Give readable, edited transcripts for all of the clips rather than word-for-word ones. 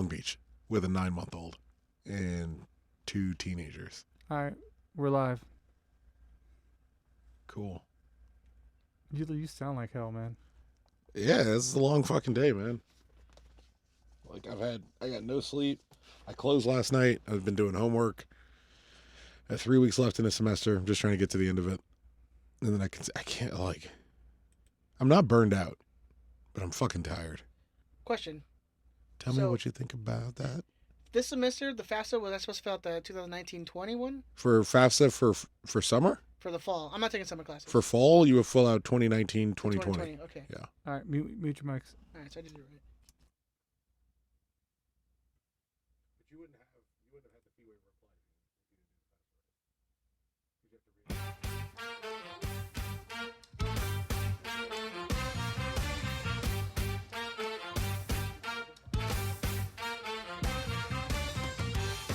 Long Beach with a 9-month-old and 2 teenagers. All right, we're live. Cool. You sound like hell, man. Yeah, this is a long fucking day, man. Like I got no sleep. I closed last night. I've been doing homework. I have 3 weeks left in the semester. I'm just trying to get to the end of it. And then I can't, like, I'm not burned out, but I'm fucking tired. Question. Tell me what you think about that. This semester, the FAFSA, was I supposed to fill out the 2019-20 one? For FAFSA for summer? For the fall. I'm not taking summer classes. For fall, you would fill out 2019, 2020. 2020, okay. Yeah. All right, mute your mics. All right, so I did it right. But you wouldn't have had the fee waiver apply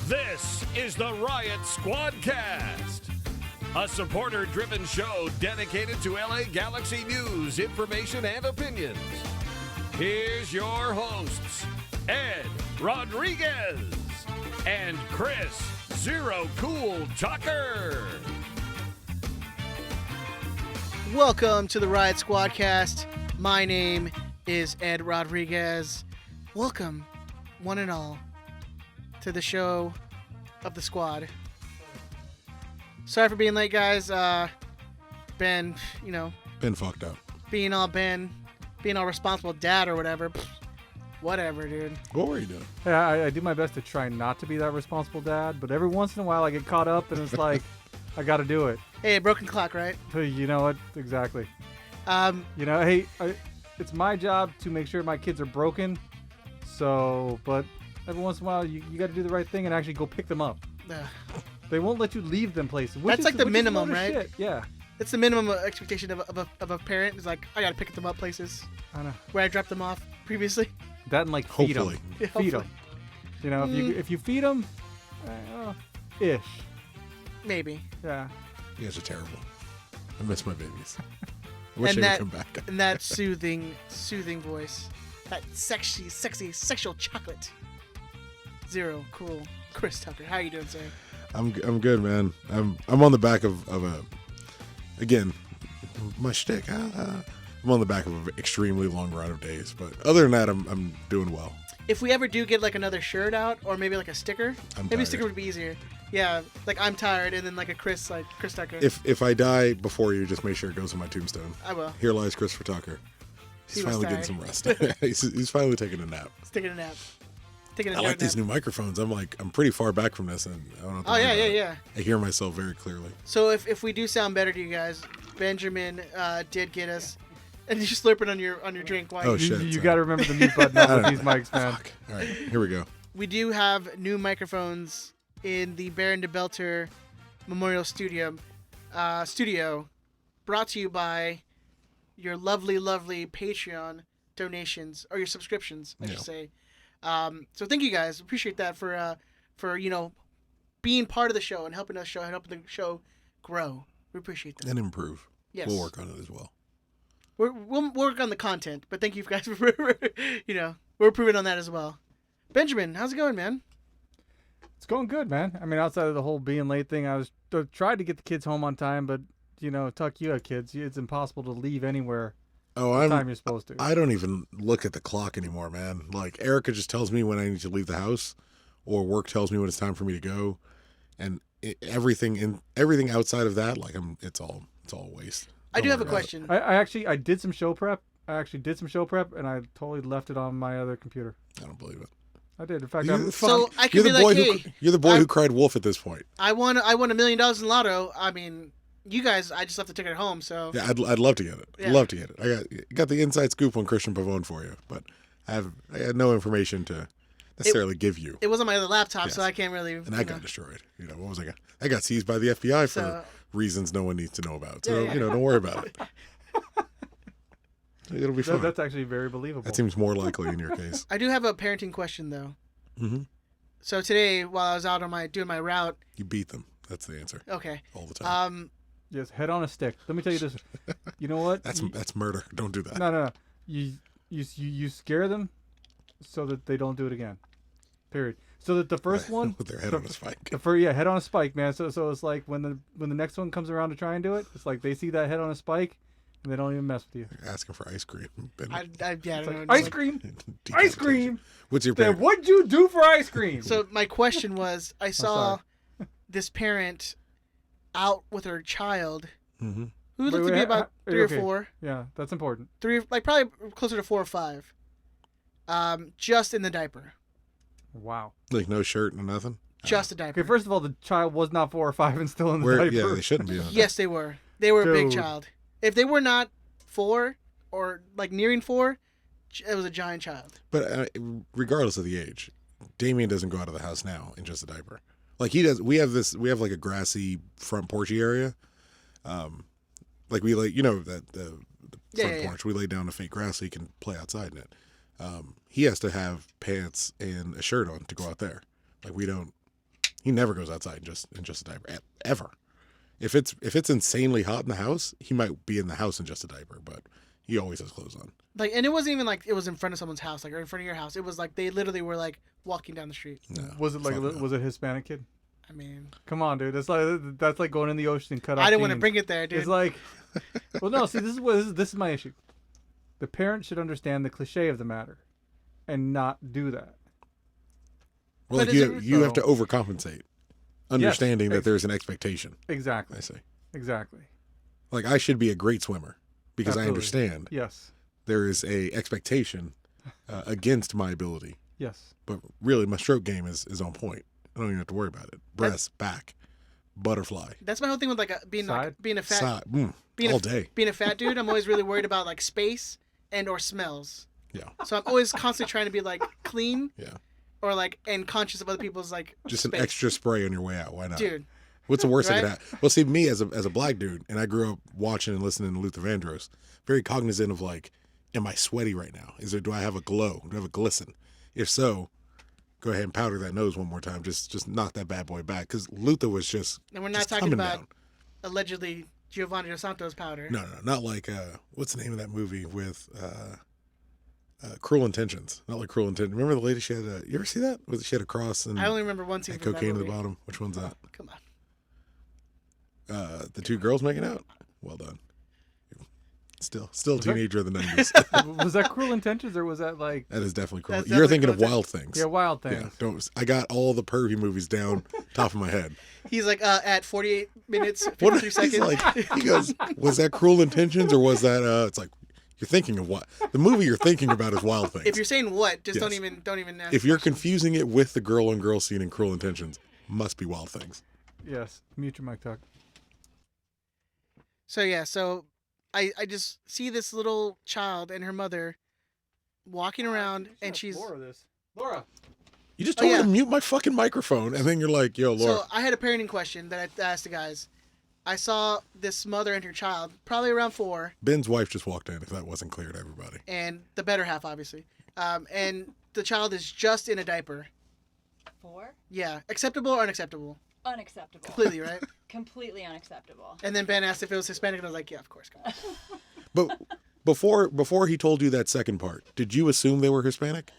This is the Riot Squadcast, a supporter-driven show dedicated to LA Galaxy news, information, and opinions. Here's your hosts, Ed Rodriguez and Chris Zero Cool Tucker. Welcome to the Riot Squadcast. My name is Ed Rodriguez. Welcome, one and all, to the show of the squad. Sorry for being late, guys. Ben, Been fucked up. being all responsible dad or whatever. Whatever, dude. What were you doing? Yeah, I do my best to try not to be that responsible dad, but every once in a while I get caught up and it's like, I got to do it. Hey, broken clock, right? You know what? Exactly. Um, It's my job to make sure my kids are broken. So, but every once in a while you got to do the right thing and actually go pick them up. They won't let you leave them places. That's like the minimum, right? Shit. Yeah. It's the minimum expectation of a parent. Is like, I gotta pick them up places I know. where I dropped them off previously. That and like feed them. Hopefully. Yeah, Feed them. hopefully. You know, if you feed them, ish. Maybe. Yeah. You guys are terrible. I miss my babies. I wish And they would come back. And that soothing voice. That sexy, sexual chocolate. Zero cool. Chris Tucker, how you doing, sir? I'm good, man. I'm on the back of a, again, my shtick. I'm on the back of an extremely long run of days, but other than that, I'm doing well. If we ever do get like another shirt out, or maybe like a sticker, maybe tired. a sticker would be easier. Yeah, like I'm tired, and then like a Chris Tucker. If I die before you, just make sure it goes on my tombstone. I will. Here lies Christopher Tucker. He's He was finally getting tired. some rest. he's finally taking a nap. Let's take a nap. Taking a I like nap. these new microphones. I'm pretty far back from this, and I don't have to Oh worry yeah, about it. yeah. I hear myself very clearly. So if we do sound better to you guys, Benjamin did get us, and you're slurping on your drink. Why? Oh, You shit, sorry. got to remember the mute button on with these mics, man. Fuck. All right, here we go. We do have new microphones in the Baron de Belter Memorial Studio, brought to you by your lovely, lovely Patreon donations, or your subscriptions, I should say. So thank you guys. Appreciate that for being part of the show and helping the show grow. We appreciate that. And improve. Yes. We'll work on it as well. We'll work on the content, but thank you guys for we're improving on that as well. Benjamin, how's it going, man? It's going good, man. I mean, outside of the whole being late thing, I tried to get the kids home on time, but Tuck, you have kids. It's impossible to leave anywhere Oh, the time you're supposed to. I don't even look at the clock anymore, man. Like Erica just tells me when I need to leave the house, or work tells me when it's time for me to go, and everything outside of that, like it's all waste. I do Don't have a worry about question. I did some show prep. And I totally left it on my other computer. it. I don't believe it. I did. In fact, So I You're can the be boy like, hey, you're the boy who cried wolf at this point. I won $1 million in Lotto. I mean, you guys, I just left the ticket at home, so Yeah, I'd love to get it. Yeah. I'd love to get it. I got the inside scoop on Christian Pavone for you, but I had no information to necessarily give you. it was on my other laptop, so Yes. I can't really. And that got destroyed. What was I got? I got seized by the FBI for So- reasons no one needs to know about. So, Yeah. don't worry about it. It'll be fine. that's actually very believable. That seems more likely in your case. I do have a parenting question though. Mm-hmm. So today, while I was out on doing my route, You beat them. That's the answer. okay, All the time. Yes, head on a stick. Let me tell you this. You know what? That's murder. Don't do that. No. You scare them so that they don't do it again. Period. So that the first one with their head on a spike. head on a spike, man. So it's like when the next one comes around to try and do it, it's like they see that head on a spike and they don't even mess with you. They're asking for ice cream. I don't know. Ice cream, ice cream. What's your Then parent? what'd you do for ice cream? So my question was, I saw this parent out with her child, Mm-hmm. who looked to be about 3 or 4. Yeah, that's important. 3, like probably closer to 4 or 5. Just in the diaper. Wow. Like no shirt, no nothing. Just a diaper. Okay, first of all, the child was not 4 or 5 and still in the diaper. Yeah, they shouldn't be on. Yes, they were. They were a big Dude. child. If they were not 4 or like nearing 4, it was a giant child. But regardless of the age, Damien doesn't go out of the house now in just a diaper. Like he does. We have like a grassy front porchy area. Like we like that the front porch. We lay down a fake grass so he can play outside in it. He has to have pants and a shirt on to go out there. Like we don't. He never goes outside in just a diaper ever. If it's insanely hot in the house, he might be in the house in just a diaper, but he always has clothes on. Like, and it wasn't even like it was in front of someone's house, like or in front of your house. It was like they literally were like walking down the street. No, Was it was it a Hispanic kid? I mean, Come on, dude. That's like going in the ocean and cut off. I didn't want to jeans. bring it there, dude. It's like, well, no. See, this is my issue. The parent should understand the cliche of the matter, and not do that. Well, But like you have to overcompensate, understanding that there's an expectation. Exactly. I say, Exactly. like I should be a great swimmer because Absolutely. I understand Yes. there is a expectation against my ability. Yes. But really, my stroke game is on point. I don't even have to worry about it. Breast, back, butterfly, That's my whole thing with like being Side? a fat side, being all a, day. Being a fat dude, I'm always really worried about like space and or smells. Yeah, So I'm always constantly trying to be like clean. Yeah. Or like and conscious of other people's like just space. an extra spray on your way out. Why not? Dude. What's the worst that Right? could happen? Well, see, me as a black dude, and I grew up watching and listening to Luther Vandross, very cognizant of like, am I sweaty right now? Do I have a glow? Do I have a glisten? If so, go ahead and powder that nose one more time. Just knock that bad boy back. Because Luther was just And we're not just talking coming about down. allegedly Giovanni Dos Santos powder. No, not like what's the name of that movie with Cruel Intentions? Not like Cruel Intentions. Remember the lady she had? You ever see that? She had a cross and I only remember one scene had from that cocaine at the movie. bottom. Which one's that? Come on. The 2 girls making out. Well done. Still a teenager of the 90s. Was that Cruel Intentions or was that like? That is definitely cool. That's You're definitely thinking of Cruel Wild Things. Yeah, Wild Yeah, Things. don't. I got all the pervy movies down top of my head. He's like at 48 minutes, What 53 he's seconds. like? He goes, "Was that Cruel Intentions or was that?" It's like you're thinking of what the movie you're thinking about is Wild Things. If you're saying what, just Yes. don't even ask. If you're confusing it with the girl on girl scene in Cruel Intentions, must be Wild Things. Yes. Mute your mic, Tuck. So yeah, I just see this little child and her mother walking around, and she's. Laura. You just Oh, told me yeah. to mute my fucking microphone, and then you're like, "Yo, Laura." So I had a parenting question that I asked the guys. I saw this mother and her child, probably around 4, Ben's wife just walked in. If that wasn't clear to everybody. and the better half, obviously. And the child is just in a diaper. 4? Yeah, acceptable or unacceptable? Unacceptable. Completely, right? Completely unacceptable. And then Ben asked if it was Hispanic, and I was like, yeah, of course. Come on. But before he told you that second part, did you assume they were Hispanic?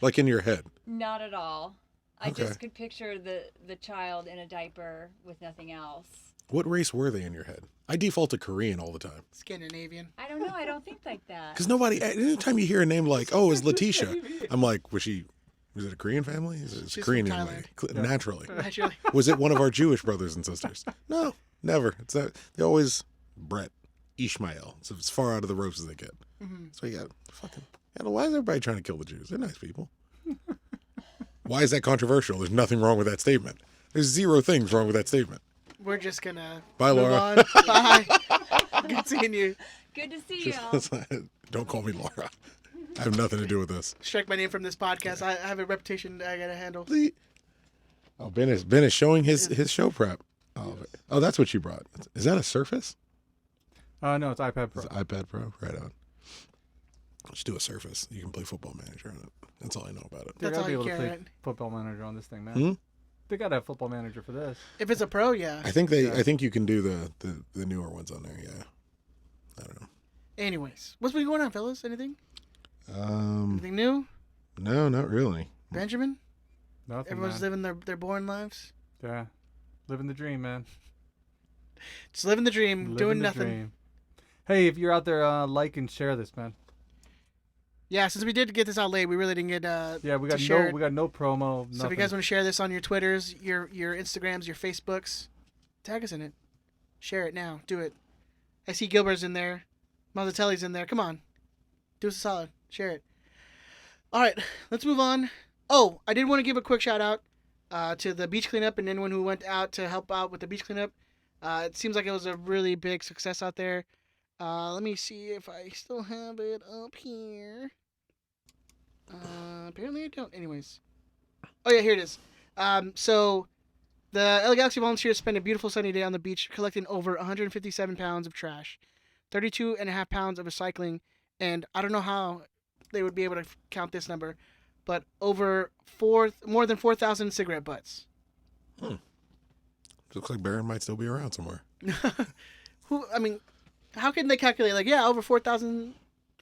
Like in your head? Not at all. I Okay. just could picture the child in a diaper with nothing else. What race were they in your head? I default to Korean all the time. Scandinavian. I don't know. I don't think like that. Because nobody, anytime you hear a name like, oh, it's Letitia, I'm like, was it a Korean family? It's a She's Korean from name. Thailand. Naturally. Naturally. Was it one of our Jewish brothers and sisters? No, never. It's not, they always, Brett, Ishmael. So it's far out of the ropes as they get. Mm-hmm. So you got fucking, why is everybody trying to kill the Jews? They're nice people. Why is that controversial? There's nothing wrong with that statement. There's 0 things wrong with that statement. We're just gonna Bye, move Laura. on. Bye. Good seeing you. Good to see y'all. Don't call me Laura. I have nothing to do with this. Strike my name from this podcast. I have a reputation I gotta handle. Oh, Ben is showing his show prep. Oh, that's what you brought. Is that a Surface? No, it's iPad Pro. It's an iPad Pro. Right on. Just do a Surface. You can play Football Manager on it. That's all I know about it. They That's gotta all be you able to care, play right? Football Manager on this thing, man. Hmm? They gotta have Football Manager for this. If it's a pro, yeah. I think you can do the newer ones on there. Yeah. I don't know. Anyways, what's been going on, fellas? Anything? Anything new? No, not really. Benjamin? Nothing, Everyone's man. living their boring lives. Yeah. Living the dream, man. Just living the dream, Living doing the nothing. dream. Hey, if you're out there, like and share this, man. Yeah, since we did get this out late, we really didn't get Yeah, we got to share it. no promo. So if Nothing. you guys want to share this on your Twitters, your Instagrams, your Facebooks, tag us in it. Share it now. Do it. I see Gilbert's in there. Mazzatelli's in there. Come on. Do us a solid. Share it. All right, let's move on. Oh, I did want to give a quick shout out to the beach cleanup and anyone who went out to help out with the beach cleanup. It seems like it was a really big success out there. Let me see if I still have it up here. Apparently I don't. Anyways. Oh, yeah, here it is. So the LA Galaxy volunteers spent a beautiful sunny day on the beach collecting over 157 pounds of trash, 32.5 pounds of recycling, and I don't know how they would be able to count this number, but more than 4,000 cigarette butts. Looks like Baron might still be around somewhere. How can they calculate, like, yeah, over 4,000?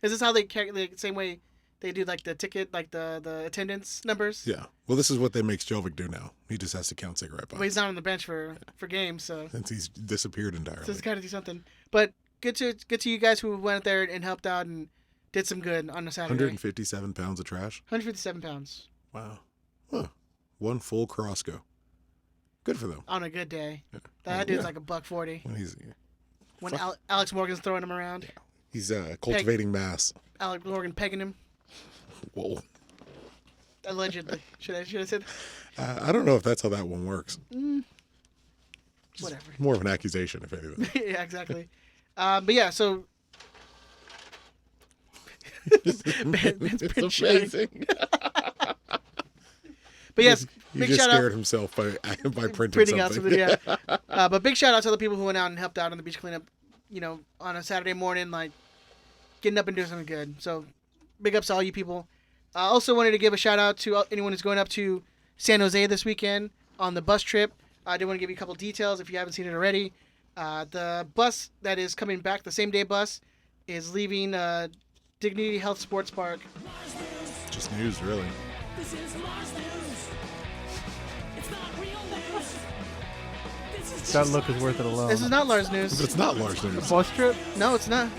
Is this how they calculate the same way they do, like, the ticket, like, the attendance numbers? Yeah. Well, this is what they make Jovic do now. He just has to count cigarette butts. But he's not on the bench for games, so Since he's disappeared entirely. so he's got to do something. But good to you guys who went there and helped out and did some good on a Saturday. 157 pounds of trash. 157 pounds. Wow. Huh. One full Carrasco. Good for them. On a good day. Yeah. That dude's like $140. When he's Alex Morgan's throwing him around. he's cultivating mass. Alex Morgan pegging him. Whoa. Allegedly. Should I have said? I don't know if that's how that one works. Whatever. More of an accusation, if anything. Yeah, exactly. But yeah, so Ben's been shady. amazing. But yes, He big just shout scared out. himself by printing Printing out something. something, yeah. But big shout out to the people who went out and helped out on the beach cleanup, on a Saturday morning, like getting up and doing something good. So big ups to all you people. I also wanted to give a shout out to anyone who's going up to San Jose this weekend on the bus trip. I did want to give you a couple details if you haven't seen it already. The bus that is coming back, the same day bus, is leaving Dignity Health Sports Park. Just news, really. This is Mars News. It's not real news. This is That look is worth it alone. This is not Lars But News. it's not Lars News. Bus trip? No, it's not.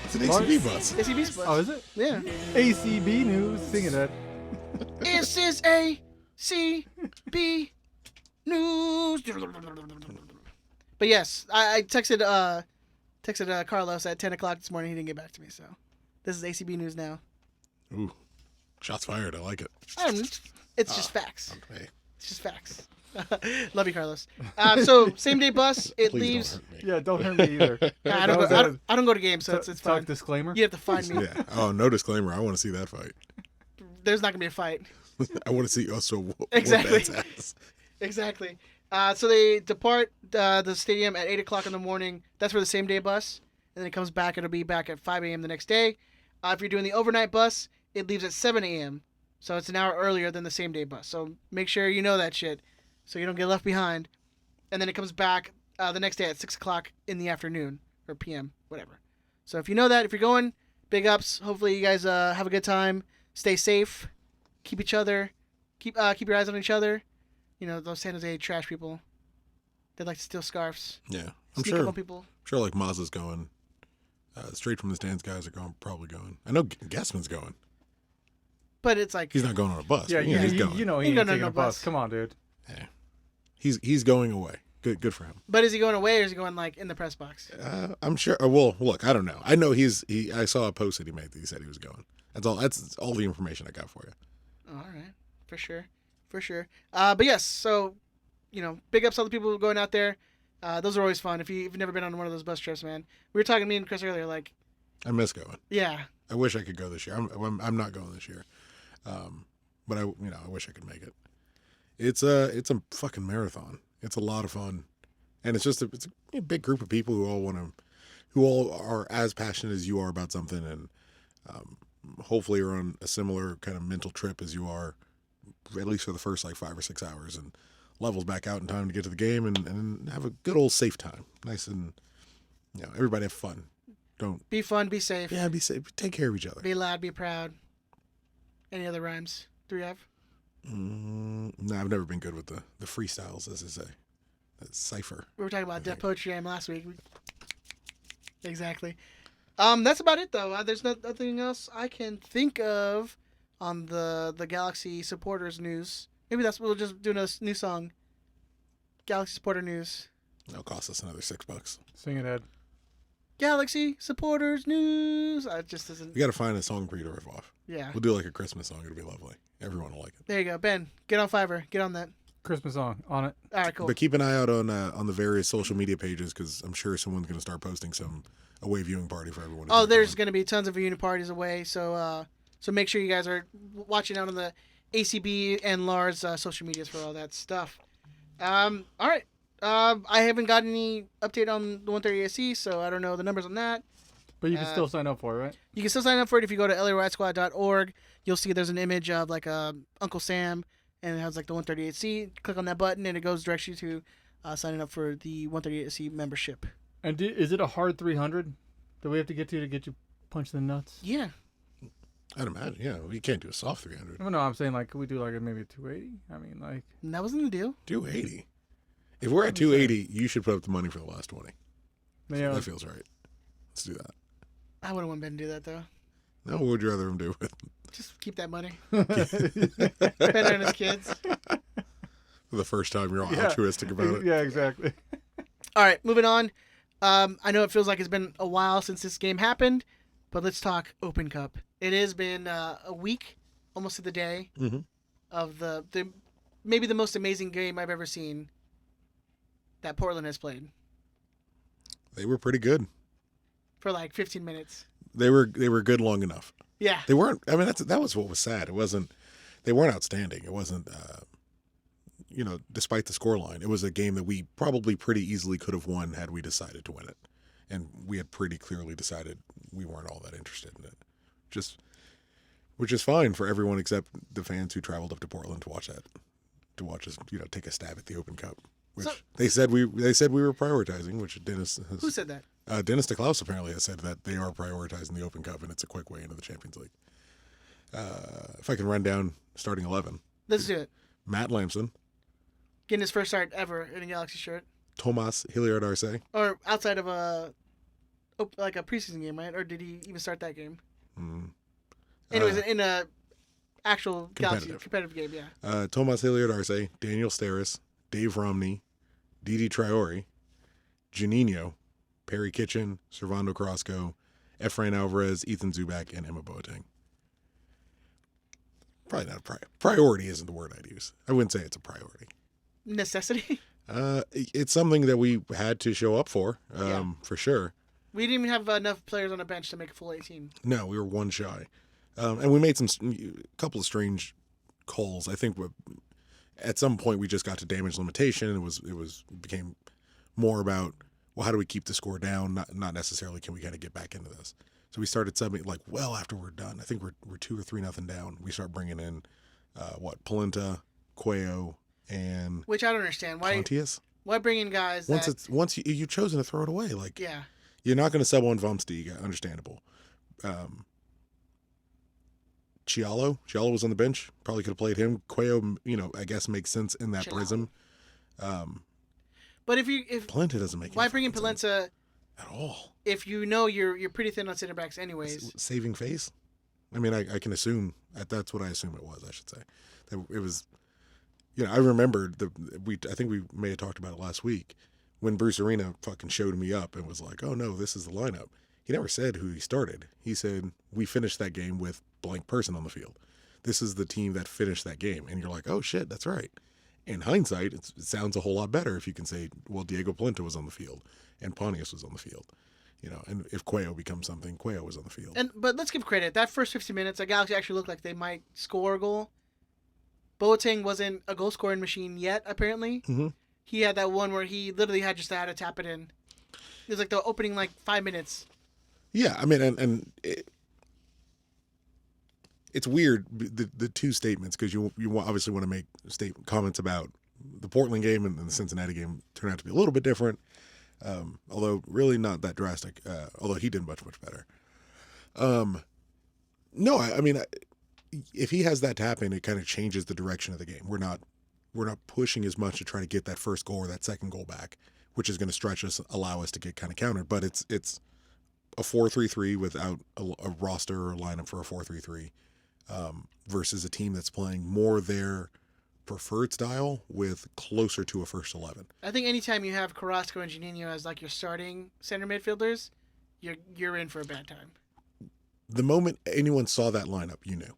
It's an ACB bus. ACB's bus. Oh, is it? Yeah. ACB news. Singing that. This is ACB News. But yes, I texted Carlos at 10 o'clock this morning. He didn't get back to me, so this is ACB News now. Ooh. Shots fired. I like it. It's just facts. Hey, It's just facts. Love you, Carlos. So same day bus. It please leaves. don't hurt me. Yeah, don't hurt me either. I That was a don't go to games, so it's talk fine. disclaimer. You have to find me. Yeah. Oh, no disclaimer. I want to see that fight. There's not gonna be a fight. I want to see us so Exactly. ass. Exactly. So they depart the stadium at 8 o'clock in the morning. That's for the same day bus. And then it comes back. It'll be back at 5 a.m. the next day. If you're doing the overnight bus, it leaves at 7 a.m. So it's an hour earlier than the same day bus. So make sure you know that shit so you don't get left behind. And then it comes back the next day at 6 o'clock in the afternoon or p.m., whatever. So if you know that, if you're going, big ups. Hopefully you guys have a good time. Stay safe. Keep your eyes on each other. Those San Jose trash people. They like to steal scarves. Yeah. I'm Sneak up sure. on people. Sure, like Maz's going. Straight from the stands guys are probably going. I know Gassman's going. But it's like He's not going on a bus. Yeah, but you, he's you, going. you know he Ain't ain't going on taking no a bus. bus. Come on, dude. Yeah. He's going away. Good for him. But is he going away or is he going like in the press box? I'm sure. Well, look, I don't know. I know I saw a post that he made that he said he was going. That's all the information I got for you. All right, for sure. But yes, so big ups to all the people going out there. Those are always fun. If you've never been on one of those bus trips, man. We were talking to me and Chris earlier, like, I miss going. yeah, I wish I could go this year. I'm not going this year. But I wish I could make it. It's a fucking marathon. It's a lot of fun, and it's a big group of people who all are as passionate as you are about something, and hopefully are on a similar kind of mental trip as you are, at least for the first like 5 or 6 hours, and levels back out in time to get to the game and have a good old safe time. Nice and everybody have fun. Don't be fun, be safe, be safe. Take care of each other. be loud, be proud. Any other rhymes? Do we have? No, I've never been good with the freestyles, as they say. That's cipher. We were talking about Death Poetry Jam last week. Exactly. That's about it, though. There's nothing else I can think of on the Galaxy supporters news. Maybe we'll just do a new song. Galaxy supporter news. It'll cost us another $6. Sing it, Ed. Galaxy supporters news. It just doesn't. We got to find a song for you to riff off. Yeah. We'll do like a Christmas song. It'll be lovely. Everyone will like it. There you go, Ben. Get on Fiverr. Get on that. Christmas song on it. All right, cool. But keep an eye out on the various social media pages because I'm sure someone's going to start posting some away viewing party for everyone. Oh, there's going to be tons of reunion parties away, so make sure you guys are watching out on the ACB and Lars social medias for all that stuff. All right. I haven't got any update on the 130SC, so I don't know the numbers on that. But you can still sign up for it, right? You can still sign up for it if you go to lariotsquad.org. You'll see there's an image of like Uncle Sam, and it has like the 138C. Click on that button, and it goes directly to signing up for the 138C membership. And is it a hard 300 that we have to get you punched in the nuts? Yeah. I'd imagine, yeah. You can't do a soft 300. No, I'm saying like, could we do like maybe a 280? I mean, like. And that wasn't the deal. 280. If we're at 280, you should put up the money for the last 20. Yeah. That feels right. Let's do that. I wouldn't want Ben to do that, though. No, what would you rather him do with? Just keep that money. Better than his kids. For the first time, you're all altruistic about it. Yeah, exactly. All right, moving on. I know it feels like it's been a while since this game happened, but let's talk Open Cup. It has been a week, almost to the day, of the maybe the most amazing game I've ever seen that Portland has played. They were pretty good. For like 15 minutes. They were good long enough. Yeah. They weren't. I mean, that was what was sad. It wasn't. They weren't outstanding. It wasn't. Despite the scoreline, it was a game that we probably pretty easily could have won had we decided to win it, and we had pretty clearly decided we weren't all that interested in it. Which is fine for everyone except the fans who traveled up to Portland to watch us, take a stab at the Open Cup. Which they said we were prioritizing. Which Dennis has, Who said that? Dennis DeKlaus apparently has said that they are prioritizing the Open Cup, and it's a quick way into the Champions League. If I can run down starting 11. Let's do it. Matt Lamson. Getting his first start ever in a Galaxy shirt. Tomas Hilliard-Arce. Or outside of a preseason game, right? Or did he even start that game? Anyways, in a actual Galaxy competitive game, yeah. Tomas Hilliard-Arce, Daniel Steris, Dave Romney, Didi Traore, Juninho, Perry Kitchen, Servando Carrasco, Efrain Alvarez, Ethan Zubak, and Emma Boateng. Probably not a priority isn't the word I'd use. I wouldn't say it's a priority. Necessity? It's something that we had to show up for sure. We didn't even have enough players on the bench to make a full 18. No, we were one shy. And we made a couple of strange calls. I think at some point we just got to damage limitation, and it became more about, well, how do we keep the score down? Not necessarily can we kind of get back into this. So we started subbing after we're done. I think we're 2 or 3-0 down. We start bringing in Polenta, Cuello, and which I don't understand. Pontius? Why bring in guys once you've chosen to throw it away? You're not going to sub on Vumsteeg, understandable. Chialo was on the bench. Probably could have played him. Cuello, I guess makes sense in that prism. But if Polenta doesn't make why bring in Polenta at all? If you're pretty thin on center backs anyways. Saving face? I mean, I can assume that's what I assume it was. I should say that it was. I remember I think we may have talked about it last week when Bruce Arena fucking showed me up and was like, "Oh no, this is the lineup." He never said who he started. He said we finished that game with blank person on the field. This is the team that finished that game, and you're like, "Oh shit, that's right." In hindsight, it sounds a whole lot better if you can say, "Well, Diego Polenta was on the field and Pontius was on the field." And if Cuello becomes something, Cuello was on the field. But let's give credit. That first 15 minutes, the Galaxy actually looked like they might score a goal. Boateng wasn't a goal-scoring machine yet, apparently. Mm-hmm. He had that one where he literally had to tap it in. It was like the opening 5 minutes. Yeah, I mean, and it's weird, the two statements, because you obviously want to make comments about the Portland game and the Cincinnati game turn out to be a little bit different, although really not that drastic, although he did much better. No, I mean, if he has that tap in, it kind of changes the direction of the game. We're not pushing as much to try to get that first goal or that second goal back, which is going to stretch us, allow us to get kind of countered. But it's a 4-3-3 without a roster or a lineup for a 4-3-3 versus a team that's playing more their preferred style with closer to a first 11. I think anytime you have Carrasco and Juninho as like your starting center midfielders, you're in for a bad time. The moment anyone saw that lineup, you knew.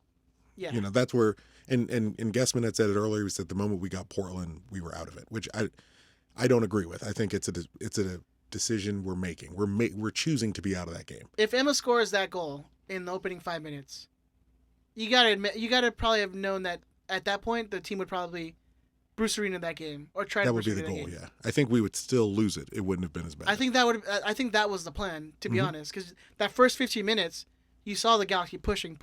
Yeah. You know, that's where, and Guessman had said it earlier, he said the moment we got Portland, we were out of it, which I don't agree with. I think it's a decision we're making. We're choosing to be out of that game. If Emma scores that goal in the opening 5 minutes, you gotta probably have known that at that point the team would probably Bruce Arena that game or try that to would be the goal. Yeah, I think we would still lose it. It wouldn't have been as bad. I think that was the plan, to be honest, because that first 15 minutes you saw the Galaxy pushing.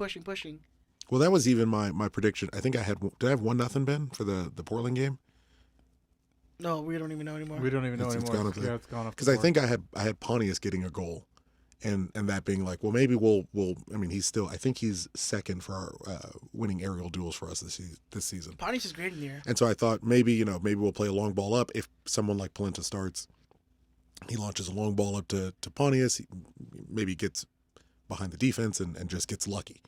Well, that was even my prediction. I think did I have 1-0, Ben, for the Portland game? No, we don't even know anymore. We don't even know It's anymore. gone up there. Yeah, it's gone up. Because I think I had Pontius getting a goal, and that being like, well, maybe we'll. I mean, I think he's second for our winning aerial duels for us this season. Pontius is great in the air. And so I thought maybe we'll play a long ball up. If someone like Polenta starts, he launches a long ball up to Pontius. He maybe gets behind the defense and just gets lucky,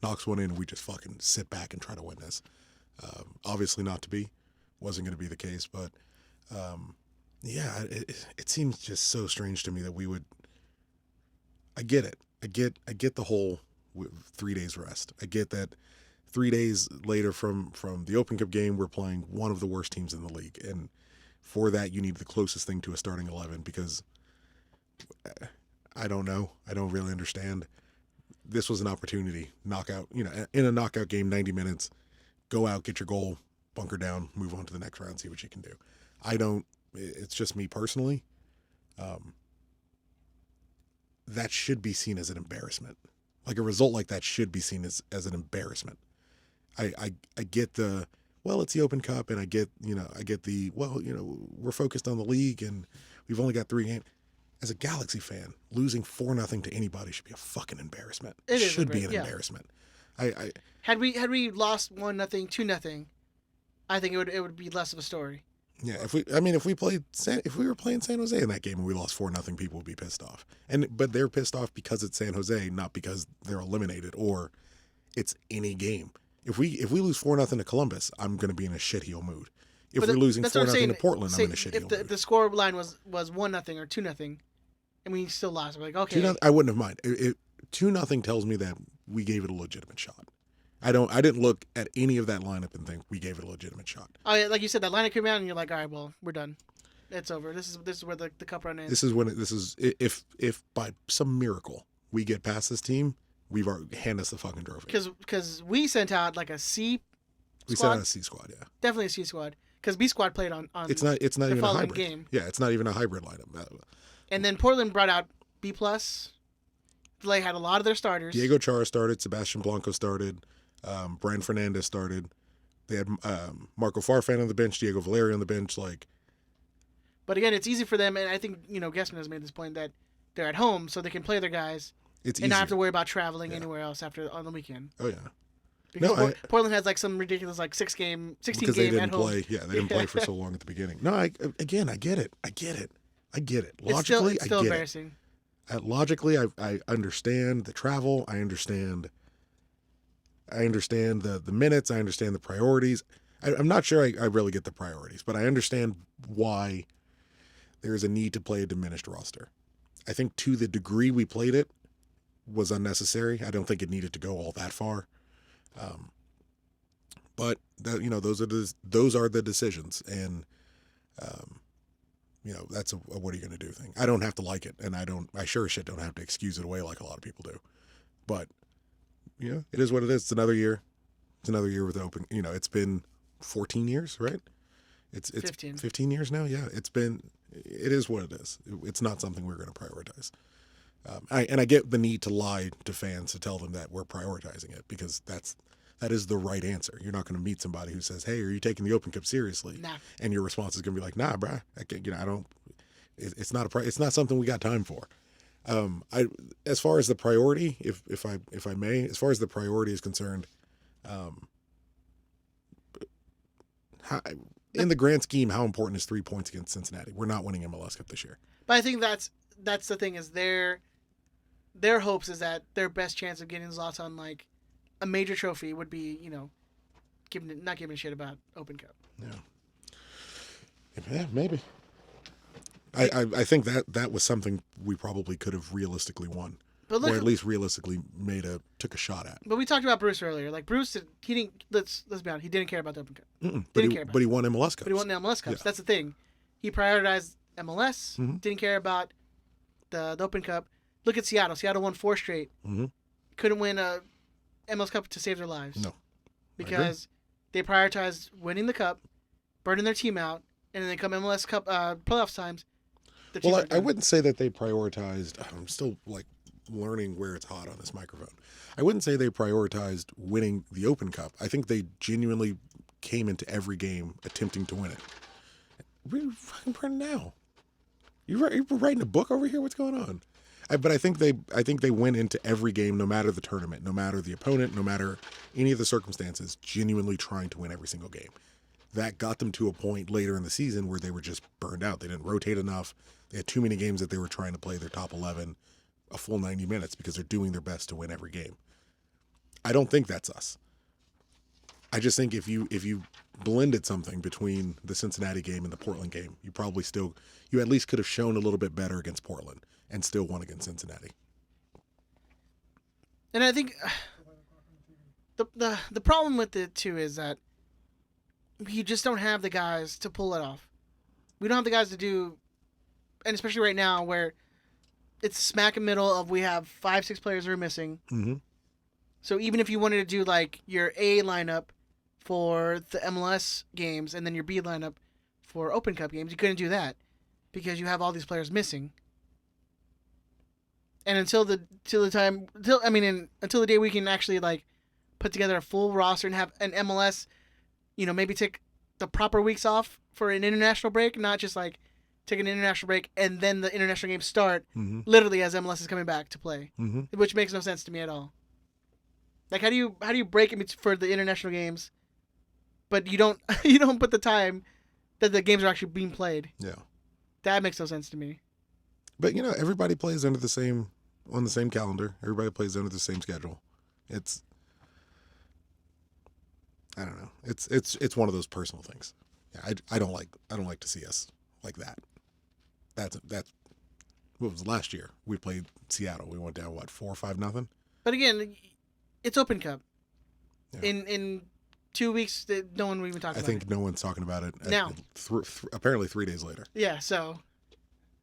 knocks one in, and we just fucking sit back and try to win this. Obviously not to be, wasn't going to be the case, but yeah, it seems just so strange to me that we would. I get it. I get the whole 3 days rest. I get that 3 days later from the Open Cup game, we're playing one of the worst teams in the league, and for that you need the closest thing to a starting 11 because I don't know. I don't really understand. This was an opportunity, knockout. In a knockout game, 90 minutes, go out, get your goal, bunker down, move on to the next round, see what you can do. It's just me personally. That should be seen as an embarrassment. Like a result like that should be seen as an embarrassment. I get it's the Open Cup, and I get we're focused on the league and we've only got 3 games. As a Galaxy fan, losing 4-0 to anybody should be a fucking embarrassment. It should be an embarrassment. Had we lost 1-0, 2-0, I think it would be less of a story. Yeah, if we were playing San Jose in that game and we lost 4-0, people would be pissed off. But they're pissed off because it's San Jose, not because they're eliminated or it's any game. If we lose 4-0 to Columbus, I'm going to be in a shitheel mood. If we're losing 4-0 to Portland, I'm in a shitheel mood. If the score line was 1-0 or 2-0, and we still lost, I'm like, okay. 2-0, I wouldn't have minded. 2-0 tells me that we gave it a legitimate shot. I didn't look at any of that lineup and think we gave it a legitimate shot. Oh, yeah, like you said, that lineup came out and you're like, all right, well, we're done. It's over. This is where the cup run ends. If by some miracle we get past this team, hand us the fucking trophy. Because we sent out like a C squad. We sent out a C squad, yeah. Definitely a C squad. Because B squad played on it's not even a hybrid game. Yeah, it's not even a hybrid lineup. And then Portland brought out B+. They had a lot of their starters. Diego Chara started. Sebastian Blanco started. Brian Fernandez started. They had Marco Farfan on the bench. Diego Valeri on the bench. But again, it's easy for them, and I think Guessman has made this point that they're at home, so they can play their guys and not have to worry about traveling anywhere else on the weekend. Oh yeah. Because Portland has like some ridiculous 16 game because they didn't at home. play. Yeah, they didn't play for so long at the beginning. No, I get it. I get it. Logically, it's still embarrassing. Logically, I understand the travel. I understand the minutes. I understand the priorities. I'm not sure I really get the priorities, but I understand why there is a need to play a diminished roster. I think to the degree we played it was unnecessary. I don't think it needed to go all that far. But those are the decisions, and that's a what are you going to do thing. I don't have to like it, and I sure as shit don't have to excuse it away like a lot of people do. But it is what it is. It's another year. It's another year with Open. It's been 14 years, right? It's 15 years now. Yeah, it is what it is. It's not something we're going to prioritize. I get the need to lie to fans to tell them that we're prioritizing it because that is the right answer. You're not going to meet somebody who says, "Hey, are you taking the Open Cup seriously?" Nah. And your response is going to be like, "Nah, bruh. I don't. It's not something we got time for." As far as the priority, if I may, as far as the priority is concerned, In the grand scheme, how important is 3 points against Cincinnati? We're not winning MLS Cup this year. But I think that's the thing is their hopes is that their best chance of getting Zlatan like a major trophy would be, not giving a shit about Open Cup. Yeah, maybe. I think that was something we probably could have realistically won. But look, or at least realistically took a shot at. But we talked about Bruce earlier. Like Bruce, he didn't. Let's be honest. He didn't care about the Open Cup. But he won MLS Cups. But he won the MLS Cups. Yeah. That's the thing. He prioritized MLS. Mm-hmm. Didn't care about the Open Cup. Look at Seattle. Seattle won 4 straight. Mm-hmm. Couldn't win a MLS Cup to save their lives. No. Because they prioritized winning the cup, burning their team out, and then they come MLS Cup playoffs times. Well, I wouldn't say that they prioritized. I'm still learning where it's hot on this microphone. I wouldn't say they prioritized winning the Open Cup. I think they genuinely came into every game attempting to win it. What are you fucking printing now? You're writing a book over here? What's going on? But I think they went into every game, no matter the tournament, no matter the opponent, no matter any of the circumstances, genuinely trying to win every single game. That got them to a point later in the season where they were just burned out. They didn't rotate enough. They had too many games that they were trying to play their top 11 a full 90 minutes because they're doing their best to win every game. I don't think that's us. I just think if you blended something between the Cincinnati game and the Portland game, you at least could have shown a little bit better against Portland and still won against Cincinnati. And I think the problem with it too is that you just don't have the guys to pull it off. We don't have the guys to do, and especially right now where it's smack in the middle of we have 5-6 players who are missing. Mm-hmm. So even if you wanted to do like your A lineup for the MLS games and then your B lineup for Open Cup games, you couldn't do that because you have all these players missing. And until the day we can actually like put together a full roster and have an MLS, maybe take the proper weeks off for an international break, not just like take an international break and then the international games start literally as MLS is coming back to play, which makes no sense to me at all. Like how do you break it for the international games, but you don't put the time that the games are actually being played? Yeah, that makes no sense to me. But everybody plays on the same calendar. Everybody plays under the same schedule. I don't know. It's one of those personal things. Yeah, I don't like to see us like that. That's what was last year. We played Seattle. We went down 4-5-0. But again, it's Open Cup. Yeah. In 2 weeks, no one will even talk about it. I think no one's talking about it now. Apparently 3 days later. Yeah, so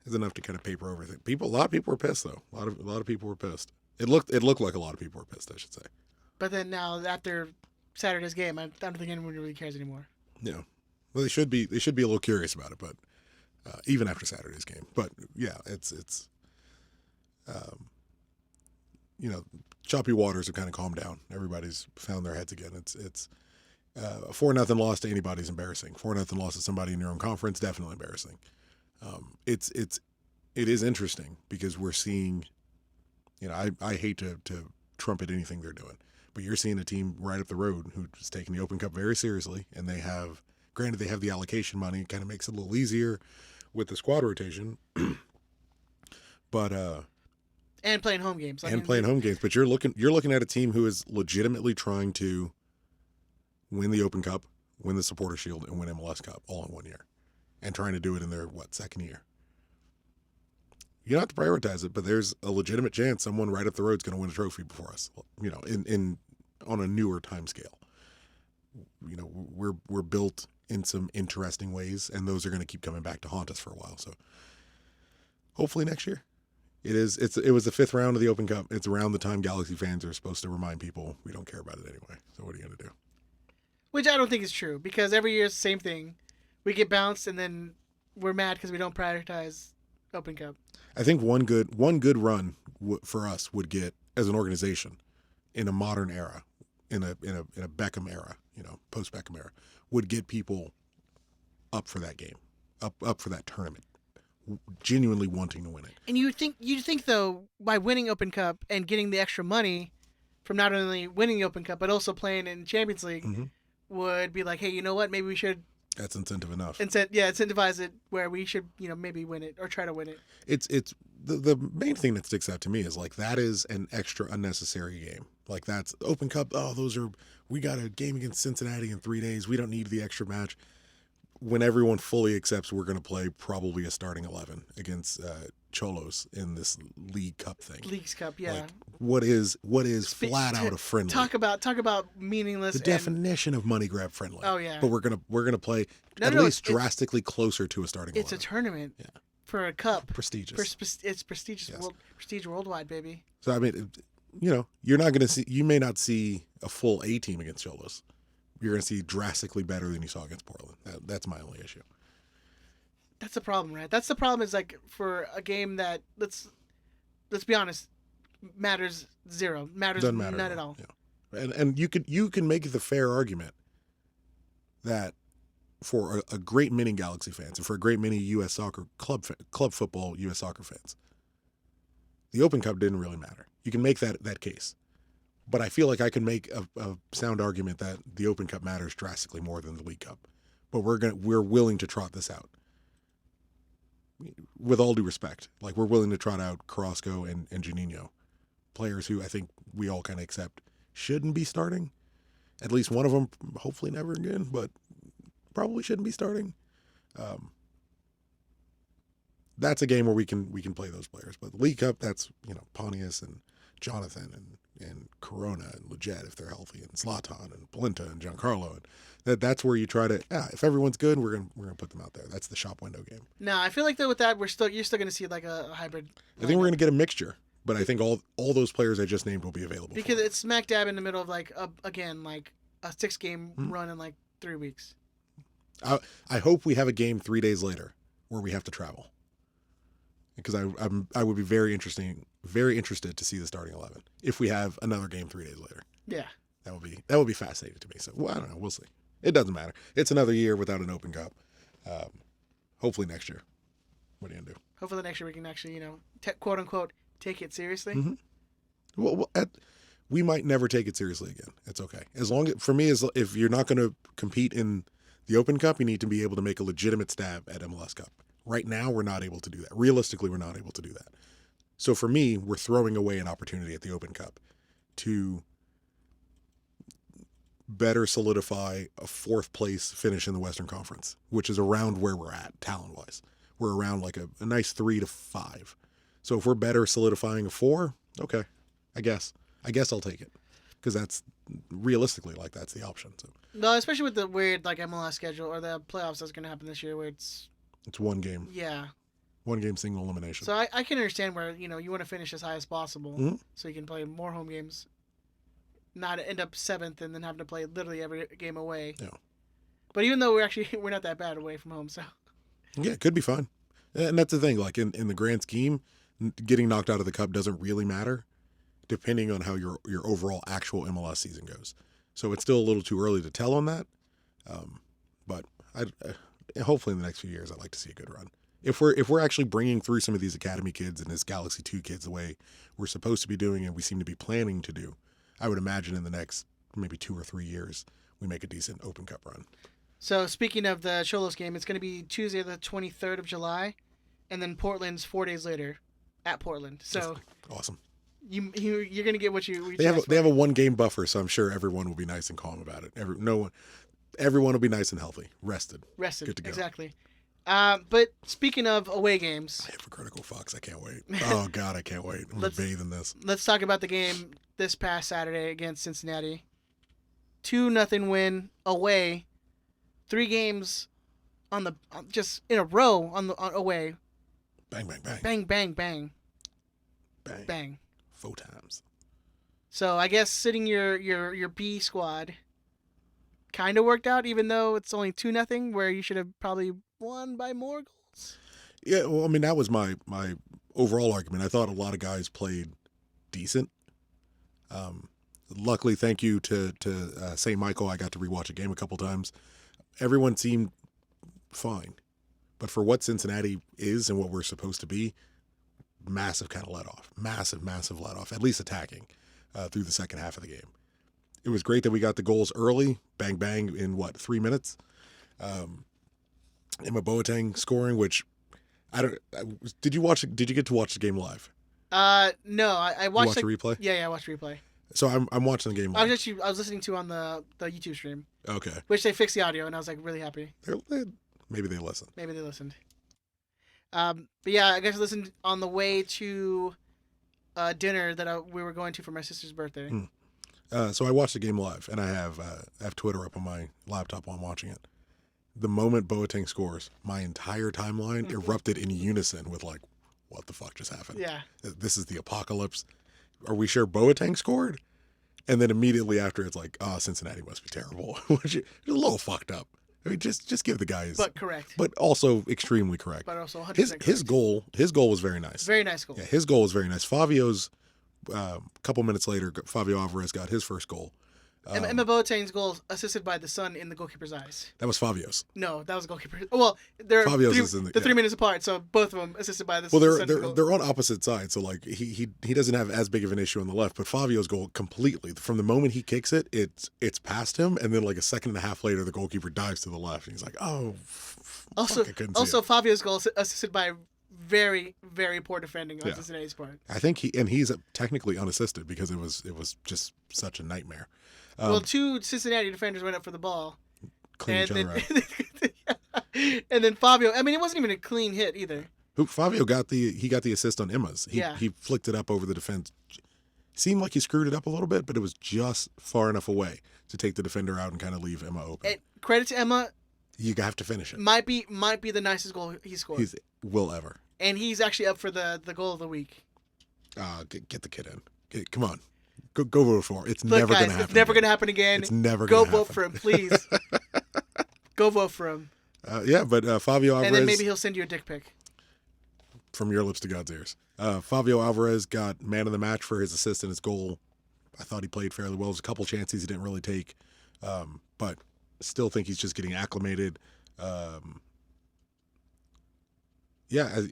it's enough to kind of paper over everything. A lot of people were pissed though. A lot of people were pissed. It looked like a lot of people were pissed, I should say. But then now after Saturday's game, I don't think anyone really cares anymore. Yeah. Well, they should be a little curious about it, but even after Saturday's game. But yeah, it's choppy waters have kind of calmed down. Everybody's found their heads again. It's 4-0 loss to anybody's embarrassing. 4-0 loss to somebody in your own conference, definitely embarrassing. It is interesting because we're seeing, I hate to trumpet anything they're doing, but you're seeing a team right up the road who's taking the Open Cup very seriously, and they have the allocation money. It kind of makes it a little easier with the squad rotation, but and playing home games. But you're looking at a team who is legitimately trying to win the Open Cup, win the Supporter Shield, and win MLS Cup all in 1 year, and trying to do it in their second year. You don't have to prioritize it, but there's a legitimate chance someone right up the road is going to win a trophy before us. On a newer time scale. We're built in some interesting ways, and those are going to keep coming back to haunt us for a while. So hopefully next year. It was the 5th round of the Open Cup. It's around the time Galaxy fans are supposed to remind people we don't care about it anyway. So what are you going to do? Which I don't think is true, because every year it's the same thing. We get bounced, and then we're mad because we don't prioritize Open Cup. I think one good run for us would get, as an organization, in a modern era, in a Beckham era, post Beckham era, would get people up for that game, up for that tournament, genuinely wanting to win it. And you think though, by winning Open Cup and getting the extra money, from not only winning the Open Cup but also playing in Champions League Mhm. would be like, hey, you know what? Maybe we should That's incentive enough. incentivize it where we should, maybe win it or try to win it. It's the main thing that sticks out to me is like that is an extra unnecessary game. Like that's Open Cup. Oh, we got a game against Cincinnati in 3 days. We don't need the extra match. When everyone fully accepts we're going to play probably a starting 11 against Cholos in this League Cup thing. Leagues Cup, yeah. Like, what is flat out a friendly? Talk about meaningless. The definition of money grab friendly. Oh, yeah. But we're gonna play No, at no, least it's- drastically closer to a starting. It's 11. a tournament. Yeah. For a cup. Prestigious. It's prestigious. Yes. Prestige worldwide, baby. So I mean, you're not gonna see. You may not see a full A team against Cholos. You're gonna see drastically better than you saw against Portland. That's my only issue. That's the problem, right? That's the problem. Is like for a game that let's be honest, matters zero. Matters Doesn't matter none at all. Yeah. And you can make the fair argument that for a great many Galaxy fans and for a great many U.S. soccer club football U.S. soccer fans, the Open Cup didn't really matter. You can make that case, but I feel like I can make a sound argument that the Open Cup matters drastically more than the League Cup. But we're willing to trot this out. With all due respect, like we're willing to trot out Carrasco and Juninho, players who I think we all kind of accept shouldn't be starting. At least one of them, hopefully never again, but probably shouldn't be starting. That's a game where we can play those players. But the League Cup, that's Pontius and Jonathan and Corona and Leggett if they're healthy, and Zlatan and Polenta and Giancarlo. And that's where you try to if everyone's good, we're gonna put them out there. That's the shop window game. No, I feel like though with that you're still gonna see like a hybrid. I think we're gonna get a mixture, but I think all those players I just named will be available because for it. it's smack dab in the middle of like a 6-game run in like 3 weeks. I hope we have a game 3 days later where we have to travel, because I would be very interested to see the starting 11 if we have another game 3 days later. Yeah. That would be fascinating to me. So I don't know. We'll see. It doesn't matter. It's another year without an Open Cup. Hopefully next year. What are you gonna do? Hopefully next year we can actually quote unquote take it seriously. Mm-hmm. Well, we might never take it seriously again. It's okay. As long as, for me, if you're not going to compete in the Open Cup, you need to be able to make a legitimate stab at MLS Cup. Right now, we're not able to do that. Realistically, we're not able to do that. So for me, we're throwing away an opportunity at the Open Cup to better solidify a 4th place finish in the Western Conference, which is around where we're at talent-wise. We're around like a nice 3 to 5. So if we're better solidifying a 4, okay, I guess I'll take it, because that's realistically like that's the option. So No, especially with the weird like MLS schedule or the playoffs that's going to happen this year, where it's one game, yeah. one game single elimination. So I can understand where you want to finish as high as possible, Mhm. so you can play more home games, not end up 7th and then having to play literally every game away. Yeah. But even though we're not that bad away from home, so Yeah, it could be fun. And that's the thing, like in the grand scheme, getting knocked out of the cup doesn't really matter, depending on how your overall actual MLS season goes. So it's still a little too early to tell on that. But hopefully in the next few years, I'd like to see a good run. If we're actually bringing through some of these academy kids and this Galaxy 2 kids the way we're supposed to be doing and we seem to be planning to do, I would imagine in the next maybe 2 or 3 years, we make a decent Open Cup run. So speaking of the Cholos game, it's going to be Tuesday the 23rd of July, and then Portland's 4 days later, at Portland. So Awesome. you're going to get what you. They have a 1 game buffer, so I'm sure everyone will be nice and calm about it. Everyone will be nice and healthy, rested, good to go. Exactly. But speaking of away games, I hypocritical fucks. I can't wait. Oh God, I can't wait. I'm gonna bathe in this. let's talk about the game this past Saturday against Cincinnati. 2-0 win away. 3 games just in a row on away. Bang, bang, bang, Bang, bang, bang, bang, bang. 4 times. So I guess sitting your B squad kind of worked out, even though it's only 2-0, where you should have probably won by more goals. Yeah, well, I mean that was my overall argument. I thought a lot of guys played decent. Luckily, thank you to St. Michael, I got to rewatch a game a couple times. Everyone seemed fine, but for what Cincinnati is and what we're supposed to be, massive kind of let off, massive let off. At least attacking. through the second half of the game. It was great that we got the goals early, bang bang in 3 minutes. Emma Boateng scoring, which did you get to watch the game live? No, I watched the replay. Yeah, I watched the replay. So I'm watching the game live. I was listening to on the YouTube stream. Okay. Which they fixed the audio, and I was like really happy. Maybe they listened. Maybe they listened. But yeah, I got to listen on the way to dinner that we were going to for my sister's birthday. So I watched the game live, and I have Twitter up on my laptop while I'm watching it. The moment Boateng scores, my entire timeline erupted in unison with like, what the fuck just happened? Yeah. This is the apocalypse. Are we sure Boateng scored? And then immediately after, it's like, Cincinnati must be terrible, which is a little fucked up. I mean, just give the guys, but correct, but also extremely correct. But also 100% his goal was very nice. Very nice goal. Yeah, his goal was very nice. Fabio's a couple minutes later, Fabio Alvarez got his first goal. Emma Boateng's goal assisted by the sun in the goalkeeper's eyes. That was Fabio's. No, that was the goalkeeper. Well, they're Fabio's they're 3 minutes apart, so both of them assisted by the sun. Well, they're on opposite sides, so like he doesn't have as big of an issue on the left, but Fabio's goal completely from the moment he kicks it, it's past him, and then like a second and a half later, the goalkeeper dives to the left, and he's like, Also, Fabio's goal assisted by very, very poor defending on Cincinnati's part. I think he's technically unassisted because it was just such a nightmare. Well, two Cincinnati defenders went up for the ball. Clean each other out. And then Fabio, I mean, it wasn't even a clean hit either. Fabio got the assist on Emma's. He flicked it up over the defense. Seemed like he screwed it up a little bit, but it was just far enough away to take the defender out and kind of leave Emma open. And credit to Emma. You have to finish it. Might be the nicest goal he scored. Will ever. And he's actually up for the goal of the week. Get the kid in. Come on. Go vote for him. It's never going to happen. It's never going to happen again. It's never going to happen. Go vote for him, please. Go vote for him. But Fabio Alvarez. And then maybe he'll send you a dick pic. From your lips to God's ears. Fabio Alvarez got man of the match for his assist and his goal. I thought he played fairly well. There's a couple chances he didn't really take, but still think he's just getting acclimated.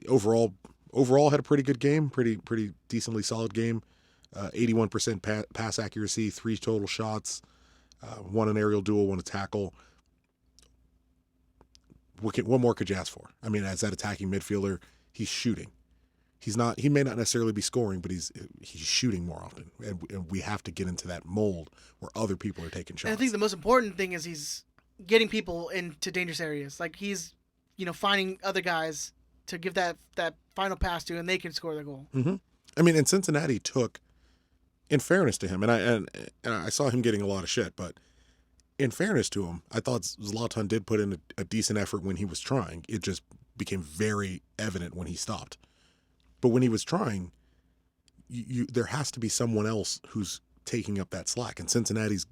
Overall had a pretty good game, pretty decently solid game. 81% pass accuracy, 3 total shots, 1 an aerial duel, 1 a tackle. What more could you ask for? I mean, as that attacking midfielder, he's shooting. He may not necessarily be scoring, but he's shooting more often, and we have to get into that mold where other people are taking shots. And I think the most important thing is he's getting people into dangerous areas. Like he's, finding other guys to give that final pass to, and they can score the goal. Mm-hmm. I mean, and Cincinnati took, in fairness to him, and I saw him getting a lot of shit, but in fairness to him, I thought Zlatan did put in a decent effort when he was trying. It just became very evident when he stopped. But when he was trying, there has to be someone else who's taking up that slack. And Cincinnati's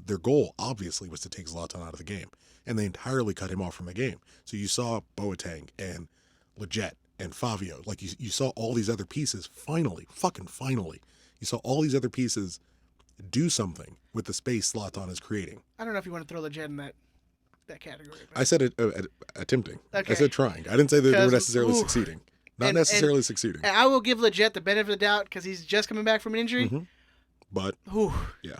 their goal obviously was to take Zlatan out of the game, and they entirely cut him off from the game. So you saw Boateng and Leggett and Fabio, like you saw all these other pieces. Finally, you saw all these other pieces do something with the space Zlatan is creating. I don't know if you want to throw Leggett in that category. But... I said attempting. Okay. I said trying. I didn't say that they were necessarily succeeding. Not necessarily succeeding. And I will give Leggett the benefit of the doubt because he's just coming back from an injury. Mm-hmm. But yeah,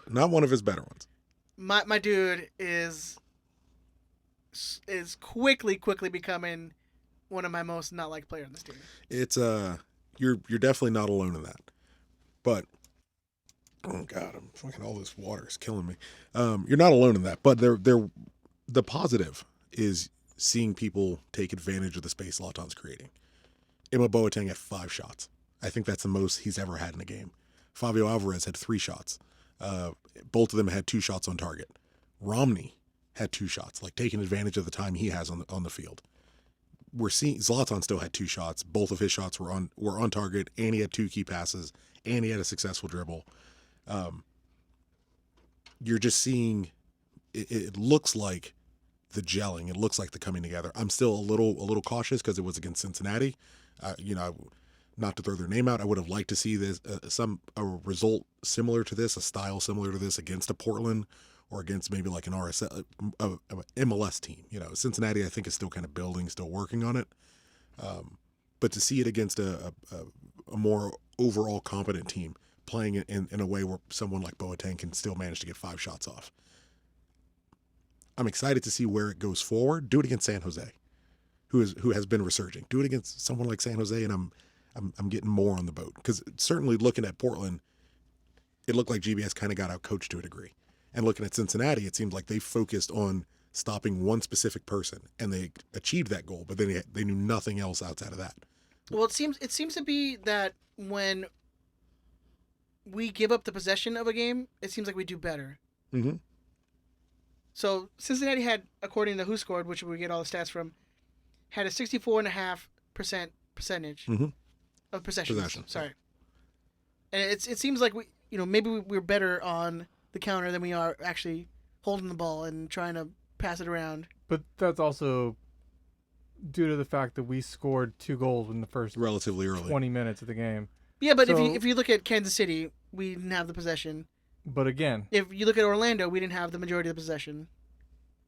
not one of his better ones. My dude is quickly becoming one of my most not liked players on this team. It's you're definitely not alone in that. But oh god, I'm fucking all this water is killing me. You're not alone in that. But the positive is seeing people take advantage of the space Zlatan's creating. Emma Boateng had 5 shots. I think that's the most he's ever had in a game. Fabio Alvarez had 3 shots. Both of them had 2 shots on target. Romney had 2 shots, like taking advantage of the time he has on the field. We're seeing Zlatan still had 2 shots. Both of his shots were on target, and he had 2 key passes, and he had a successful dribble. You're just seeing it looks like the gelling. It looks like the coming together. I'm still a little cautious because it was against Cincinnati. Not to throw their name out, I would have liked to see this a result similar to this, a style similar to this against a Portland or against maybe like an RSL, a MLS team. Cincinnati I think is still kind of building, still working on it. But to see it against a more overall competent team playing in a way where someone like Boateng can still manage to get 5 shots off. I'm excited to see where it goes forward. Do it against San Jose, who has been resurging. Do it against someone like San Jose, and I'm getting more on the boat, because certainly looking at Portland, it looked like GBS kind of got out coached to a degree, and looking at Cincinnati, it seems like they focused on stopping one specific person, and they achieved that goal, but then they knew nothing else outside of that. Well, it seems to be that when we give up the possession of a game, it seems like we do better. Mm-hmm. So Cincinnati had, according to Who Scored, which we get all the stats from, had a 64.5% percentage of possession. Sorry, and it seems like maybe we're better on the counter than we are actually holding the ball and trying to pass it around. But that's also due to the fact that we scored 2 goals in the first relatively early 20 minutes of the game. Yeah, but So- if you look at Kansas City, we didn't have the possession. But again, If you look at Orlando, we didn't have the majority of the possession.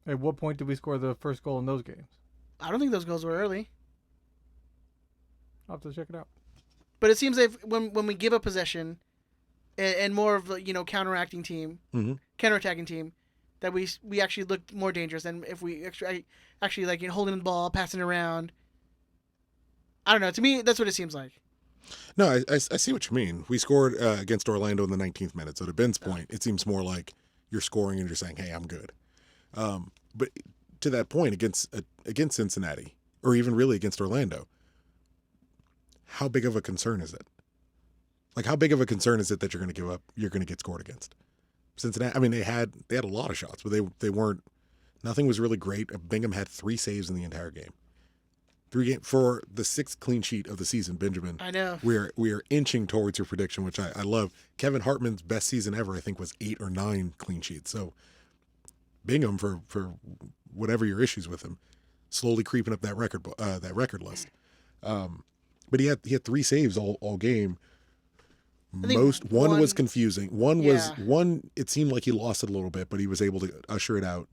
at what point did we score the first goal in those games? I don't think those goals were early. I'll have to check it out. But it seems like when we give up possession and more of a counterattacking team, that we actually looked more dangerous than if we actually like holding the ball, passing it around. I don't know. To me, that's what it seems like. No, I see what you mean. We scored against Orlando in the 19th minute. So to Ben's point, it seems more like you're scoring and you're saying, "Hey, I'm good." But to that point, against Cincinnati, or even really against Orlando, how big of a concern is it? Like, how big of a concern is it that you're going to give up? You're going to get scored against Cincinnati. I mean, they had a lot of shots, but they weren't. Nothing was really great. Bingham had 3 saves in the entire game. 3 games for the 6th clean sheet of the season. Benjamin, I know. we are inching towards your prediction, which I love. Kevin Hartman's best season ever, I think, was 8 or 9 clean sheets. So Bingham, for whatever your issues with him, slowly creeping up that record list. But he had 3 saves all game. One was confusing. One it seemed like he lost it a little bit, but he was able to usher it out.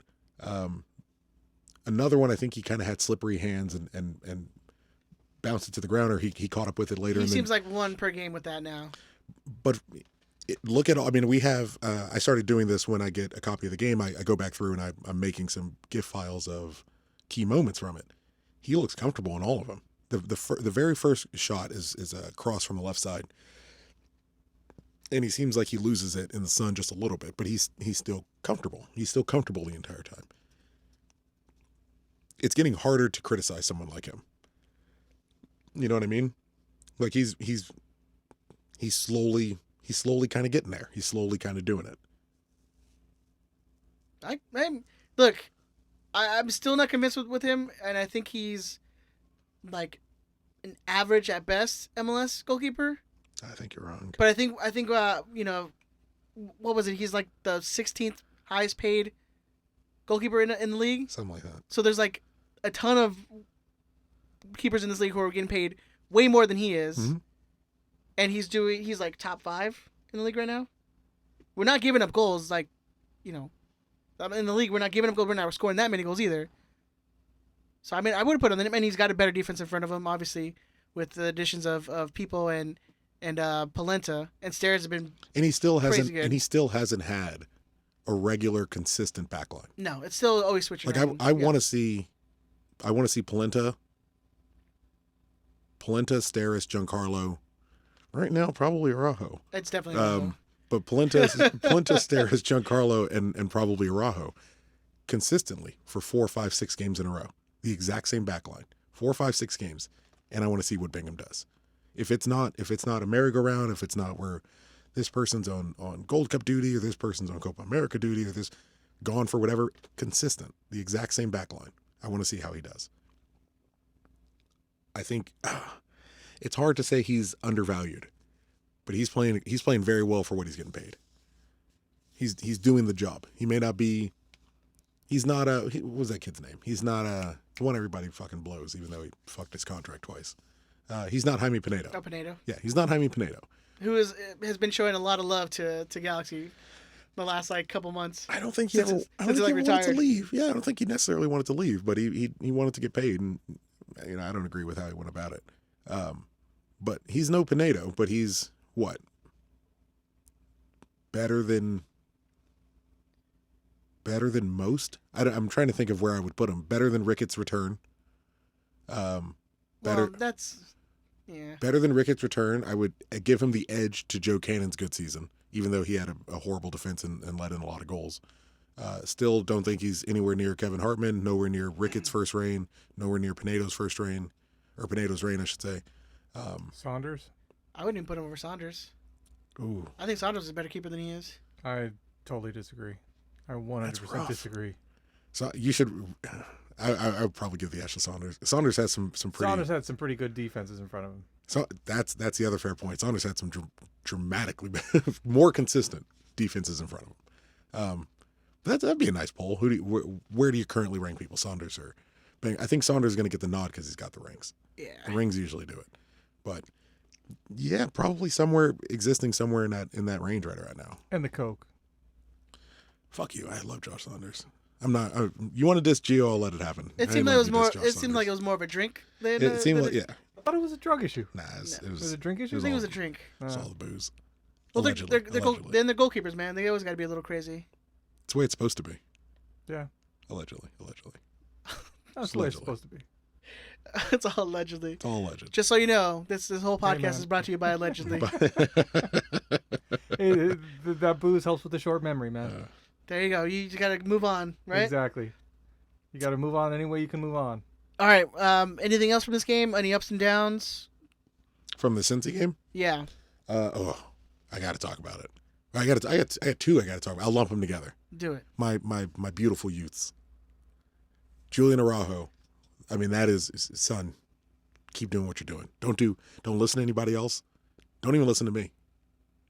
Another one, I think he kind of had slippery hands and bounced it to the ground, or he caught up with it later. He seems like 1 per game with that now. But look at all. I mean, we have. I started doing this when I get a copy of the game. I go back through and I'm making some GIF files of key moments from it. He looks comfortable in all of them. The very first shot is a cross from the left side, and he seems like he loses it in the sun just a little bit, but he's still comfortable. He's still comfortable the entire time. It's getting harder to criticize someone like him. You know what I mean? Like he's slowly kind of getting there. He's slowly kind of doing it. I'm still not convinced with him, and I think he's like an average at best MLS goalkeeper. I think you're wrong. But I think what was it? He's like the 16th highest paid goalkeeper in the league. Something like that. So there's like a ton of keepers in this league who are getting paid way more than he is, and he's like top 5 in the league right now. We're not giving up goals, like in the league. We're not giving up goals. We're not scoring that many goals either. So I mean, I would have put him in, and he's got a better defense in front of him, obviously, with the additions of people and Polenta, and Stairs have been. And he still hasn't had a regular, consistent backline. No, it's still always switching. Like I want to see Polenta, Steris, Giancarlo. Right now, probably Araujo. It's definitely. But Polenta, Steris, Giancarlo, and probably Araujo, consistently for 4, 5, 6 games in a row. The exact same backline, 4, 5, 6 games, and I want to see what Bingham does. If it's not a merry-go-round, if it's not where this person's on Gold Cup duty or this person's on Copa America duty or this gone for whatever, consistent, the exact same backline. I want to see how he does. I think it's hard to say he's undervalued, but he's playing very well for what he's getting paid. He's doing the job. He may not be. He's not what was that kid's name? He's not the one everybody fucking blows, even though he fucked his contract twice. He's not Jaime Pinedo. Oh, Pinedo. Yeah, he's not Jaime Pinedo. Who has been showing a lot of love to Galaxy the last couple months. I don't think he wanted to leave. Yeah, I don't think he necessarily wanted to leave, but he wanted to get paid, and I don't agree with how he went about it. But he's no Pinedo, but he's what? Better than most? I'm trying to think of where I would put him. Better than Ricketts' return. Better. Well, that's yeah. Better than Ricketts' return. I would give him the edge to Joe Cannon's good season, even though he had a horrible defense and let in a lot of goals. Still don't think he's anywhere near Kevin Hartman, nowhere near Ricketts' first reign, nowhere near Pinedo's first reign, or Pinedo's reign, I should say. Saunders? I wouldn't even put him over Saunders. Ooh. I think Saunders is a better keeper than he is. I totally disagree. I 100% disagree. So you should. I would probably give the edge to Saunders. Saunders has some pretty. Saunders had some pretty good defenses in front of him. So that's the other fair point. Saunders had some dramatically more consistent defenses in front of him. That'd be a nice poll. Where do you currently rank people? Saunders or Bang? I think Saunders is going to get the nod because he's got the rings. Yeah. The rings usually do it, but yeah, probably existing somewhere in that range right now. And the Coke. Fuck you! I love Josh Saunders. I'm not. You want to diss Gio? I'll let it happen. It seemed like it was more. It seemed like it was more of a drink than. It seemed like yeah. I thought it was a drug issue. Nah, it was Was it a drink issue? I think it was a drink. It was all the booze. Well, Allegedly. they're goalkeepers, man. They always got to be a little crazy. It's the way it's supposed to be. Yeah. Allegedly. That's the way it's supposed to be. It's all allegedly. It's all alleged. Just so you know, this whole podcast man. is brought to you by allegedly. That booze helps with the short memory, man. There you go. You just got to move on, right? Exactly. You got to move on any way you can move on. All right. Anything else from this game? Any ups and downs? From the Cincy game? Yeah. I got to talk about it. I got two I got to talk about. I'll lump them together. Do it. My beautiful youths. Julian Araujo. I mean, that is, son, keep doing what you're doing. Don't listen to anybody else. Don't even listen to me.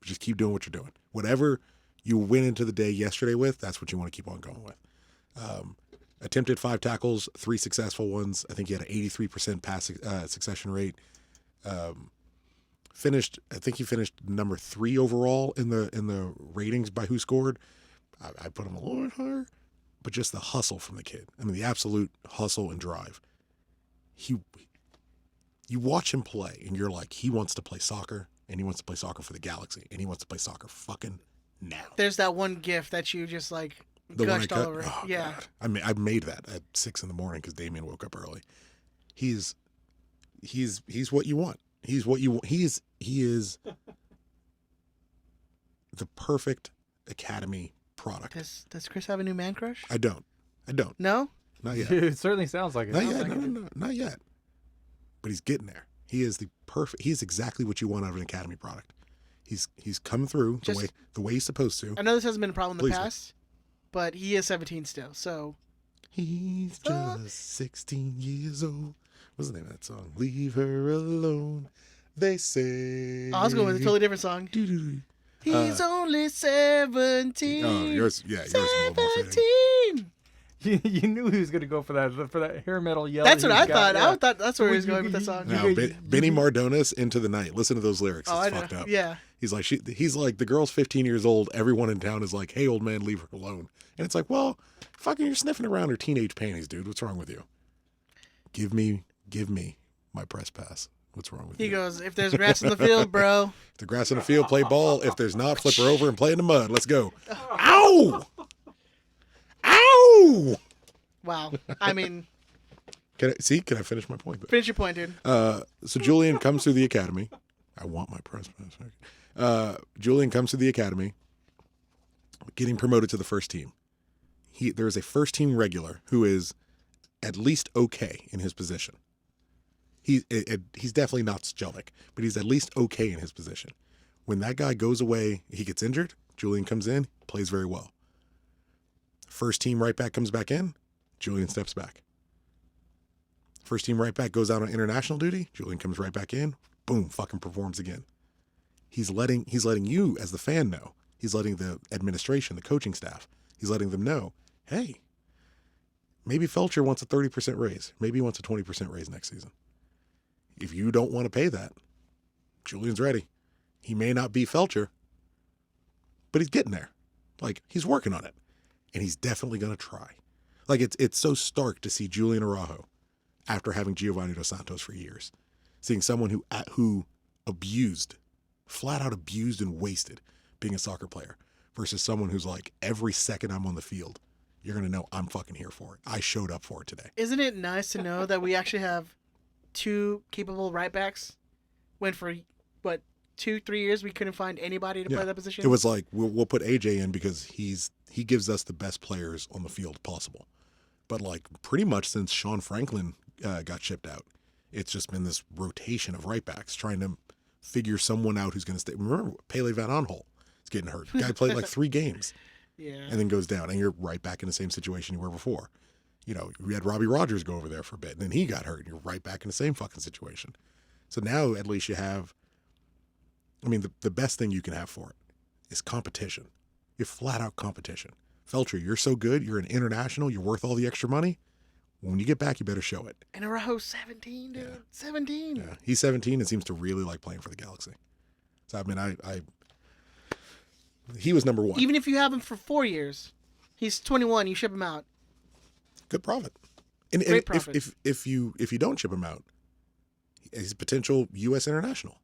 Just keep doing what you're doing. Whatever you went into the day yesterday with, that's what you want to keep on going with. Attempted 5 tackles, 3 successful ones. I think he had an 83% pass succession rate. I think he finished number 3 overall in the ratings by who scored. I put him a little bit higher, but just the hustle from the kid. I mean, the absolute hustle and drive. You watch him play, and you're like, he wants to play soccer, and he wants to play soccer for the Galaxy, and he wants to play soccer fucking now. There's that one GIF that you just like The one I gushed all cut? over. Oh, Yeah. God. I made that at 6 a.m. because Damien woke up early. He's what you want. He's what you want. He is the perfect academy product. Does Chris have a new man crush? I don't. No? Not yet. It certainly sounds like it. Not yet. No, not yet. But he's getting there. He is He's exactly what you want out of an academy product. He's come through the way he's supposed to. I know this hasn't been a problem in the Please. past, but he is 17 still, so. He's just 16 years old. What's the name of that song? Leave her alone. They say. Oh, I was going with a totally different song. Doo-doo-doo. He's only 17. Oh, yours is a little more fitting. 17. You knew he was going to go for that hair metal yell. That's that what he's I got, thought. yeah. I thought that's where he was going with that song. No, Benny Mardones, Into the Night. Listen to those lyrics. Oh, I It's know. fucked up. Yeah. He's like, the girl's 15 years old. Everyone in town is like, hey, old man, leave her alone. And it's like, well, fucking, you're sniffing around her teenage panties, dude. What's wrong with you? Give me my press pass. What's wrong with you? He goes, if there's grass in the field, bro. If the grass in the field, play ball. If there's not, flip her over and play in the mud. Let's go. Ow! Ow! Wow. I mean, Can I finish my point? finish your point, dude. So Julian comes through the academy. I want my press pass. Julian comes to the academy, getting promoted to the first team. There is a first team regular who is at least okay in his position. He's definitely not Sjelnik, but he's at least okay in his position. When that guy goes away, he gets injured. Julian comes in, plays very well. First team right back comes back in. Julian steps back. First team right back goes out on international duty. Julian comes right back in. Boom, fucking performs again. He's letting you as the fan know. He's letting the administration, the coaching staff, he's letting them know, hey, maybe Felcher wants a 30% raise. Maybe he wants a 20% raise next season. If you don't want to pay that, Julian's ready. He may not be Felcher, but he's getting there. Like, he's working on it. And he's definitely going to try. Like, it's so stark to see Julian Araujo after having Giovanni Dos Santos for years. Seeing someone who abused flat out abused and wasted being a soccer player versus someone who's like, every second I'm on the field, you're going to know I'm fucking here for it. I showed up for it today. Isn't it nice to know that we actually have 2 capable right backs when for, 2-3 years we couldn't find anybody to play that position? It was like, we'll put AJ in because he gives us the best players on the field possible. But like pretty much since Sean Franklin got shipped out, it's just been this rotation of right backs trying to figure someone out who's going to stay. Remember, Pele Van Aanholt is getting hurt. Guy played like 3 games. Yeah. And then goes down, and you're right back in the same situation you were before. You know, we had Robbie Rogers go over there for a bit, and then he got hurt, and you're right back in the same fucking situation. So now at least you have, I mean, the best thing you can have for it is competition. You're flat out competition. Felcher, you're so good, you're an international, you're worth all the extra money. When you get back, you better show it. And Araujo's 17, dude. Yeah. 17. Yeah, he's 17 and seems to really like playing for the Galaxy. So, I mean, he was number 1. Even if you have him for 4 years, he's 21, you ship him out. Good profit. And Great profit. If you don't ship him out, he's a potential U.S. international.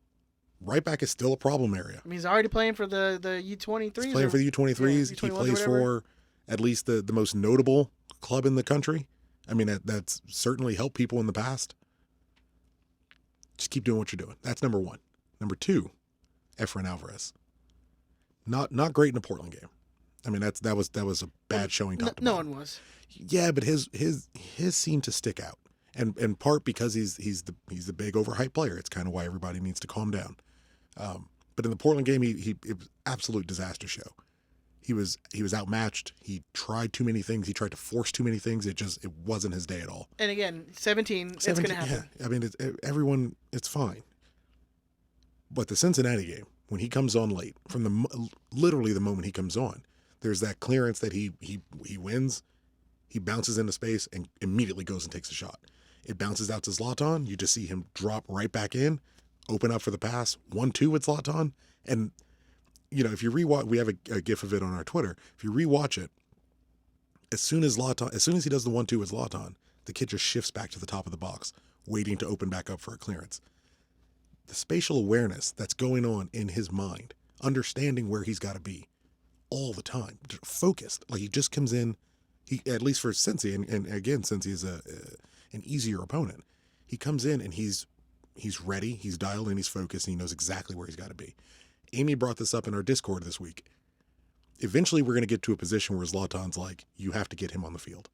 Right back is still a problem area. I mean, he's already playing for the U23s. He's playing for the U23s. U21s He or plays whatever. for at least the most notable club in the country. I mean, that's certainly helped people in the past. Just keep doing what you're doing. That's number 1. Number 2, Efrain Alvarez. Not great in a Portland game. I mean, that was a bad showing. Top to No bottom. one was. Yeah, but his seemed to stick out, and in part because he's the big overhyped player. It's kind of why everybody needs to calm down. But in the Portland game, it was absolute disaster show. He was outmatched. He tried too many things. He tried to force too many things. It wasn't his day at all. And again, 17, it's going to happen. Yeah, I mean, everyone, it's fine. But the Cincinnati game, when he comes on late, from literally the moment he comes on, there's that clearance that he wins. He bounces into space and immediately goes and takes a shot. It bounces out to Zlatan. You just see him drop right back in, open up for the pass, 1-2 with Zlatan. And, you know, if you rewatch, we have a gif of it on our Twitter. If you rewatch it, as soon as he does the 1-2 with Zlatan, the kid just shifts back to the top of the box, waiting to open back up for a clearance. The spatial awareness that's going on in his mind, understanding where he's got to be all the time, focused. Like he just comes in, he at least for Cincy, and again, since he's an easier opponent, he comes in and he's ready, he's dialed in, he's focused, and he knows exactly where he's got to be. Amy brought this up in our Discord this week. Eventually, we're going to get to a position where Zlatan's like, you have to get him on the field.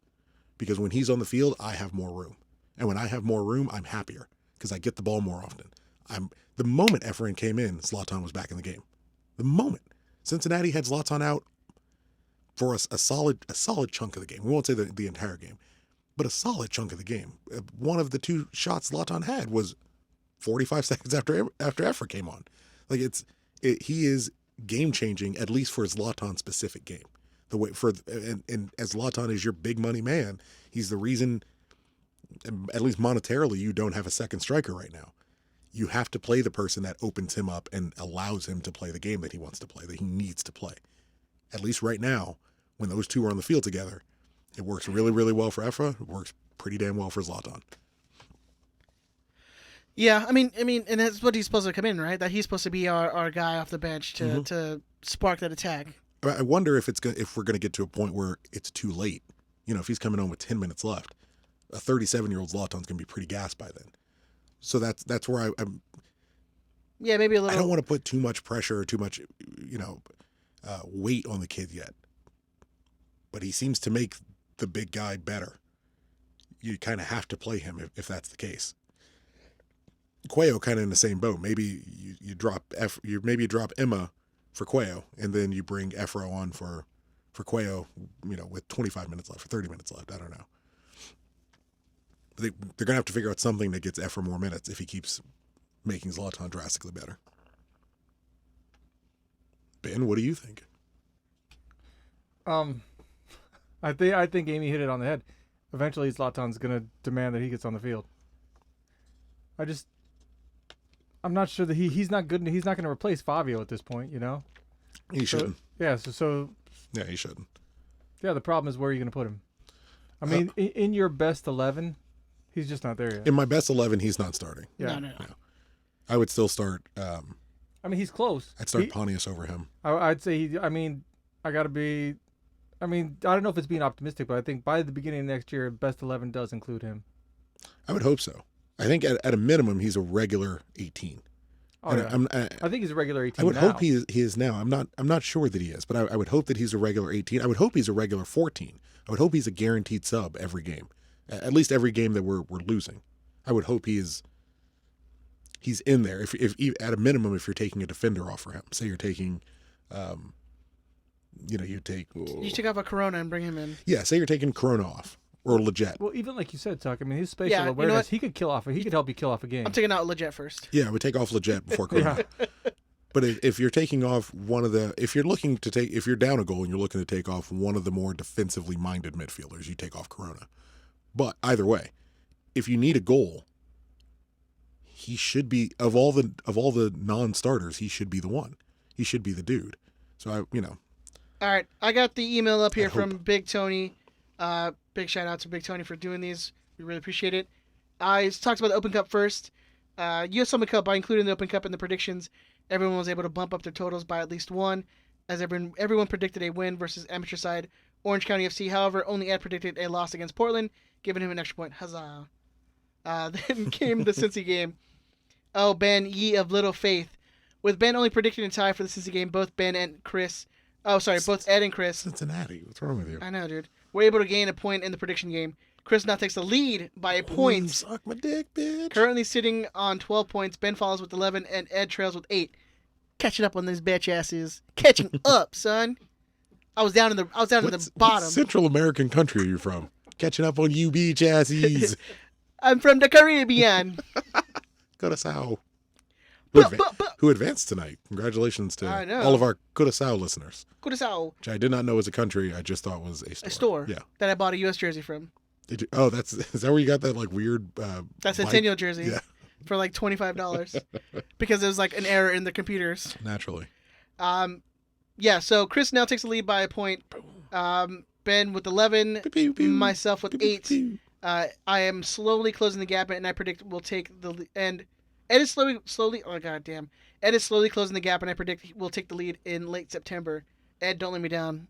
Because when he's on the field, I have more room. And when I have more room, I'm happier because I get the ball more often. The moment Efrain came in, Zlatan was back in the game. The moment. Cincinnati had Zlatan out for a solid chunk of the game. We won't say the entire game, but a solid chunk of the game. One of the 2 shots Zlatan had was 45 seconds after Efrain came on. Like he is game changing, at least for Zlatan's specific game. The way and as Zlatan is your big money man, he's the reason, at least monetarily, you don't have a second striker right now. You have to play the person that opens him up and allows him to play the game that he wants to play, that he needs to play. At least right now, when those 2 are on the field together, it works really, really well for Efra. It works pretty damn well for Zlatan. Yeah, I mean, and that's what he's supposed to come in, right? That he's supposed to be our guy off the bench to spark that attack. I wonder if we're gonna get to a point where it's too late. You know, if he's coming on with 10 minutes left, a 37-year-old Zlatan's gonna be pretty gassed by then. So that's where I'm. Yeah, maybe a little. I don't want to put too much pressure or too much, weight on the kid yet. But he seems to make the big guy better. You kind of have to play him if that's the case. Cuello kind of in the same boat. Maybe you drop Emma for Cuello, and then you bring Efro on for Cuello, with 25 minutes left or 30 minutes left. I don't know. They're going to have to figure out something that gets Efra more minutes if he keeps making Zlatan drastically better. Ben, what do you think? I think Amy hit it on the head. Eventually, Zlatan's going to demand that he gets on the field. I'm not sure that he's not good. He's not going to replace Fabio at this point, He shouldn't. Yeah. So. Yeah, he shouldn't. Yeah, the problem is where are you going to put him? I mean, in your best 11, he's just not there yet. In my best 11, he's not starting. Yeah. No. I would still start I mean, he's close. I'd start Pontius over him. I'd say he. I mean, I gotta be. I mean, I don't know if it's being optimistic, but I think by the beginning of next year, best 11 does include him. I would hope so. I think at a minimum, he's a regular 18. Oh, yeah. I think he's a regular 18. I would now. hope he is now. I'm not sure that he is, but I would hope that he's a regular 18. I would hope he's a regular 14. I would hope he's a guaranteed sub every game, at least every game that we're losing. I would hope he's in there. If at a minimum, if you're taking a defender off for him, say you're taking, you take off a Corona and bring him in. Yeah, say you're taking Corona off or Leggett. Well, even like you said, Tuck. I mean, his spatial awareness, he could kill off. He could help you kill off a game. I'm taking out Leggett first. Yeah, I would take off Leggett before Corona. Yeah. But if you're taking off if you're down a goal and you're looking to take off one of the more defensively minded midfielders, you take off Corona. But either way, if you need a goal, he should be of all the non-starters, he should be the one. He should be the dude. So All right, I got the email up here from Big Tony. Big shout out to Big Tony for doing these. We really appreciate it. He talks about the Open Cup first. U.S. Open Cup, by including the Open Cup in the predictions, everyone was able to bump up their totals by at least one, as everyone predicted a win versus amateur side Orange County FC. However, only Ed predicted a loss against Portland, giving him an extra point. Huzzah. Then came the Cincy game. Oh, Ben, ye of little faith. With Ben only predicting a tie for the Cincy game, both Ed and Chris. Cincinnati. What's wrong with you? I know, dude. We're able to gain a point in the prediction game. Chris now takes the lead by a point. Suck my dick, bitch. Currently sitting on 12 points. Ben follows with 11, and Ed trails with 8. Catching up on these bitch asses. Catching up, son. I was down in the bottom. What Central American country are you from? Catching up on you beach assies. I'm from the Caribbean. Curaçao. But. Who advanced tonight? Congratulations to all of our Curaçao listeners. Curaçao. Which I did not know was a country. I just thought was a store. A store. Yeah. That I bought a U.S. jersey from. Did you? Oh, is that where you got that like weird? That Centennial jersey. Yeah. For like $25 because there was like an error in the computers. Naturally. Yeah. So Chris now takes the lead by a point. Ben with 11. Pew, pew. Myself with Pew, 8. pew. I am slowly closing the gap, and I predict we'll take the and Ed is slowly. Oh god damn! Ed is slowly closing the gap, and I predict we'll take the lead in late September. Ed, don't let me down.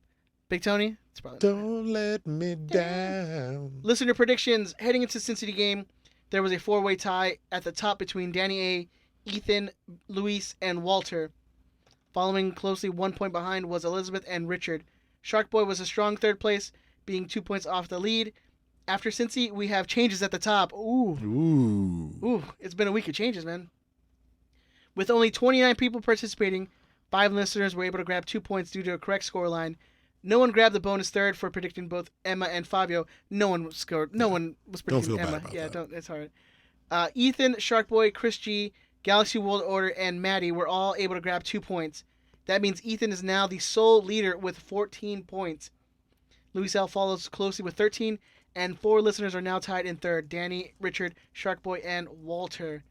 Big Tony, it's probably don't let me down. Listener predictions heading into the Cincinnati game. There was a 4-way tie at the top between Danny A, Ethan, Luis, and Walter. Following closely 1 point behind was Elizabeth and Richard. Shark Boy was a strong third place, being 2 points off the lead. After Cincy, we have changes at the top. Ooh. It's been a week of changes, man. With only 29 people participating, 5 listeners were able to grab 2 points due to a correct scoreline. No one grabbed the bonus third for predicting both Emma and Fabio. No one scored. No one was predicting Emma. Yeah, don't. It's hard. Ethan, Shark Boy, Chris G, Galaxy World Order, and Maddie were all able to grab 2 points. That means Ethan is now the sole leader with 14 points. Luis L follows closely with 13, and 4 listeners are now tied in third: Danny, Richard, Shark Boy, and Walter.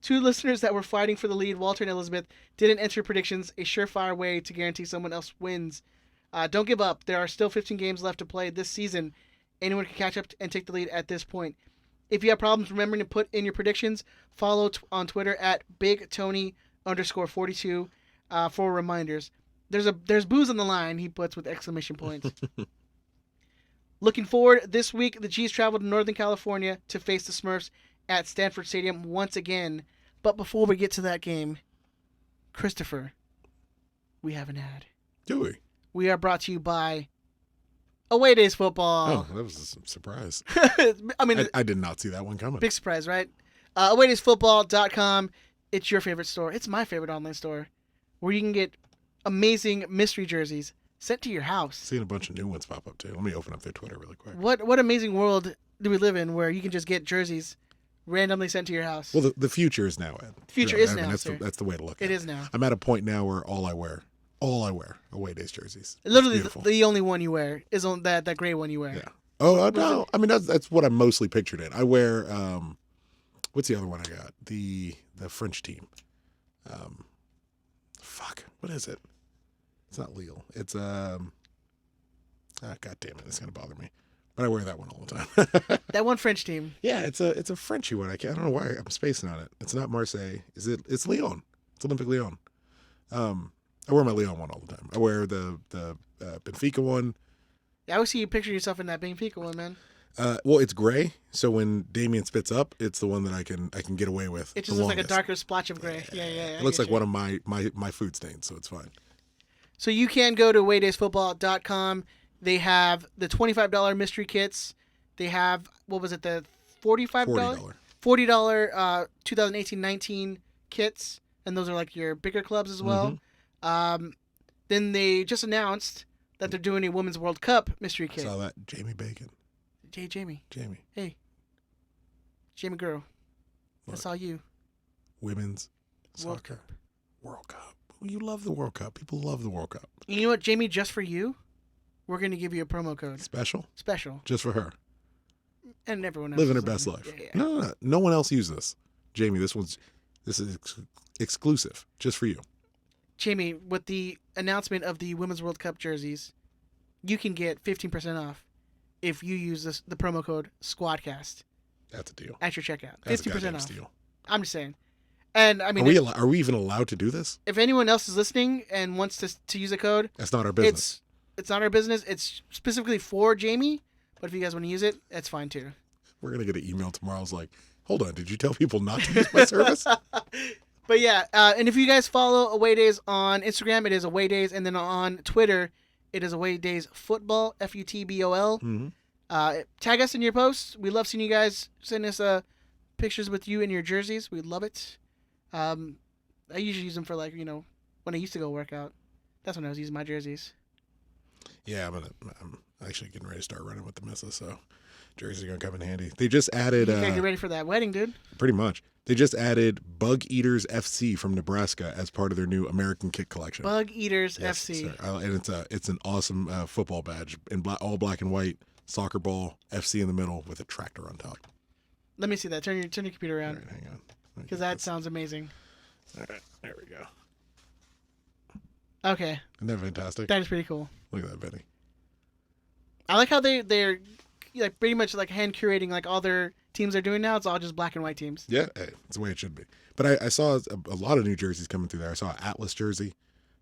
2 listeners that were fighting for the lead, Walter and Elizabeth, didn't enter predictions, a surefire way to guarantee someone else wins. Don't give up. There are still 15 games left to play this season. Anyone can catch up and take the lead at this point. If you have problems remembering to put in your predictions, follow on Twitter at BigTony_42 for reminders. There's booze on the line, he puts with exclamation points. Looking forward, this week the G's traveled to Northern California to face the Smurfs at Stanford Stadium once again. But before we get to that game, Christopher, we have an ad. Do we? We are brought to you by Away Days Football. Oh, that was a surprise. I mean, I did not see that one coming. Big surprise, right? AwayDaysFootball.com. It's your favorite store. It's my favorite online store, where you can get amazing mystery jerseys sent to your house. Seeing a bunch of new ones pop up too. Let me open up their Twitter really quick. What amazing world do we live in where you can just get jerseys randomly sent to your house? Well, the future is now, Ed. The future is now, that's sir. that's the way to look at it. It is now. I'm at a point now where all I wear Away Days jerseys. Literally, the only one you wear is on that gray one you wear. Yeah. Oh no! I mean that's what I'm mostly pictured in. I wear what's the other one I got? The French team. What is it? It's not Lille. It's God damn it! It's gonna bother me. But I wear that one all the time. That one French team. Yeah, it's a Frenchy one. I don't know why I'm spacing on it. It's not Marseille. It's Lyon. It's Olympic Lyon. I wear my Lyon one all the time. I wear the Benfica one. Yeah, I always see you picture yourself in that Benfica one, man. Well, it's gray, so when Damien spits up, it's the one that I can get away with. It just looks like a darker splotch of gray. Yeah. It looks like one of my food stains, so it's fine. So you can go to awaydaysfootball.com. They have the $25 mystery kits. They have, what was it, the $45? $40 2018-19 kits, and those are like your bigger clubs as well. Then they just announced that they're doing a Women's World Cup mystery kit. Saw that. Jamie Bacon. Jamie. Hey. Jamie girl. Look. That's all you. Women's soccer. World Cup. You love the World Cup. People love the World Cup. You know what, Jamie, just for you, we're going to give you a promo code. Special? Special. Just for her. And everyone else. Living her best life. Yeah. No one else uses this. Jamie, this is exclusive. Just for you. Jamie, with the announcement of the Women's World Cup jerseys, you can get 15% off if you use the promo code SQUADCAST. That's a deal. At your checkout. That's 15% a off. deal. I'm just saying. And I mean, Are we even allowed to do this? if anyone else is listening and wants to use a code, That's not our business. It's not our business. It's specifically for Jamie. But if you guys want to use it, that's fine too. We're gonna get an email tomorrow. It's like, hold on, did you tell people not to use my service? But yeah, and if you guys follow Away Days on Instagram, it is Away Days, and then on Twitter, it is Away Days Football, FUTBOL. Tag us in your posts. We love seeing you guys. Send us pictures with you in your jerseys. We love it. I usually use them for when I used to go work out. That's when I was using my jerseys. Yeah, I'm actually getting ready to start running with the missus, so jerseys are gonna come in handy. They just added. You gotta get ready for that wedding, dude. Pretty much. They just added Bug Eaters FC from Nebraska as part of their new American kit collection. Bug Eaters Yes, FC. sir. And it's an awesome football badge in all black and white, soccer ball, FC in the middle with a tractor on top. Let me see that. Turn your computer All around, right, hang on. because that sounds amazing. All right, there we go. Okay, Isn't that fantastic? that is pretty cool. Look at that, Benny. I like how they're like pretty much like hand curating like all their teams they're doing now. It's all just black and white teams. Yeah, hey, it's the way it should be. But I saw a lot of new jerseys coming through there. I saw an Atlas jersey.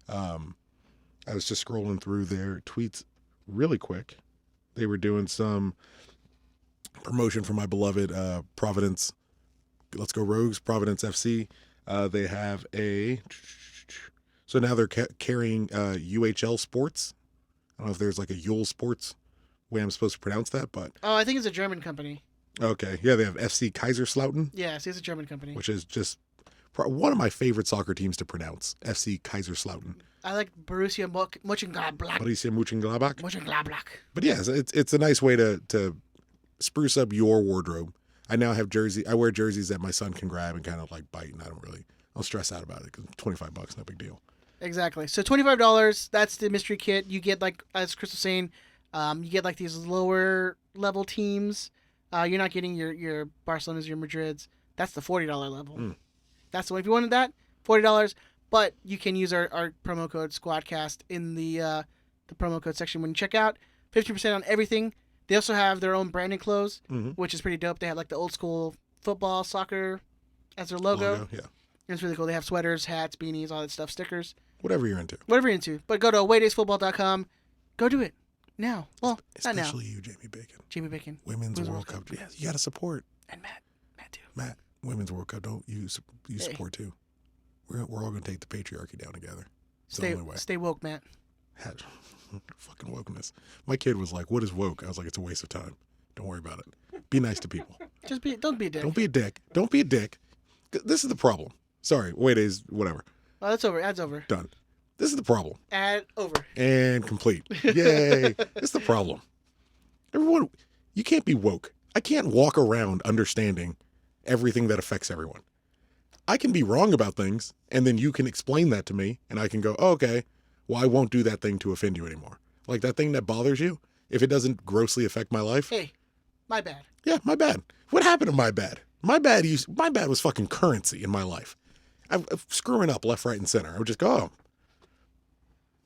I was just scrolling through their tweets really quick. They were doing some promotion for my beloved Providence. Let's go Rogues, Providence FC. They have so now they're carrying UHL Sports. I don't know if there's like a Yule Sports way I'm supposed to pronounce that, but Oh, I think it's a German company. okay. Yeah, they have FC Kaiserslautern. Yeah, see, it's a German company. Which is just one of my favorite soccer teams to pronounce, FC Kaiserslautern. I like Borussia Mönchengladbach. Borussia Mönchengladbach. Mönchengladbach. But yeah, it's a nice way to spruce up your wardrobe. I now have I wear jerseys that my son can grab and kind of like bite, and I don't stress out about it because $25, no big deal. Exactly. So $25, that's the mystery kit. You get, like, as Chris was saying, you get like these lower level teams. You're not getting your Barcelonas, your Madrids. That's the $40 level. That's the one. If you wanted that, $40. But you can use our promo code SQUADCAST in the promo code section when you check out. 50% on everything. They also have their own branded clothes, which is pretty dope. They have like the old school football, soccer as their logo. Yeah. It's really cool. They have sweaters, hats, beanies, all that stuff, stickers. Whatever you're into. Whatever you're into. But go to awaydaysfootball.com. Go do it now. Well, not now. Especially you, Jamie Bacon. Jamie Bacon. Women's World Cup. Yeah, you got to support. And Matt too. Matt, Women's World Cup. Don't you support too. We're all going to take the patriarchy down together. It's the only way. Stay woke, Matt. Fucking wokeness. My kid was like, "What is woke?" I was like, "It's a waste of time. Don't worry about it. Be nice to people. Don't be a dick. Don't be a dick. Don't be a dick." This is the problem. Sorry, wait is whatever. Oh, that's over. Ad's over. Done. This is the problem. Ad over. And complete. Yay. This is the problem. Everyone, you can't be woke. I can't walk around understanding everything that affects everyone. I can be wrong about things, and then you can explain that to me, and I can go, oh, okay, well, I won't do that thing to offend you anymore. Like that thing that bothers you, if it doesn't grossly affect my life. Hey, my bad. Yeah, my bad. What happened to my bad? My bad was fucking currency in my life. I'm screwing up left, right, and center. I would just go, oh,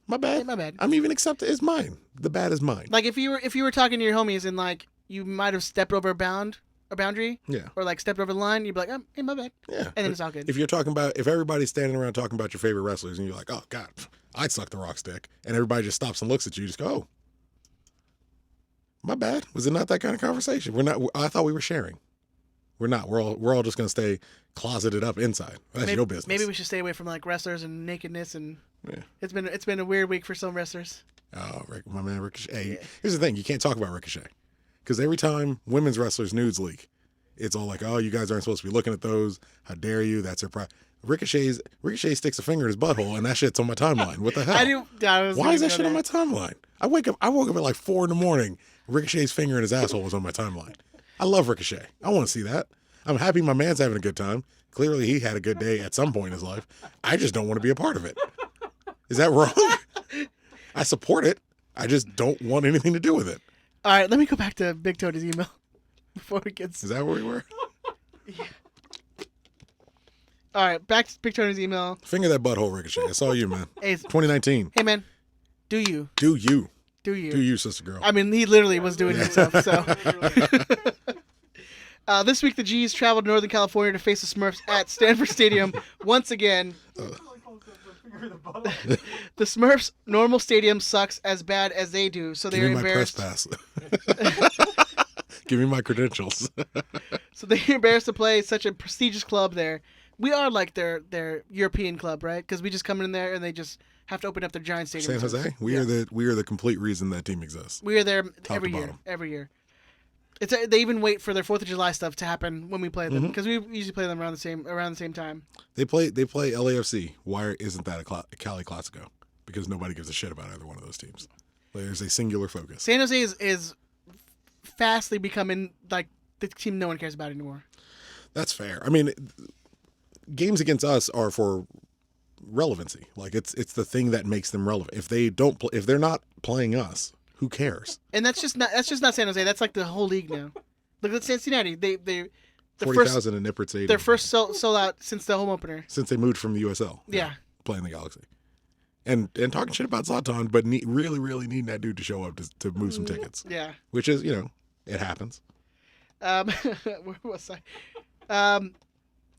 my bad. Hey, my bad. I'm even accepting it's mine. The bad is mine. Like if you were talking to your homies and like you might have stepped over a bound a boundary, Yeah. or like stepped over the line, you'd be like, hey, my bad. Yeah. And then it's all good. If you're talking about, if everybody's standing around talking about your favorite wrestlers and you're like, oh, God, I'd suck the rock stick. And everybody just stops and looks at you, just go, oh, my bad. Was it not that kind of conversation? I thought we were sharing. We're not. We're all just going to stay closeted up inside. That's your business. Maybe we should stay away from like wrestlers and nakedness, and Yeah. it's been a weird week for some wrestlers. Oh, my man Ricochet. Hey, here's the thing. You can't talk about Ricochet. Because every time women's wrestlers' nudes leak, it's all like, oh, you guys aren't supposed to be looking at those. How dare you? That's her pride. Ricochet sticks a finger in his butthole, and that shit's on my timeline. What the hell? Why is that shit on my timeline? I woke up at like 4 a.m. Ricochet's finger in his asshole was on my timeline. I love Ricochet. I want to see that. I'm happy my man's having a good time. Clearly, he had a good day at some point in his life. I just don't want to be a part of it. Is that wrong? I support it. I just don't want anything to do with it. All right, let me go back to Big Tony's email before it gets. Is that where we were? Yeah. All right, back to Big Tony's email. Finger that butthole, Ricochet. I saw you, man. Hey, 2019. hey, man, do you? Do you? Do you? Do you, sister girl? I mean, he literally was doing it himself. So, this week the G's traveled to Northern California to face the Smurfs at Stanford Stadium once again. The Smurfs' normal stadium sucks as bad as they do, so they're embarrassed. Give me my press pass. Give me my credentials. So they're embarrassed to play such a prestigious club there. We are like their European club, right? Because we just come in there and they just have to open up their giant stadium. San Jose. We are the complete reason that team exists. We are there Top every to year. bottom. Every year. They even wait for their 4th of July stuff to happen when we play them, because we usually play them around the same time. They play LAFC. Why isn't that a Cali Classico? Because nobody gives a shit about either one of those teams. There's a singular focus. San Jose is fastly becoming like the team no one cares about anymore. That's fair. I mean, games against us are for relevancy. Like it's the thing that makes them relevant. If they're not playing us, who cares? And that's just not San Jose. That's like the whole league now. Look at Cincinnati. The 40,000 in Nippert Stadium. Their first sold out since the home opener. Since they moved from the USL. Yeah. Playing the Galaxy. And talking shit about Zlatan, but really, really needing that dude to show up to move some tickets. Yeah. Which is, it happens. Where was I?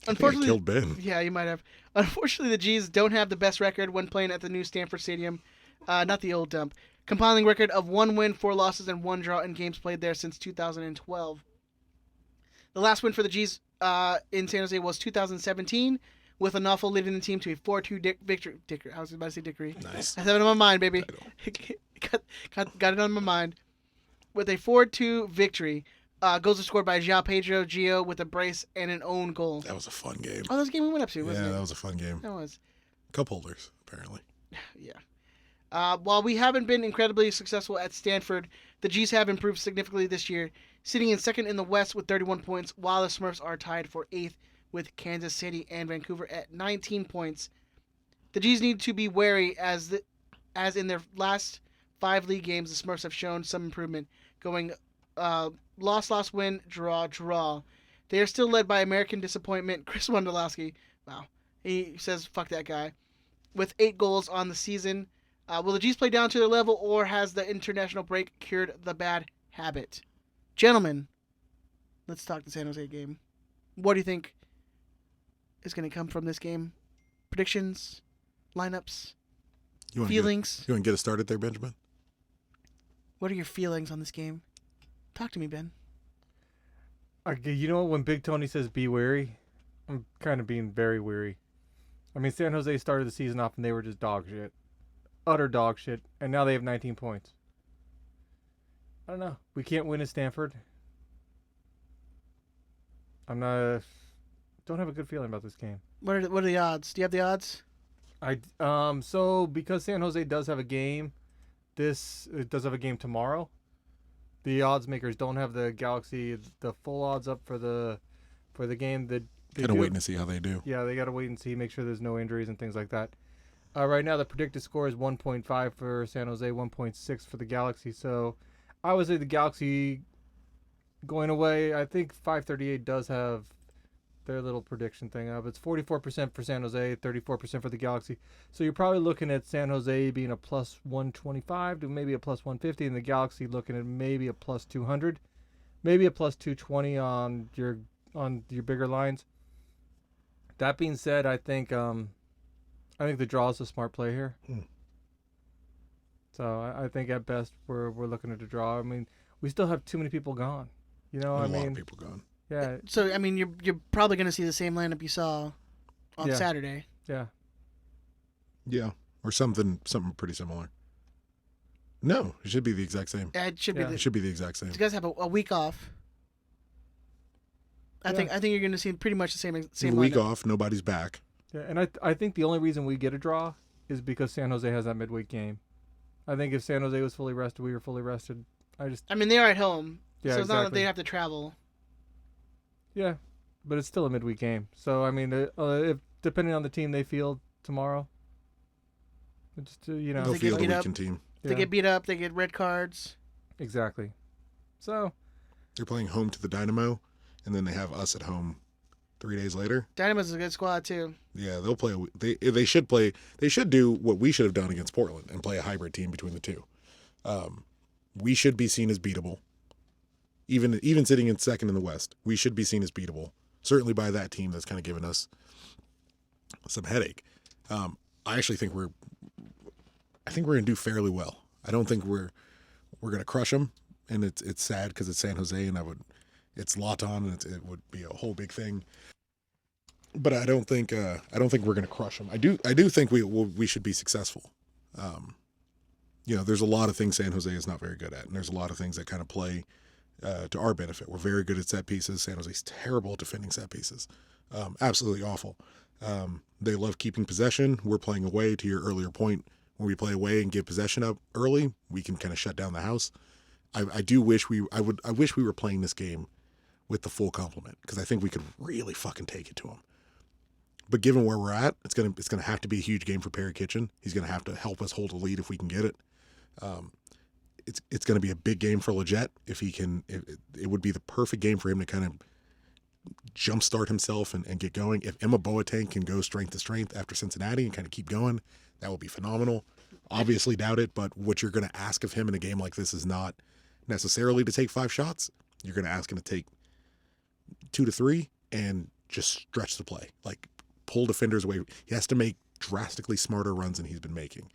Unfortunately, I killed Ben. Yeah, you might have. Unfortunately, the G's don't have the best record when playing at the new Stanford Stadium. Not the old dump. Compiling record of 1 win, 4 losses, and 1 draw in games played there since 2012. The last win for the G's in San Jose was 2017, with Anoffel leading the team to a 4-2 victory. I was about to say Dickory. Nice. I have it on my mind, baby. got it on my mind. With a 4-2 victory, goals are scored by João Pedro Gio with a brace and an own goal. That was a fun game. Oh, that was the game we went up to, wasn't it? Yeah, that was a fun game. That was. Cup holders, apparently. Yeah. While we haven't been incredibly successful at Stanford, the G's have improved significantly this year, sitting in second in the West with 31 points, while the Smurfs are tied for 8th with Kansas City and Vancouver at 19 points. The G's need to be wary as in their last 5 league games, the Smurfs have shown some improvement, going loss, win, draw. They are still led by American disappointment Chris Wondolowski. Wow. He says, fuck that guy. With 8 goals on the season. Will the G's play down to their level, or has the international break cured the bad habit? Gentlemen, let's talk the San Jose game. What do you think is going to come from this game? Predictions? Lineups? Feelings? You want to get us started there, Benjamin? What are your feelings on this game? Talk to me, Ben. You know what? When Big Tony says be wary, I'm kind of being very wary. I mean, San Jose started the season off and they were just dog shit. Utter dog shit. And now they have 19 points. I don't know. We can't win at Stanford. Don't have a good feeling about this game. What are the odds? Do you have the odds? So because San Jose does have a game, it does have a game tomorrow. The odds makers don't have the Galaxy the full odds up for the game. Gotta wait and see how they do. Yeah, they gotta wait and see, make sure there's no injuries and things like that. Right now the predicted score is 1.5 for San Jose, 1.6 for the Galaxy. So I would say the Galaxy going away. I think 538 does have their little prediction thing up. It's 44% for San Jose, 34% for the Galaxy. So you're probably looking at San Jose being a plus 125 to maybe a plus 150, and the Galaxy looking at maybe a plus 200. maybe a plus 220 on your bigger lines. That being said, I think the draw is a smart play here. So I think at best we're looking at a draw. I mean, we still have too many people gone. You know, A lot of people gone. Yeah, So I mean, you're probably going to see the same lineup you saw on Yeah. Saturday. yeah. Yeah, or something pretty similar. No, it should be the exact same. It should Yeah. be. It should be the exact same. You guys have a week off. I Yeah. think you're going to see pretty much the same The week lineup. off, nobody's back. Yeah, and I think the only reason we get a draw is because San Jose has that midweek game. I think if San Jose was fully rested, we were fully rested. I mean, they are at home, Yeah, so it's not that exactly. they have to travel. Yeah, but it's still a midweek game. So I mean, if depending on the team they field tomorrow, it's They'll They get field the beat up. weekend team. They get beat up. They get red cards. exactly. So They're playing home to the Dynamo, and then they have us at home 3 days later. Dynamo's a good squad too. Yeah, they'll play. They should play. They should do what we should have done against Portland and play a hybrid team between the two. We should be seen as beatable. Even sitting in second in the West, we should be seen as beatable. Certainly by that team that's kind of given us some headache. I actually think we're going to do fairly well. I don't think we're going to crush them, and it's sad because it's San Jose, and it's Zlatan, and it would be a whole big thing. But I don't think we're going to crush them. I do think we should be successful. There's a lot of things San Jose is not very good at, and there's a lot of things that kind of play to our benefit. We're very good at set pieces. San Jose's terrible at defending set pieces. Absolutely awful. They love keeping possession. We're playing away, to your earlier point. When we play away and give possession up early, we can kind of shut down the house. I wish we were playing this game with the full complement, because I think we could really fucking take it to them. But given where we're at, it's gonna have to be a huge game for Perry Kitchen. He's gonna have to help us hold a lead if we can get it. It's gonna be a big game for Leggett if he can. It would be the perfect game for him to kind of jumpstart himself and get going. If Emma Boateng can go strength to strength after Cincinnati and kind of keep going, that would be phenomenal. Obviously doubt it, but what you're going to ask of him in a game like this is not necessarily to take 5 shots. You're going to ask him to take 2 to 3 and just stretch the play. Like, pull defenders away. He has to make drastically smarter runs than he's been making.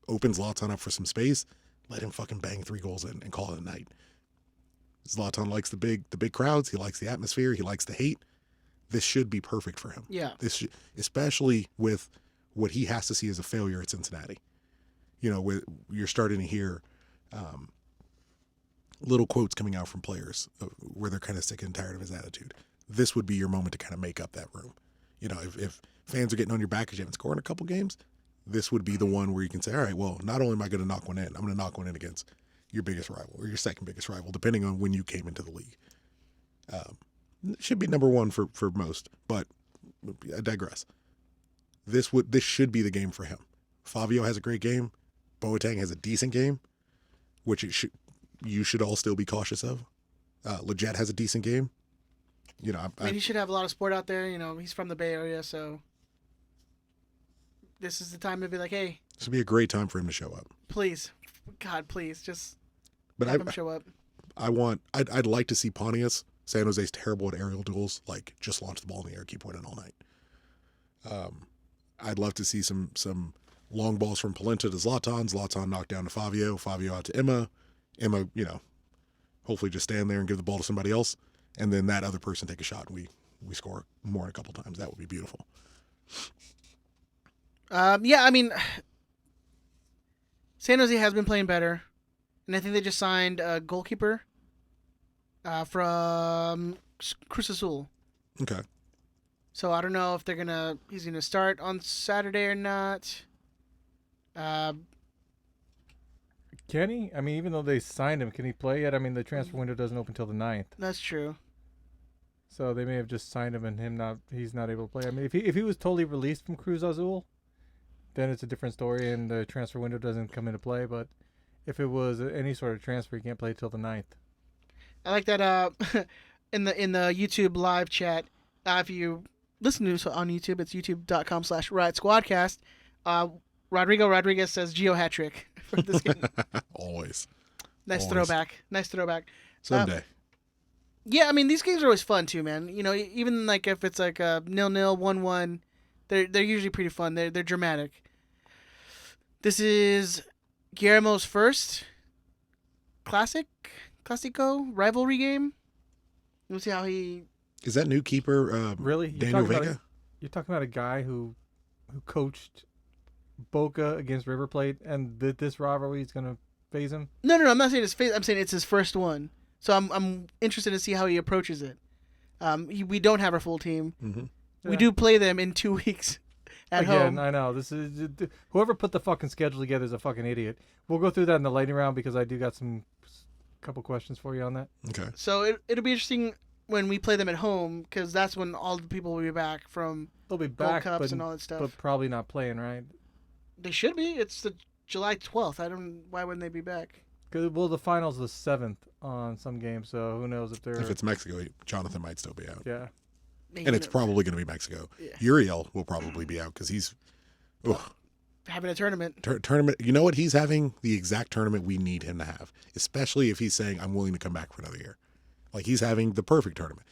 Opens Zlatan up for some space. Let him fucking bang 3 goals in and call it a night. Zlatan likes the big crowds. He likes the atmosphere. He likes the hate. This should be perfect for him. Yeah. Especially with what he has to see as a failure at Cincinnati. You're starting to hear little quotes coming out from players where they're kind of sick and tired of his attitude. This would be your moment to kind of make up that room. If fans are getting on your back because you haven't scored in a couple games, this would be the one where you can say, all right, well, not only am I going to knock one in, I'm going to knock one in against your biggest rival or your second biggest rival, depending on when you came into the league. It should be number one for most, but I digress. This should be the game for him. Favio has a great game. Boateng has a decent game, which you should all still be cautious of. Leggett has a decent game. I mean, he should have a lot of support out there. He's from the Bay Area, so this is the time to be like, hey, this would be a great time for him to show up. please, God, please, just But have him show up. I'd like to see Pontius. San Jose's terrible at aerial duels. Like, just launch the ball in the air, keep winning all night. I'd love to see some long balls from Polenta to Zlatan. Zlatan knocked down to Favio. Favio out to Emma. Emma, hopefully just stand there and give the ball to somebody else, and then that other person take a shot and we score more than a couple times. That would be beautiful. Yeah, I mean, San Jose has been playing better, and I think they just signed a goalkeeper from Cruz Azul. Okay. So I don't know if he's gonna start on Saturday or not. can he? I mean, even though they signed him, can he play yet? I mean, the transfer window doesn't open until the 9th. That's true. So they may have just signed him and he's not able to play. I mean, if he was totally released from Cruz Azul, then it's a different story and the transfer window doesn't come into play. But if it was any sort of transfer, he can't play till the 9th. I like that. In the YouTube live chat, if you listen to us on YouTube, it's youtube.com/RiotSquadcast. Rodrigo Rodriguez says Gio hat trick for this game. Always. Nice Always. throwback. Nice throwback. Someday. Yeah, I mean, these games are always fun too, man. You know, even like if it's like a 0-0, 1-1, they're usually pretty fun. They're dramatic. This is Guillermo's first Classico rivalry game. We'll see how he. Is that new keeper Really? Daniel Vega? You're talking about a guy who coached Boca against River Plate, and this rivalry is gonna phase him. No. I'm not saying it's. I'm saying it's his first one. So I'm interested to see how he approaches it. We don't have our full team. Mm-hmm. We Yeah. do play them in 2 weeks at Again, home. I know this is whoever put the fucking schedule together is a fucking idiot. We'll go through that in the lightning round because I do got couple questions for you on that. Okay. So it'll be interesting when we play them at home because that's when all the people will be back from They'll be Gold back, Cups but, and all that stuff. but probably not playing, right? They should be. It's the July 12th. Why wouldn't they be back? Well, the finals the 7th on some games, so who knows if they're. If it's Mexico, Jonathan might still be out. Yeah. And it's probably going to be Mexico. Yeah. Uriel will probably be out because he's having a tournament. tournament. You know what? He's having the exact tournament we need him to have, especially if he's saying, I'm willing to come back for another year. Like, he's having the perfect tournament.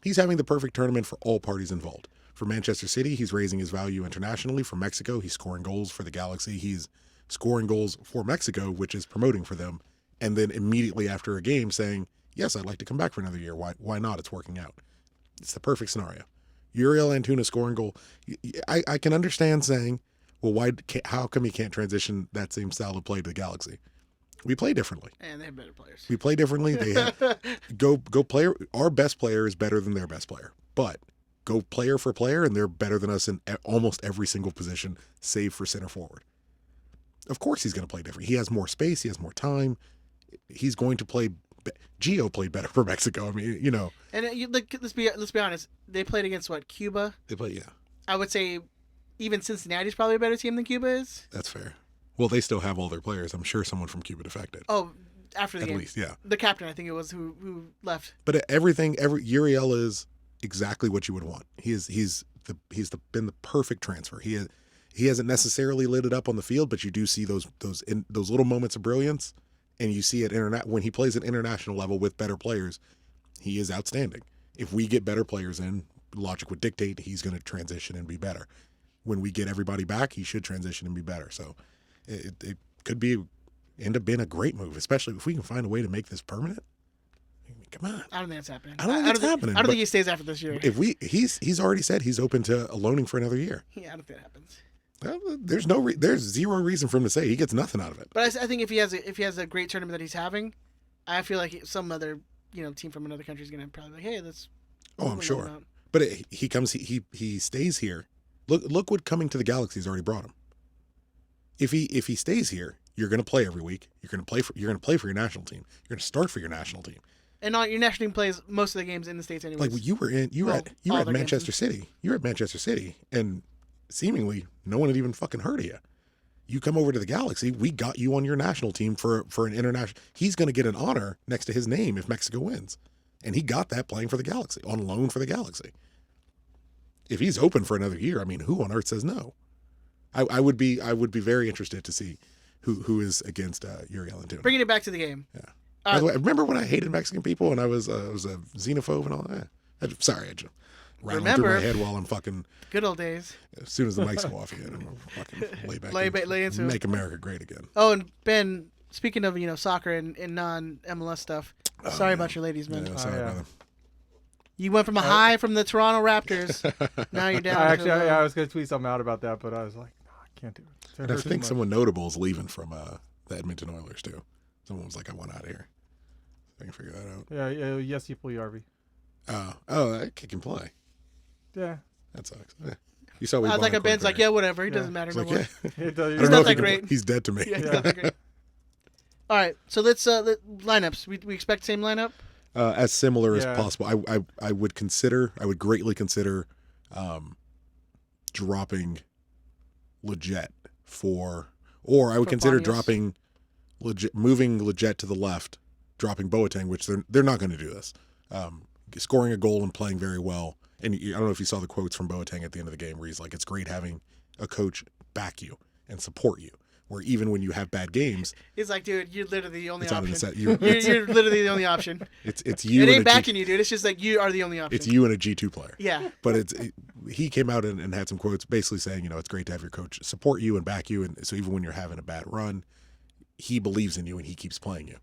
He's having the perfect tournament for all parties involved. For Manchester City, he's raising his value internationally. For Mexico, he's scoring goals for the Galaxy. He's scoring goals for Mexico, which is promoting for them. And then immediately after a game saying, yes, I'd like to come back for another year. Why not? It's working out. It's the perfect scenario. Uriel Antuna scoring goal. I can understand saying, well, how come he can't transition that same style of play to the Galaxy? We play differently. And they have better players. We play differently. They have go player. Our best player is better than their best player, but go player for player, and they're better than us in almost every single position, save for center forward. Of course, he's going to play different. He has more space. He has more time. He's going to play. Gio played better for Mexico. I mean, you know. And let's be honest. They played against what, Cuba? They play, yeah. I would say even Cincinnati's probably a better team than Cuba is. That's fair. Well, they still have all their players. I'm sure someone from Cuba defected. Oh, after the At game. least, yeah. The captain, I think it was, who left. But Uriel is exactly what you would want. He's been the perfect transfer. He hasn't necessarily lit it up on the field, but you do see those little moments of brilliance, and you see it when he plays at international level with better players, he is outstanding. If we get better players in, logic would dictate he's going to transition and be better. When we get everybody back, he should transition and be better. So it could end up being a great move, especially if we can find a way to make this permanent. I mean, come on. I don't think that's happening. I don't think it's happening. I don't think he stays after this year. If he's already said he's open to loaning for another year. Yeah, I don't think that happens. Well, there's zero reason for him to say he gets nothing out of it. But I think if he has a great tournament that he's having, I feel like some other team from another country is going to probably be like, hey, let's. Oh, I'm sure. But he stays here. Look what coming to the Galaxy has already brought him. If he stays here, you're going to play every week. You're going to play for your national team. You're going to start for your national team. And your national team plays most of the games in the States anyway. Like you were at Manchester City. You were at Manchester City, and seemingly no one had even fucking heard of you. You come over to the Galaxy, we got you on your national team for an international. He's going to get an honor next to his name if Mexico wins, and he got that playing for the Galaxy on loan for the Galaxy. If he's open for another year, I mean, who on earth says no? I would be very interested to see who is against Uriel Antuna. Bringing it back to the game. Yeah. By the way, remember when I hated Mexican people and I was a xenophobe and all that? I just rattling through my head while I'm fucking. Good old days. As soon as the mics go off again, I'm gonna fucking lay back. Lay into it. Make America great again. Oh, and Ben, speaking of soccer and non-MLS stuff, sorry about your ladies, man. Yeah, sorry about them. You went from a high from the Toronto Raptors. Now you're down. I was going to tweet something out about that, but I was like, no, I can't do it. And I think someone notable is leaving from the Edmonton Oilers too. Someone was like, I want out of here. I can figure that out. Yeah, yes, you pull Yarvi. That kid can play. Yeah. That sucks. Yeah. You saw we I was bought like, Ben's like, yeah, whatever. He doesn't matter It's no like, more. yeah. It does, I don't know not if that he can great. play. He's dead to me. Yeah, he's not that great. All right, so let's lineups. We expect same lineup. As similar as Yeah. possible. I would greatly consider dropping Leggett or I would consider Bonius. dropping moving Leggett to the left, dropping Boateng, which they're not going to do this. Scoring a goal and playing very well. And I don't know if you saw the quotes from Boateng at the end of the game where he's like, it's great having a coach back you and support you. where even when you have bad games, He's like, dude, you're literally the only it's out of option. the set. You're literally the only option. It's you. It and ain't a backing you, dude. It's just like you are the only option. It's you and a G2 player. Yeah. But he came out and had some quotes basically saying, it's great to have your coach support you and back you. And so even when you're having a bad run, he believes in you and he keeps playing you.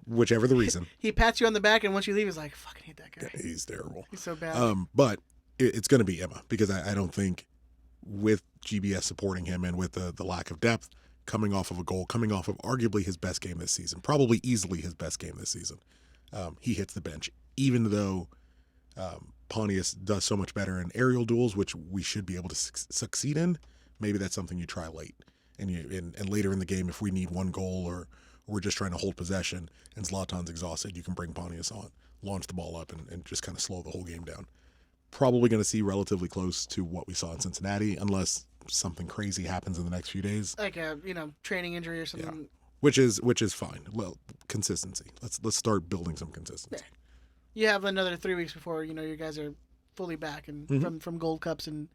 Whichever the reason. He pats you on the back, and once you leave, he's like, fucking hate that guy. He's terrible. He's so bad. But it's going to be Emma because I don't think with GBS supporting him and with the lack of depth, coming off of a goal, coming off of arguably his best game this season, probably easily his best game this season, he hits the bench. Even though Pontius does so much better in aerial duels, which we should be able to succeed in, maybe that's something you try late. And later in the game, if we need one goal or we're just trying to hold possession and Zlatan's exhausted, you can bring Pontius on, launch the ball up, and just kind of slow the whole game down. Probably going to see relatively close to what we saw in Cincinnati, unless something crazy happens in the next few days. Like a training injury or something. Yeah. Which is fine. Well, consistency. Let's start building some consistency. You have another 3 weeks before you guys are fully back and from Gold Cups, and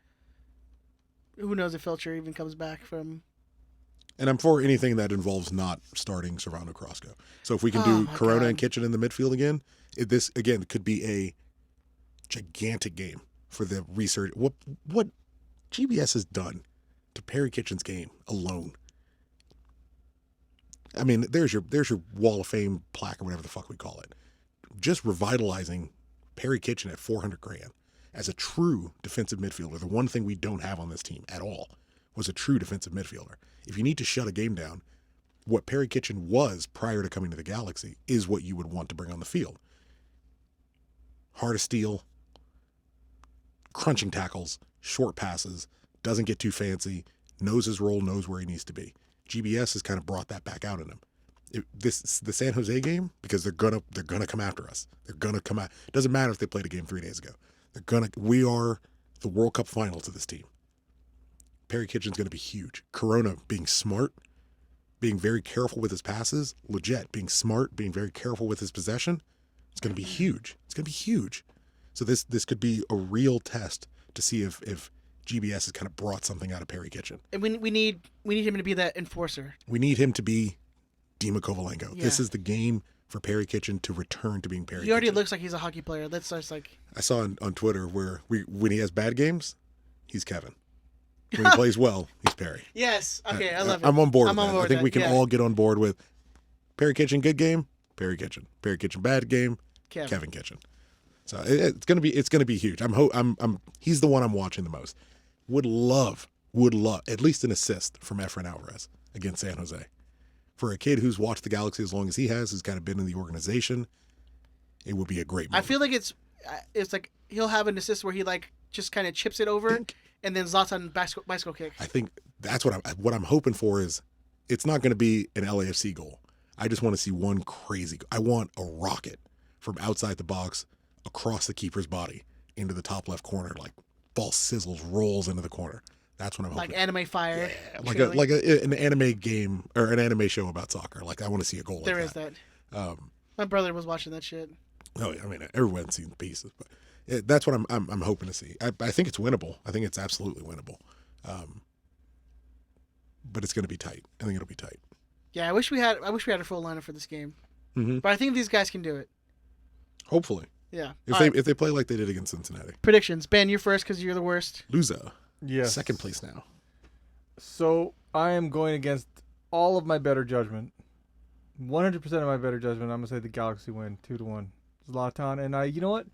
who knows if Felcher even comes back from. And I'm for anything that involves not starting Serrano Crosco. So if we can do Corona and Kitchen in the midfield again, this again could be a gigantic game for the research. What GBS has done to Perry Kitchen's game alone. I mean, there's your Wall of Fame plaque or whatever the fuck we call it. Just revitalizing Perry Kitchen at $400,000 as a true defensive midfielder. The one thing we don't have on this team at all was a true defensive midfielder. If you need to shut a game down, what Perry Kitchen was prior to coming to the Galaxy is what you would want to bring on the field. Hard of steel, crunching tackles, short passes, doesn't get too fancy, knows his role, knows where he needs to be. GBS has kind of brought that back out in him. The San Jose game, because they're gonna come after us. They're gonna come out. It doesn't matter if they played a game 3 days ago. We are the World Cup final to this team. Perry Kitchen's gonna be huge. Corona being smart, being very careful with his passes, legit, being smart, being very careful with his possession. It's gonna be huge. It's gonna be huge. So this could be a real test to see if GBS has kind of brought something out of Perry Kitchen. And we need him to be that enforcer. We need him to be Dima Kovalenko. Yeah. This is the game for Perry Kitchen to return to being Perry Kitchen. He already looks like he's a hockey player. That's just like... I saw on Twitter where when he has bad games, he's Kevin. When he plays well, he's Perry. Yes. Okay, I love it. I'm on board I'm with on that. board I think with we that, can yeah. all get on board with Perry Kitchen, good game, Perry Kitchen. Perry Kitchen, bad game, Kevin Kitchen. So it's gonna be huge. He's the one I'm watching the most. Would love at least an assist from Efrain Alvarez against San Jose. For a kid who's watched the Galaxy as long as he has, who's kind of been in the organization, it would be a great moment. I feel like it's like he'll have an assist where he like just kind of chips it over, and then Zlatan bicycle kick. I think that's what I'm hoping for is it's not going to be an LAFC goal. I just want to see one crazy. I want a rocket from outside the box across the keeper's body into the top left corner, like ball sizzles, rolls into the corner. That's what I'm hoping. Like anime fire. Yeah, like an anime game or an anime show about soccer. Like I want to see a goal like that. There is that. My brother was watching that shit. Oh, I mean, everyone's seen pieces, but that's what I'm hoping to see. I think it's winnable. I think it's absolutely winnable. But it's going to be tight. I think it'll be tight. Yeah, I wish we had a full lineup for this game. Mm-hmm. But I think these guys can do it. Hopefully. Yeah. If they play like they did against Cincinnati. Predictions. Ben, you're first because you're the worst. Luza. Yes. Second place now. So I am going against all of my better judgment. 100% of my better judgment. I'm gonna say the Galaxy win 2-1. Zlatan, and you know what?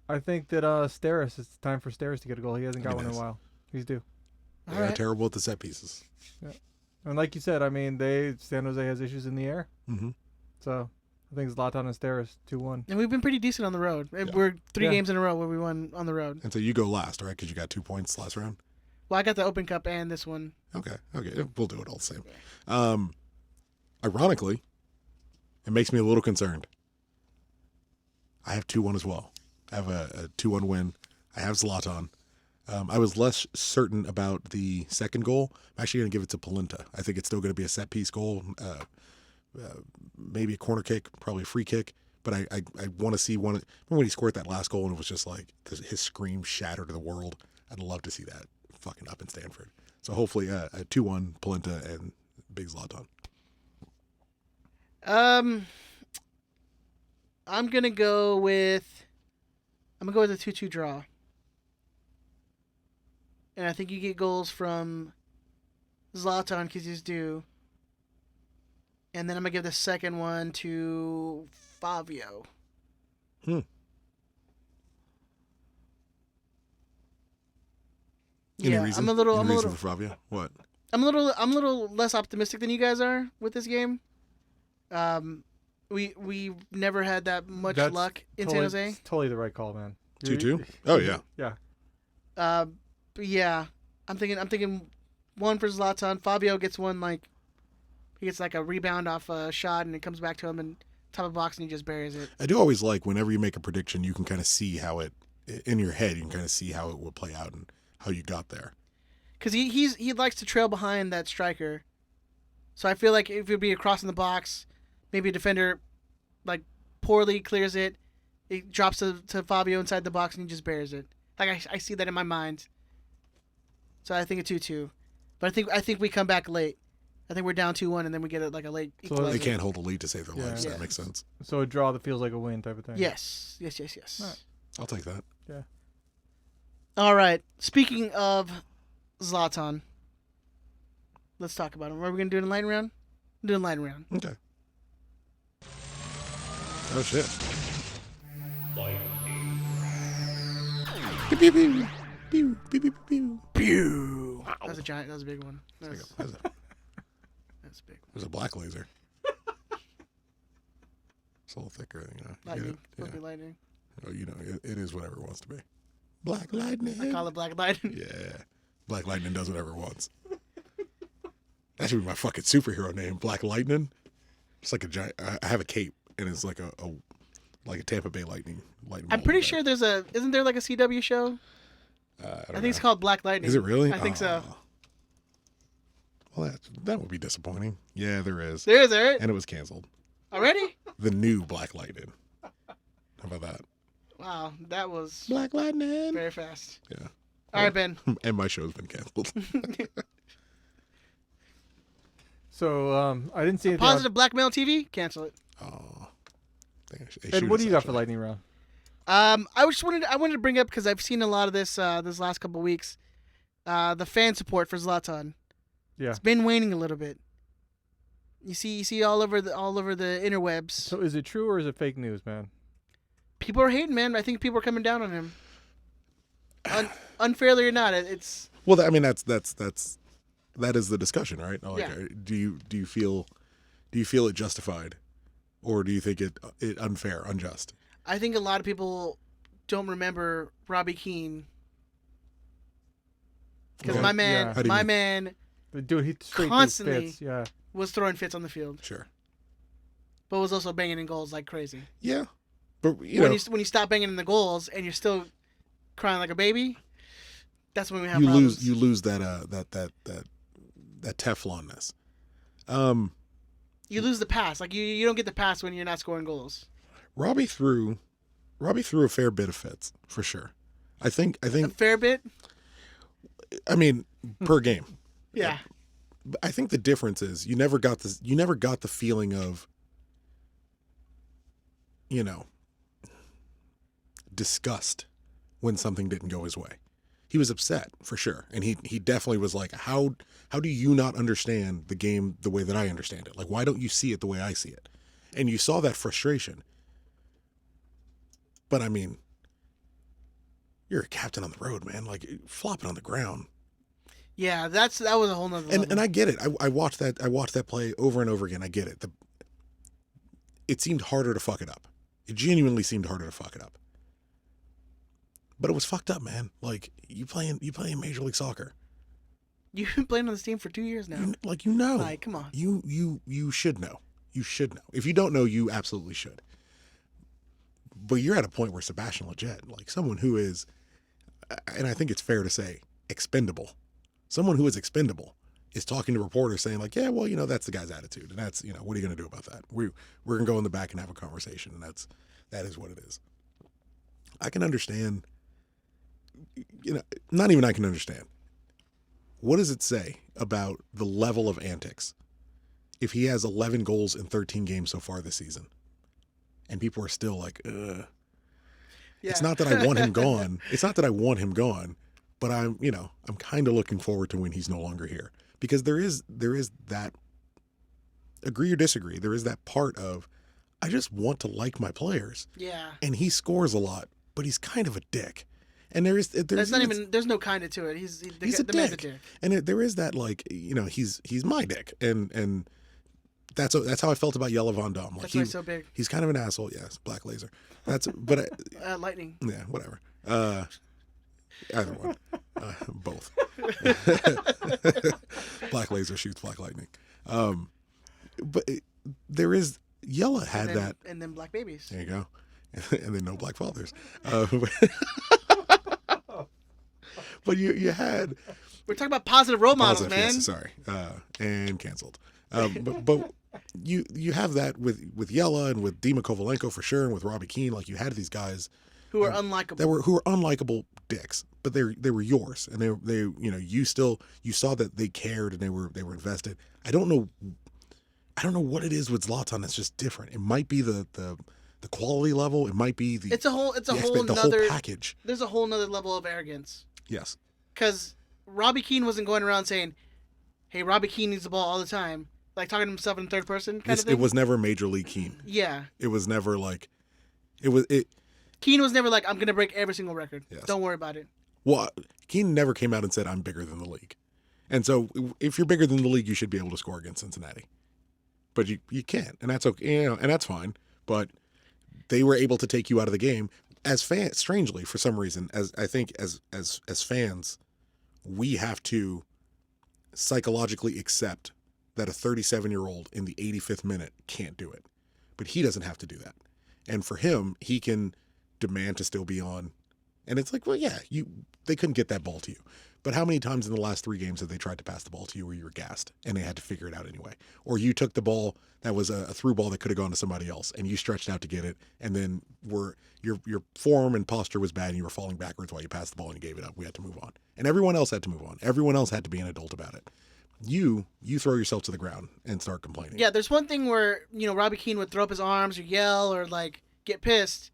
I think that Steris. It's time for Steris to get a goal. He hasn't got one in a while. He's due. They are terrible at the set pieces. Yeah. And like you said, I mean, San Jose has issues in the air. Mm-hmm. So I think Zlatan and Steris 2-1. And we've been pretty decent on the road. Yeah. We're 3 games in a row where we won on the road. And so you go last, right? Because you got 2 points last round. Well, I got the Open Cup and this one. Okay. We'll do it all the same. Ironically, it makes me a little concerned. I have 2-1 as well. I have a 2-1 win. I have Zlatan. I was less certain about the second goal. I'm actually going to give it to Polenta. I think it's still going to be a set-piece goal, maybe a corner kick, probably a free kick. But I want to see one. Remember when he scored that last goal and it was just like his scream shattered to the world? I'd love to see that fucking up in Stanford. So hopefully a 2-1 Polenta and Big Zlatan. I'm gonna go with a 2-2 draw. And I think you get goals from Zlatan because he's due. And then I'm going to give the second one to Fabio. Any Yeah, reason? I'm a little. Any I'm a reason little. for Fabio? What? I'm a little less optimistic than you guys are with this game. We never had that much That's luck in totally, San Jose. it's totally the right call, man. 2-2? Oh, yeah. Yeah. But yeah, I'm thinking one for Zlatan. Fabio gets one he gets like a rebound off a shot and it comes back to him and top of the box and he just buries it. I do always like whenever you make a prediction, you can kind of see how it, in your head, you can kind of see how it will play out and how you got there. Because he likes to trail behind that striker. So I feel like if it would be a cross in the box, maybe a defender like poorly clears it, it drops to Fabio inside the box and he just buries it. Like I see that in my mind. So I think a 2-2. But I think we come back late. I think we're down 2-1 and then we get a late So equalizer. They can't hold a lead to save their Yeah. lives. Yeah. That makes sense. So a draw that feels like a win type of thing. Yes. Right. I'll take that. Yeah. All right. Speaking of Zlatan, let's talk about him. Are we going to do it in lightning round? Doing lightning round. Okay. Oh, shit. Pew, pew, pew. Pew, pew, pew, pew. Pew. That was a big one. There's That's big. a black laser. It's a little thicker, you know. You Lightning. get it? Supposed to be lightning. Oh, you know, it is whatever it wants to be. Black Lightning. I call it Black Lightning. Yeah. Black Lightning does whatever it wants. That should be my fucking superhero name, Black Lightning. It's like a giant. I have a cape, and it's like a Tampa Bay Lightning. I'm pretty sure isn't there like a CW show? I think it's called Black Lightning. Is it really? I think so. Well, that would be disappointing. Yeah, there is. There is, right? And it was canceled. Already? The new Black Lightning. How about that? Wow, that was Black Lightning. very fast. Yeah. All right, Ben. And my show's been canceled. So I didn't see anything. Positive blackmail TV? Cancel it. Oh. Ed, what do you got for lightning round? I wanted to bring up because I've seen a lot of this last couple of weeks. The fan support for Zlatan. Yeah. It's been waning a little bit. You see all over the interwebs. So is it true or is it fake news, man? People are hating, man. I think people are coming down on him. Unfairly or not, it's. Well, I mean, that is the discussion, right? Like, Yeah. Do you feel it justified, or do you think it unfair, unjust? I think a lot of people don't remember Robbie Keane because Okay. my man, Yeah. How do you mean? The dude, he straight Constantly. fits. Yeah. was throwing fits on the field, Sure. but was also banging in goals like crazy. Yeah, but you know, When you stop banging in the goals and you're still crying like a baby, that's when we have you problems. lose that Teflonness. You lose the pass. Like you don't get the pass when you're not scoring goals. Robbie threw a fair bit of fits for sure. I think A fair bit. I mean per game. Yeah. I think the difference is you never got the feeling of, you know, disgust when something didn't go his way. He was upset for sure, and he definitely was like, how do you not understand the game the way that I understand it? Like, why don't you see it the way I see it? And you saw that frustration. But I mean, you're a captain on the road, man. Like, flopping on the ground. Yeah, that was a whole nother level. And I get it. I watched that play over and over again. I get it. It seemed harder to fuck it up. It genuinely seemed harder to fuck it up. But it was fucked up, man. Like you playing Major League Soccer. You've been playing on this team for 2 years now. You know. Like, come on. You should know. You should know. If you don't know, you absolutely should. But you're at a point where Sebastian Lletget, like someone who is, and I think it's fair to say, expendable. Someone who is expendable is talking to reporters saying like, yeah, well, you know, that's the guy's attitude. And that's, you know, what are you going to do about that? We're going to go in the back and have a conversation. And that is what it is. I can understand, you know, not even I can understand. What does it say about the level of antics if he has 11 goals in 13 games so far this season, and people are still like, ugh. Yeah. It's not that I want him gone. It's not that I want him gone, but I'm kind of looking forward to when he's no longer here, because there is that, agree or disagree, there is that part of, I just want to like my players. Yeah. And he scores a lot, but he's kind of a dick. And there's no kind of to it. He's a man's a dick. And there is that, like, he's my dick, and that's how I felt about Yellow Von Dam. Like, That's why he's so big. He's kind of an asshole. Yes, Black Laser. Lightning. Yeah, whatever. Either one. Both. Black Laser shoots Black Lightning. But there is, Yella had that. And then Black Babies. There you go. And then no Black Fathers. But you had. We're talking about positive role models, man. Yes, sorry. And canceled. But you have that with Yella and with Dima Kovalenko for sure, and with Robbie Keane. Like, you had these guys who are unlikable. Who were unlikable dicks, but they were yours, and they you saw that they cared and they were invested. I don't know what it is with Zlatan that's just different. It might be the quality level. It might be the whole package. There's a whole nother level of arrogance. Yes. Because Robbie Keane wasn't going around saying, "Hey, Robbie Keane needs the ball all the time," like talking to himself in third person kind of thing. It was never Major League Keane. Yeah. It was never like Keane was never like, "I'm gonna break every single record. Yes. Don't worry about it." Well, Keane never came out and said, "I'm bigger than the league," and so if you're bigger than the league, you should be able to score against Cincinnati. But you can't, and that's okay, and that's fine. But they were able to take you out of the game as fans. Strangely, for some reason, as I think as fans, we have to psychologically accept that a 37-year-old in the 85th minute can't do it, but he doesn't have to do that. And for him, he can demand to still be on. And it's like, well, yeah, they couldn't get that ball to you. But how many times in the last 3 games have they tried to pass the ball to you where you were gassed and they had to figure it out anyway? Or you took the ball that was a through ball that could have gone to somebody else and you stretched out to get it, and then your form and posture was bad and you were falling backwards while you passed the ball and you gave it up. We had to move on. And everyone else had to move on. Everyone else had to be an adult about it. You throw yourself to the ground and start complaining. Yeah, there's one thing where, Robbie Keane would throw up his arms or yell or like get pissed.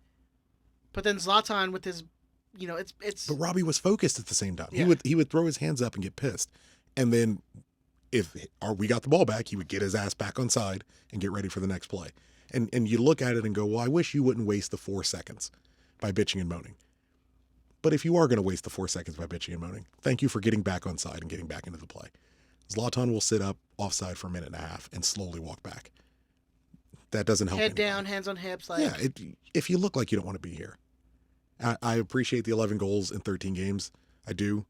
But then Zlatan with his it's But Robbie was focused at the same time. Yeah. He would throw his hands up and get pissed. And then if we got the ball back, he would get his ass back on side and get ready for the next play. And you look at it and go, well, I wish you wouldn't waste the 4 seconds by bitching and moaning. But if you are going to waste the 4 seconds by bitching and moaning, thank you for getting back on side and getting back into the play. Zlatan will sit up offside for a minute and a half and slowly walk back. That doesn't help. Head anybody. down, hands on hips. Like, Yeah, if you look like you don't want to be here. I appreciate the 11 goals in 13 games. I do.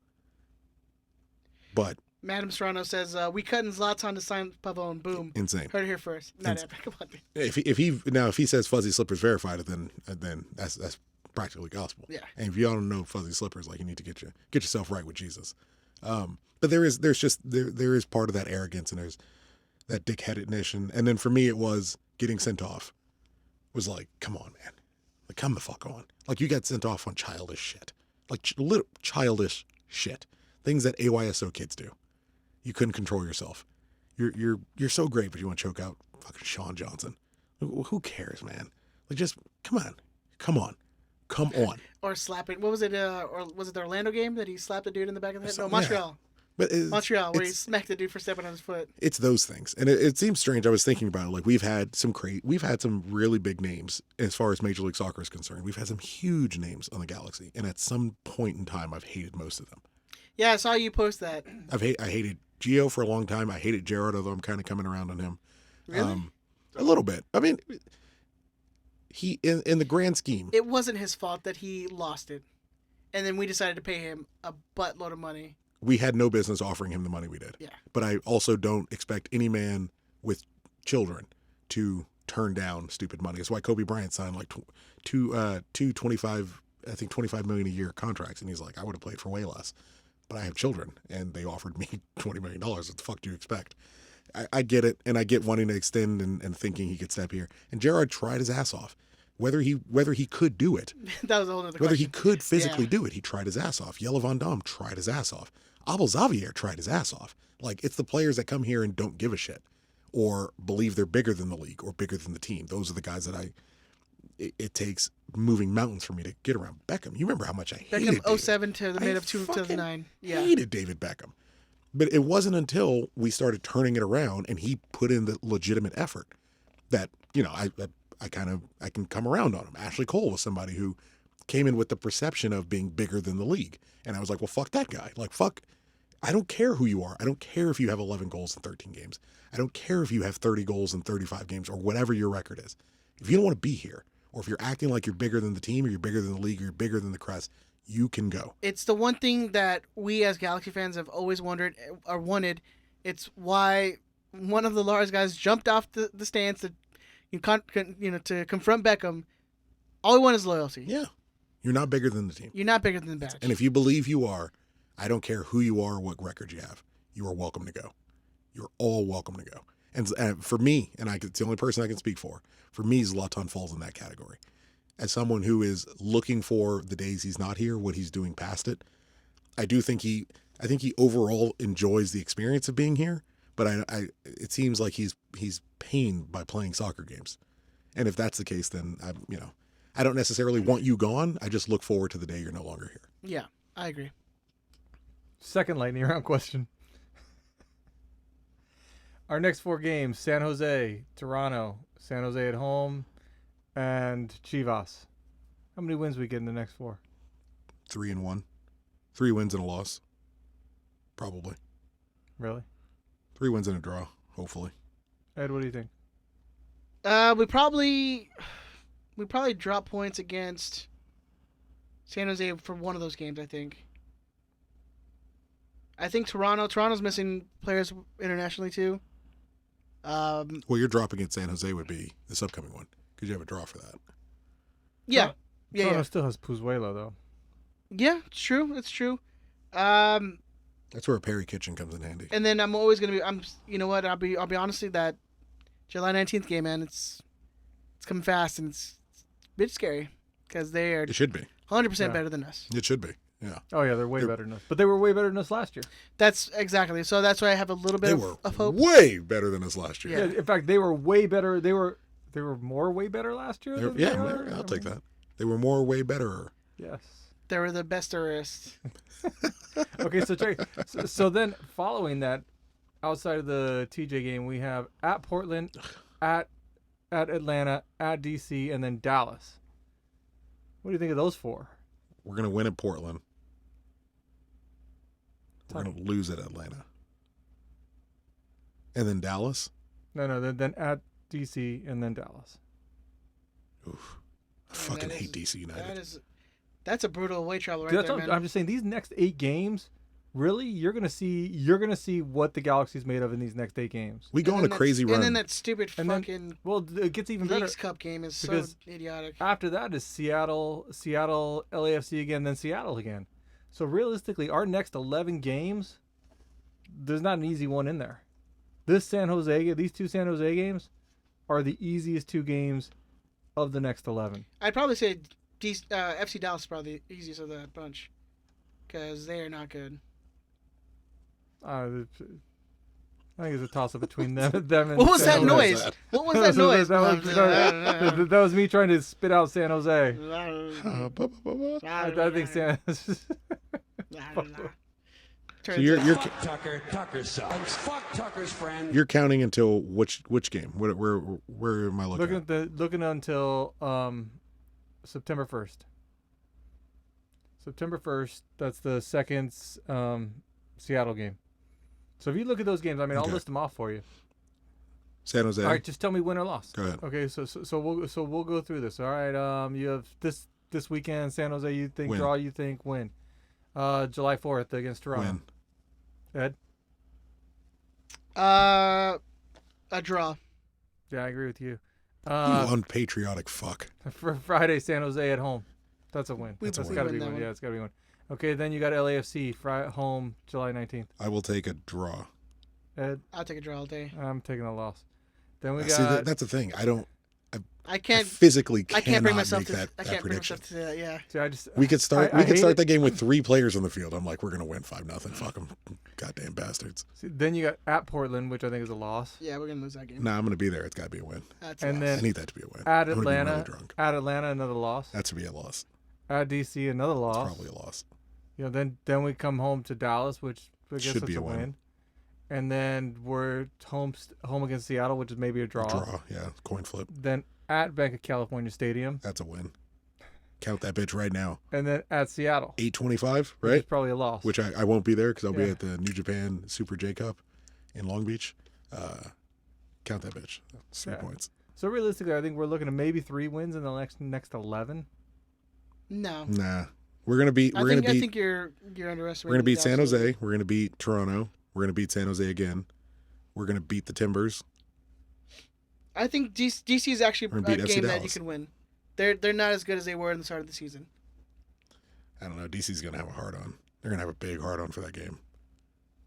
But Madam Serrano says, we cutting Zlatan to sign Pavone. Boom. insane. Heard it here first. Not epic. Come on. If he says Fuzzy Slippers verified, then that's practically gospel. Yeah. And if you all don't know Fuzzy Slippers, like, you need to get yourself right with Jesus. But there is part of that arrogance, and there's that dickheadedness, and then for me it was getting sent off. Was like, come on, man. Like, come the fuck on. Like, you got sent off on childish shit. Like, little childish shit. Things that AYSO kids do. You couldn't control yourself. You're so great, but you want to choke out fucking Sean Johnson. Who cares, man? Like, just, come on. Or slapping. What was it? Or was it the Orlando game that he slapped the dude in the back of the head? No, Yeah. Montreal. But Montreal, where he smacked the dude for stepping on his foot. It's those things, and it seems strange. I was thinking about it. Like, we've had some really big names as far as Major League Soccer is concerned. We've had some huge names on the Galaxy, and at some point in time, I've hated most of them. Yeah, I saw you post that. I hated Gio for a long time. I hated Gerrard, although I'm kind of coming around on him. Really? A little bit. I mean, he in the grand scheme, It wasn't his fault that he lost it. And then we decided to pay him a buttload of money. we had no business offering him the money we did. Yeah. But I also don't expect any man with children to turn down stupid money. That's why Kobe Bryant signed like two 25 million a year contracts, and he's like, I would have played for way less, but I have children, and they offered me $20 million. What the fuck do you expect? I get it, and I get wanting to extend and thinking he could step here. And Gerrard tried his ass off. Whether he could do it, That was a whole other whether question. he could physically do it, he tried his ass off. Yella Van Dam tried his ass off. Abel Xavier tried his ass off. Like, it's the players that come here and don't give a shit, or believe they're bigger than the league or bigger than the team. Those are the guys that it takes moving mountains for me to get around. Beckham, you remember how much I hated Beckham David. 07 to the mid of 2009. Yeah. Hated David Beckham. But it wasn't until we started turning it around and he put in the legitimate effort that, I can come around on him. Ashley Cole was somebody who came in with the perception of being bigger than the league. And I was like, well, fuck that guy. Like, fuck, I don't care who you are. I don't care if you have 11 goals in 13 games. I don't care if you have 30 goals in 35 games or whatever your record is. If you don't want to be here, or if you're acting like you're bigger than the team or you're bigger than the league or you're bigger than the crest, you can go. It's the one thing that we as Galaxy fans have always wondered or wanted. It's why one of the large guys jumped off the stands to, to confront Beckham. All we want is loyalty. Yeah. You're not bigger than the team. You're not bigger than the badge. And if you believe you are, I don't care who you are or what record you have. You are welcome to go. You're all welcome to go. And for me, and it's the only person I can speak for me, Zlatan falls in that category. As someone who is looking for the days he's not here, what he's doing past it, I think he overall enjoys the experience of being here, but it seems like he's pained by playing soccer games. And if that's the case, then I don't necessarily want you gone. I just look forward to the day you're no longer here. Yeah, I agree. Second lightning round question. Our next 4 games: San Jose, Toronto, San Jose at home, and Chivas. How many wins we get in the next 4? 3-1. 3 wins and a loss. Probably. Really? 3 wins and a draw, hopefully. Ed, what do you think? We probably drop points against San Jose for one of those games, I think. I think Toronto's missing players internationally too. Well, your drop against San Jose would be this upcoming one because you have a draw for that. Yeah. Toronto still has Puzuelo, though. Yeah, it's true. It's true. That's where Perry Kitchen comes in handy. And then I'm always gonna be. You know what? I'll be honestly that July 19th game, man. It's coming fast and it's a bit scary because they are It should be. 100% better than us. It should be. Yeah. Oh yeah, they're way better than us. But they were way better than us last year. That's exactly. So that's why I have a little bit of hope. Way better than us last year. Yeah. In fact, they were way better. They were more way better last year. I'll take that. They were more way better. Yes. They were the bestest. Okay, so check. So then, following that, outside of the TJ game, we have at Portland, at Atlanta, at DC, and then Dallas. What do you think of those 4? We're gonna win at Portland. We're gonna lose at Atlanta. And then Dallas? No, then at DC and then Dallas. Oof. I fucking hate DC United. That's a brutal away travel right Dude, there, man. I'm just saying these next 8 games, really, you're gonna see what the Galaxy's made of in these next 8 games. We go on a crazy run. And then that stupid fucking well, it gets even better. Leagues Cup game is so because idiotic. After that is Seattle, LAFC again, then Seattle again. So realistically, our next 11 games, there's not an easy one in there. These 2 San Jose games are the easiest 2 games of the next 11. I'd probably say FC Dallas is probably the easiest of that bunch because they are not good. I think it's a toss-up between them and What was San that Jose. noise? What was that noise? That was me trying to spit out San Jose. I think San. So you're Tucker sucks. Fuck Tucker's friend. You're counting until which game? Where am I looking? Looking until September 1st. September 1st. That's the second Seattle game. So if you look at those games, I'll list them off for you. San Jose. All right, just tell me win or loss. Go ahead. Okay, so we'll go through this. All right, you have this weekend San Jose. You think win. Draw? You think win? July 4th against Toronto. Win. Ed? A draw. Yeah, I agree with you. You unpatriotic fuck. For Friday, San Jose at home. That's a win. That's got to be one. Yeah, it's got to be one. Okay, then you got LAFC home July 19th. I will take a draw. Ed? I'll take a draw all day. I'm taking a loss. Then we See, got. that's the thing. I I I can't. physically I cannot can't bring make myself to. that, I that can't bring prediction. myself to that. Yeah. See, I just We could start. I We could hate start it. that game with 3 players on the field. I'm like, we're gonna win 5-0. Fuck them, goddamn bastards. See, then you got at Portland, which I think is a loss. Yeah, we're gonna lose that game. Nah, I'm gonna be there. It's gotta be a win. That's a And loss. then I need that to be a win. at I'm gonna be Atlanta, really drunk. at Atlanta, another loss. That should be a loss. At DC, another It's loss. probably a loss. You know, then we come home to Dallas, which I guess Should that's be a a win. win. And then we're home against Seattle, which is maybe a draw. Draw, yeah, coin flip. Then at Bank of California Stadium, That's a win. Count that bitch right now. and then at Seattle, 8:25, which is right? probably a loss. Which I won't be there because I'll be Yeah. at the New Japan Super J Cup in Long Beach. Count that bitch. That's 3 Yeah. points. So realistically, I think we're looking at maybe 3 wins in the next 11. No. Nah, we're gonna beat. I We're think gonna beat. you're underestimating. We're gonna beat San Dallas. Jose. We're gonna beat Toronto. We're gonna beat San Jose again. We're gonna beat the Timbers. I think DC is actually We're a gonna beat FC game that you Dallas. can win. They're not as good as they were in the start of the season. I don't know. DC's gonna have a hard on. They're gonna have a big hard on for that game.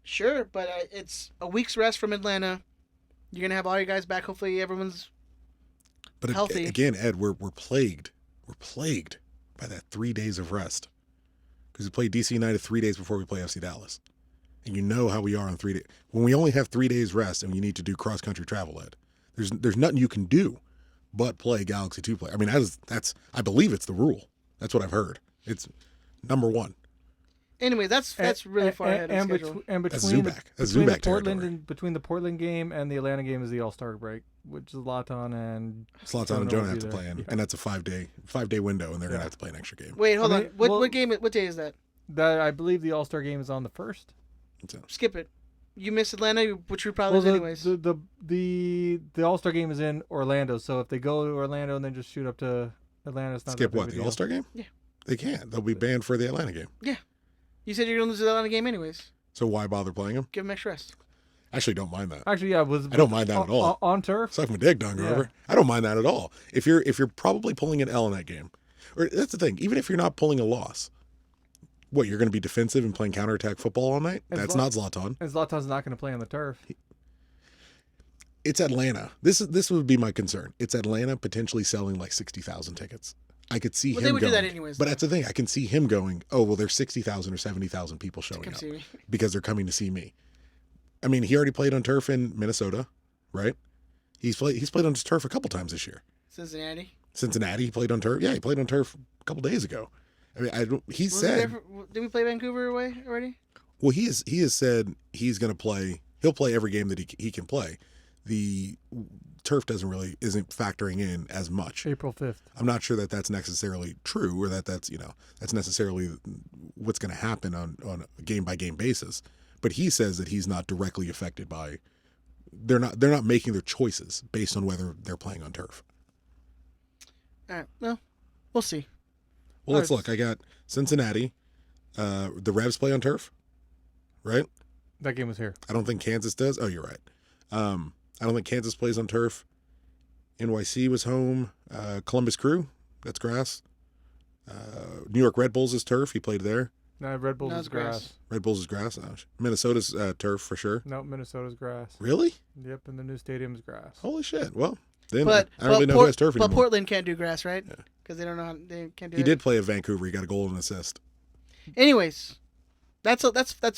Sure, but it's a week's rest from Atlanta. You're gonna have all your guys back. Hopefully, everyone's But Healthy. again, Ed, we're plagued. We're plagued by that 3 days of rest because we play DC United 3 days before we play FC Dallas, and you know how we are on 3 days. When we only have 3 days rest and you need to do cross country travel, Ed, there's nothing you can do but play Galaxy 2 play. I mean, that's I believe it's the rule. That's what I've heard. It's number one. anyway. That's really far ahead of and, schedule. and That's between Zubac. That's between the Zubac Portland territory. and between the Portland game and the Atlanta game is the All-Star break, which Zlatan and Zlatan and will Jonah be have to there. play in, Yeah. and that's a 5-day window, and they're Yeah. gonna have to play an extra game. Wait, hold I on. mean, What well- game? What day is that? That I believe the All-Star game is on the 1st. So, Skip it. You missed Atlanta, which we probably Well, lose anyways. the All-Star game is in Orlando, so if they go to Orlando and then just shoot up to Atlanta, it's not skip that big what of a the deal. All Star game? Yeah. They can't. They'll be banned for the Atlanta game. You said you're gonna lose the Atlanta game anyways. So why bother playing them? Give them extra rest. Actually, don't mind that. Actually, yeah, I don't mind that at all. On turf. Suck my dick, Don Grover. I don't mind that at all. If you're probably pulling an L in that game, or that's the thing. Even if you're not pulling a loss, what you're going to be defensive and playing counterattack football all night? And That's not Zlatan. And Zlatan's not going to play on the turf. It's Atlanta. This would be my concern. It's Atlanta potentially selling like 60,000 tickets. I could see Well, him they would do going. that anyways, But though. that's the thing. I can see him going. Oh well, there's 60,000 or 70,000 people showing Come up see me. because they're coming to see me. I mean, he already played on turf in Minnesota, right? He's played on turf a couple times this year. Cincinnati. Cincinnati, he played on turf. Yeah, he played on turf a couple days ago. I mean, I don't. He Was it said, there did we play Vancouver away already? well, he has said he's going to play. He'll play every game that he can play. The turf isn't factoring in as much. April 5th. I'm not sure that that's necessarily true or that's necessarily what's going to happen on a game by game basis. But he says that he's not directly affected by. They're not making their choices based on whether they're playing on turf. All right. Well, we'll see. Well, let's look. I got Cincinnati. The Revs play on turf, right? That game was here. I don't think Kansas does. Oh, you're right. I don't think Kansas plays on turf. NYC was home. Columbus Crew, that's grass. New York Red Bulls is turf. He played there. No, Red Bulls No, is it's grass. grass. Red Bulls is grass. Minnesota's turf for sure. No, Minnesota's grass. Really? Yep, and the new stadium's grass. Holy shit. Well, then But I don't really know who has turf but anymore. Portland can't do grass, right? Because they don't know they can't do. He it. did play at Vancouver. He got a goal and an assist. Anyways, that's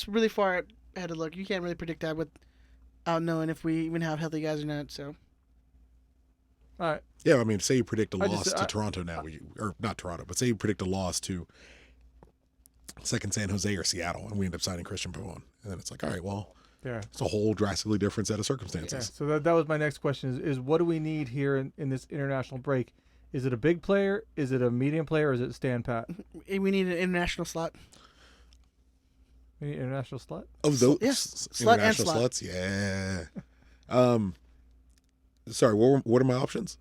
really far ahead of look. You can't really predict that without knowing if we even have healthy guys or not. So All right. Yeah, I mean, say you predict a I loss just- to I- Toronto now, or not Toronto, but say you predict a loss to second San Jose or Seattle, and we end up signing Christian Pavone, and then it's like, all right, well, Yeah. it's a whole drastically different set of Yeah. circumstances. So that was my next question is what do we need here in this international break? Is it a big player? Is it a medium player? Or is it stand pat? we need an international slot. We need international slut? Of those yeah. Slut and international slot. sluts, yeah. Sorry, what are my options?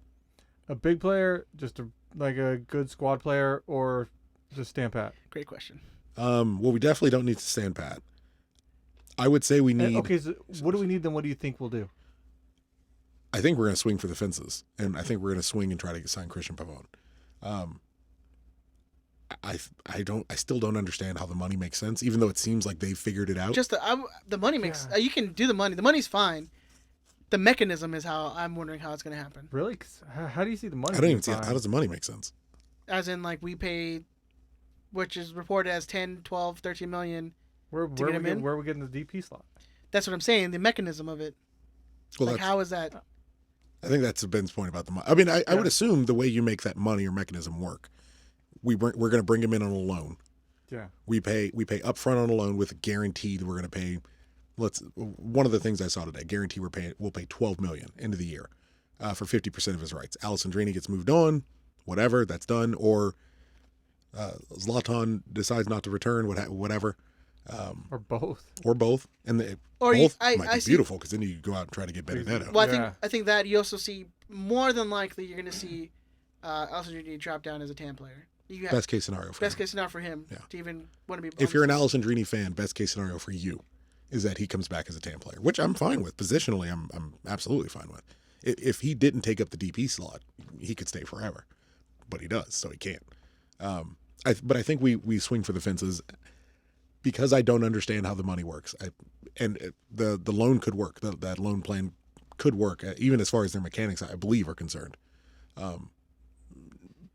A big player, just like a good squad player, or just stand pat? Great question. Well, we definitely don't need to stand pat. I would say we need. Okay, so what do we need then? What do you think we'll do? I think we're going to swing for the fences, and I think we're going to swing and try to sign Christian Pavone. I still don't understand how the money makes sense, even though it seems like they figured it out. Just the money makes Yeah. you can do the money. The money's fine, The mechanism is how I'm wondering how it's going to happen. Really? 'Cause how do you see the money? I don't even see being how does the money make sense. As in, like, we pay, which is reported as 10, 12, 13 million. Where get him in? are we getting the DP slot? That's what I'm saying. The mechanism of it. Well, Like, how is that? I think that's Ben's point about the money. I mean, I would assume the way you make that money or mechanism work, we're going to bring him in on a loan. Yeah. We pay upfront on a loan with a guarantee that we're going to pay. One of the things I saw today, guarantee we'll pay $12 million end of the year for 50% of his rights. Alessandrini gets moved on, whatever, that's done, or Zlatan decides not to return, whatever. Or both. Or both, and both might be beautiful because then you go out and try to get Benedetto. Well, I think that you also see more than likely you're going to see Alessandrini drop down as a TAM player. Best case scenario for him. Best case scenario for him to even want to be. If you're an Alessandrini fan, best case scenario for you is that he comes back as a TAM player, which I'm fine with. Positionally, I'm absolutely fine with. If he didn't take up the DP slot, he could stay forever, but he does, so he can't. But I think we swing for the fences because I don't understand how the money works. The loan could work. That loan plan could work, even as far as their mechanics, I believe, are concerned.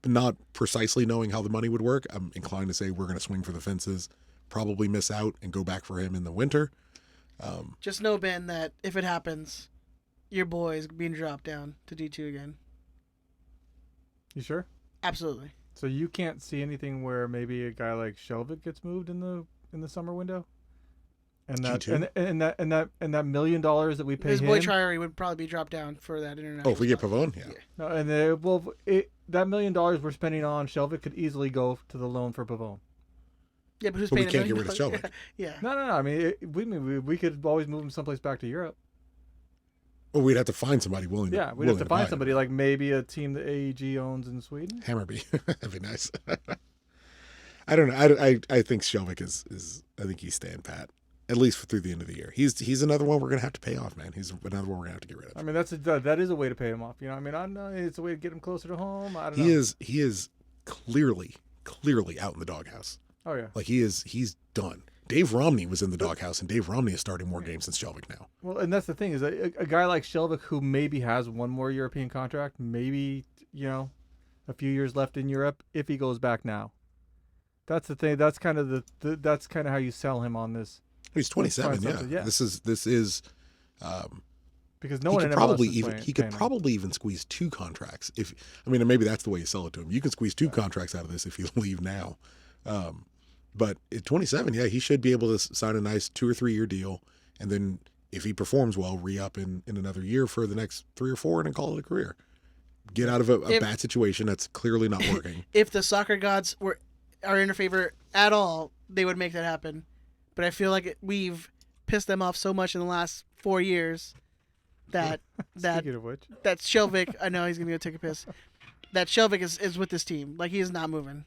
Not precisely knowing how the money would work, I'm inclined to say we're going to swing for the fences, probably miss out, and go back for him in the winter. Just know, Ben, that if it happens, your boy is being dropped down to D2 again. You sure? Absolutely. So you can't see anything where maybe a guy like Shelvik gets moved in the summer window, and that G2? and that $1 million that we pay His him. boy Triary would probably be dropped down for that international. Oh, if we get spot. Pavone, yeah. No, and that $1 million we're spending on Shelvik could easily go to the loan for Pavone. Yeah, but who's But we paying can't $1 get million? rid of Shelvik. Yeah. No. I mean, we could always move him someplace back to Europe. Well, we'd have to find somebody willing. Yeah, we'd have to find somebody like maybe a team that AEG owns in Sweden. Hammarby. That'd be nice. I don't know. I think Shelvik is. I think he's staying pat, at least through the end of the year. He's another one we're gonna have to pay off, man. He's another one we're gonna have to get rid of. I mean, that is a way to pay him off. You know, I mean, I know it's a way to get him closer to home. I don't know. He is clearly out in the doghouse. Oh yeah. Like he's done. Dave Romney was in the doghouse, and Dave Romney is starting more games than Shelvik now. Well, and that's the thing is a guy like Shelvik who maybe has one more European contract, maybe a few years left in Europe if he goes back now. That's the thing. That's kind of that's kind of how you sell him on this. He's 27. Yeah. This is. Because no he one could in MLS probably is even paying- he could paying him. probably even squeeze 2 contracts and maybe that's the way you sell it to him. You can squeeze 2 contracts out of this if you leave now. But at 27, yeah, he should be able to sign a nice 2 or 3 year deal, and then if he performs well, re-up in another year for the next 3 or 4, and then call it a career. Get out of a bad situation that's clearly not working. If the soccer gods are in our favor at all, they would make that happen. But I feel like we've pissed them off so much in the last 4 years that Speaking of which, that Shelvik, I know he's gonna go take a piss. That Shelvik is with this team. Like, he is not moving.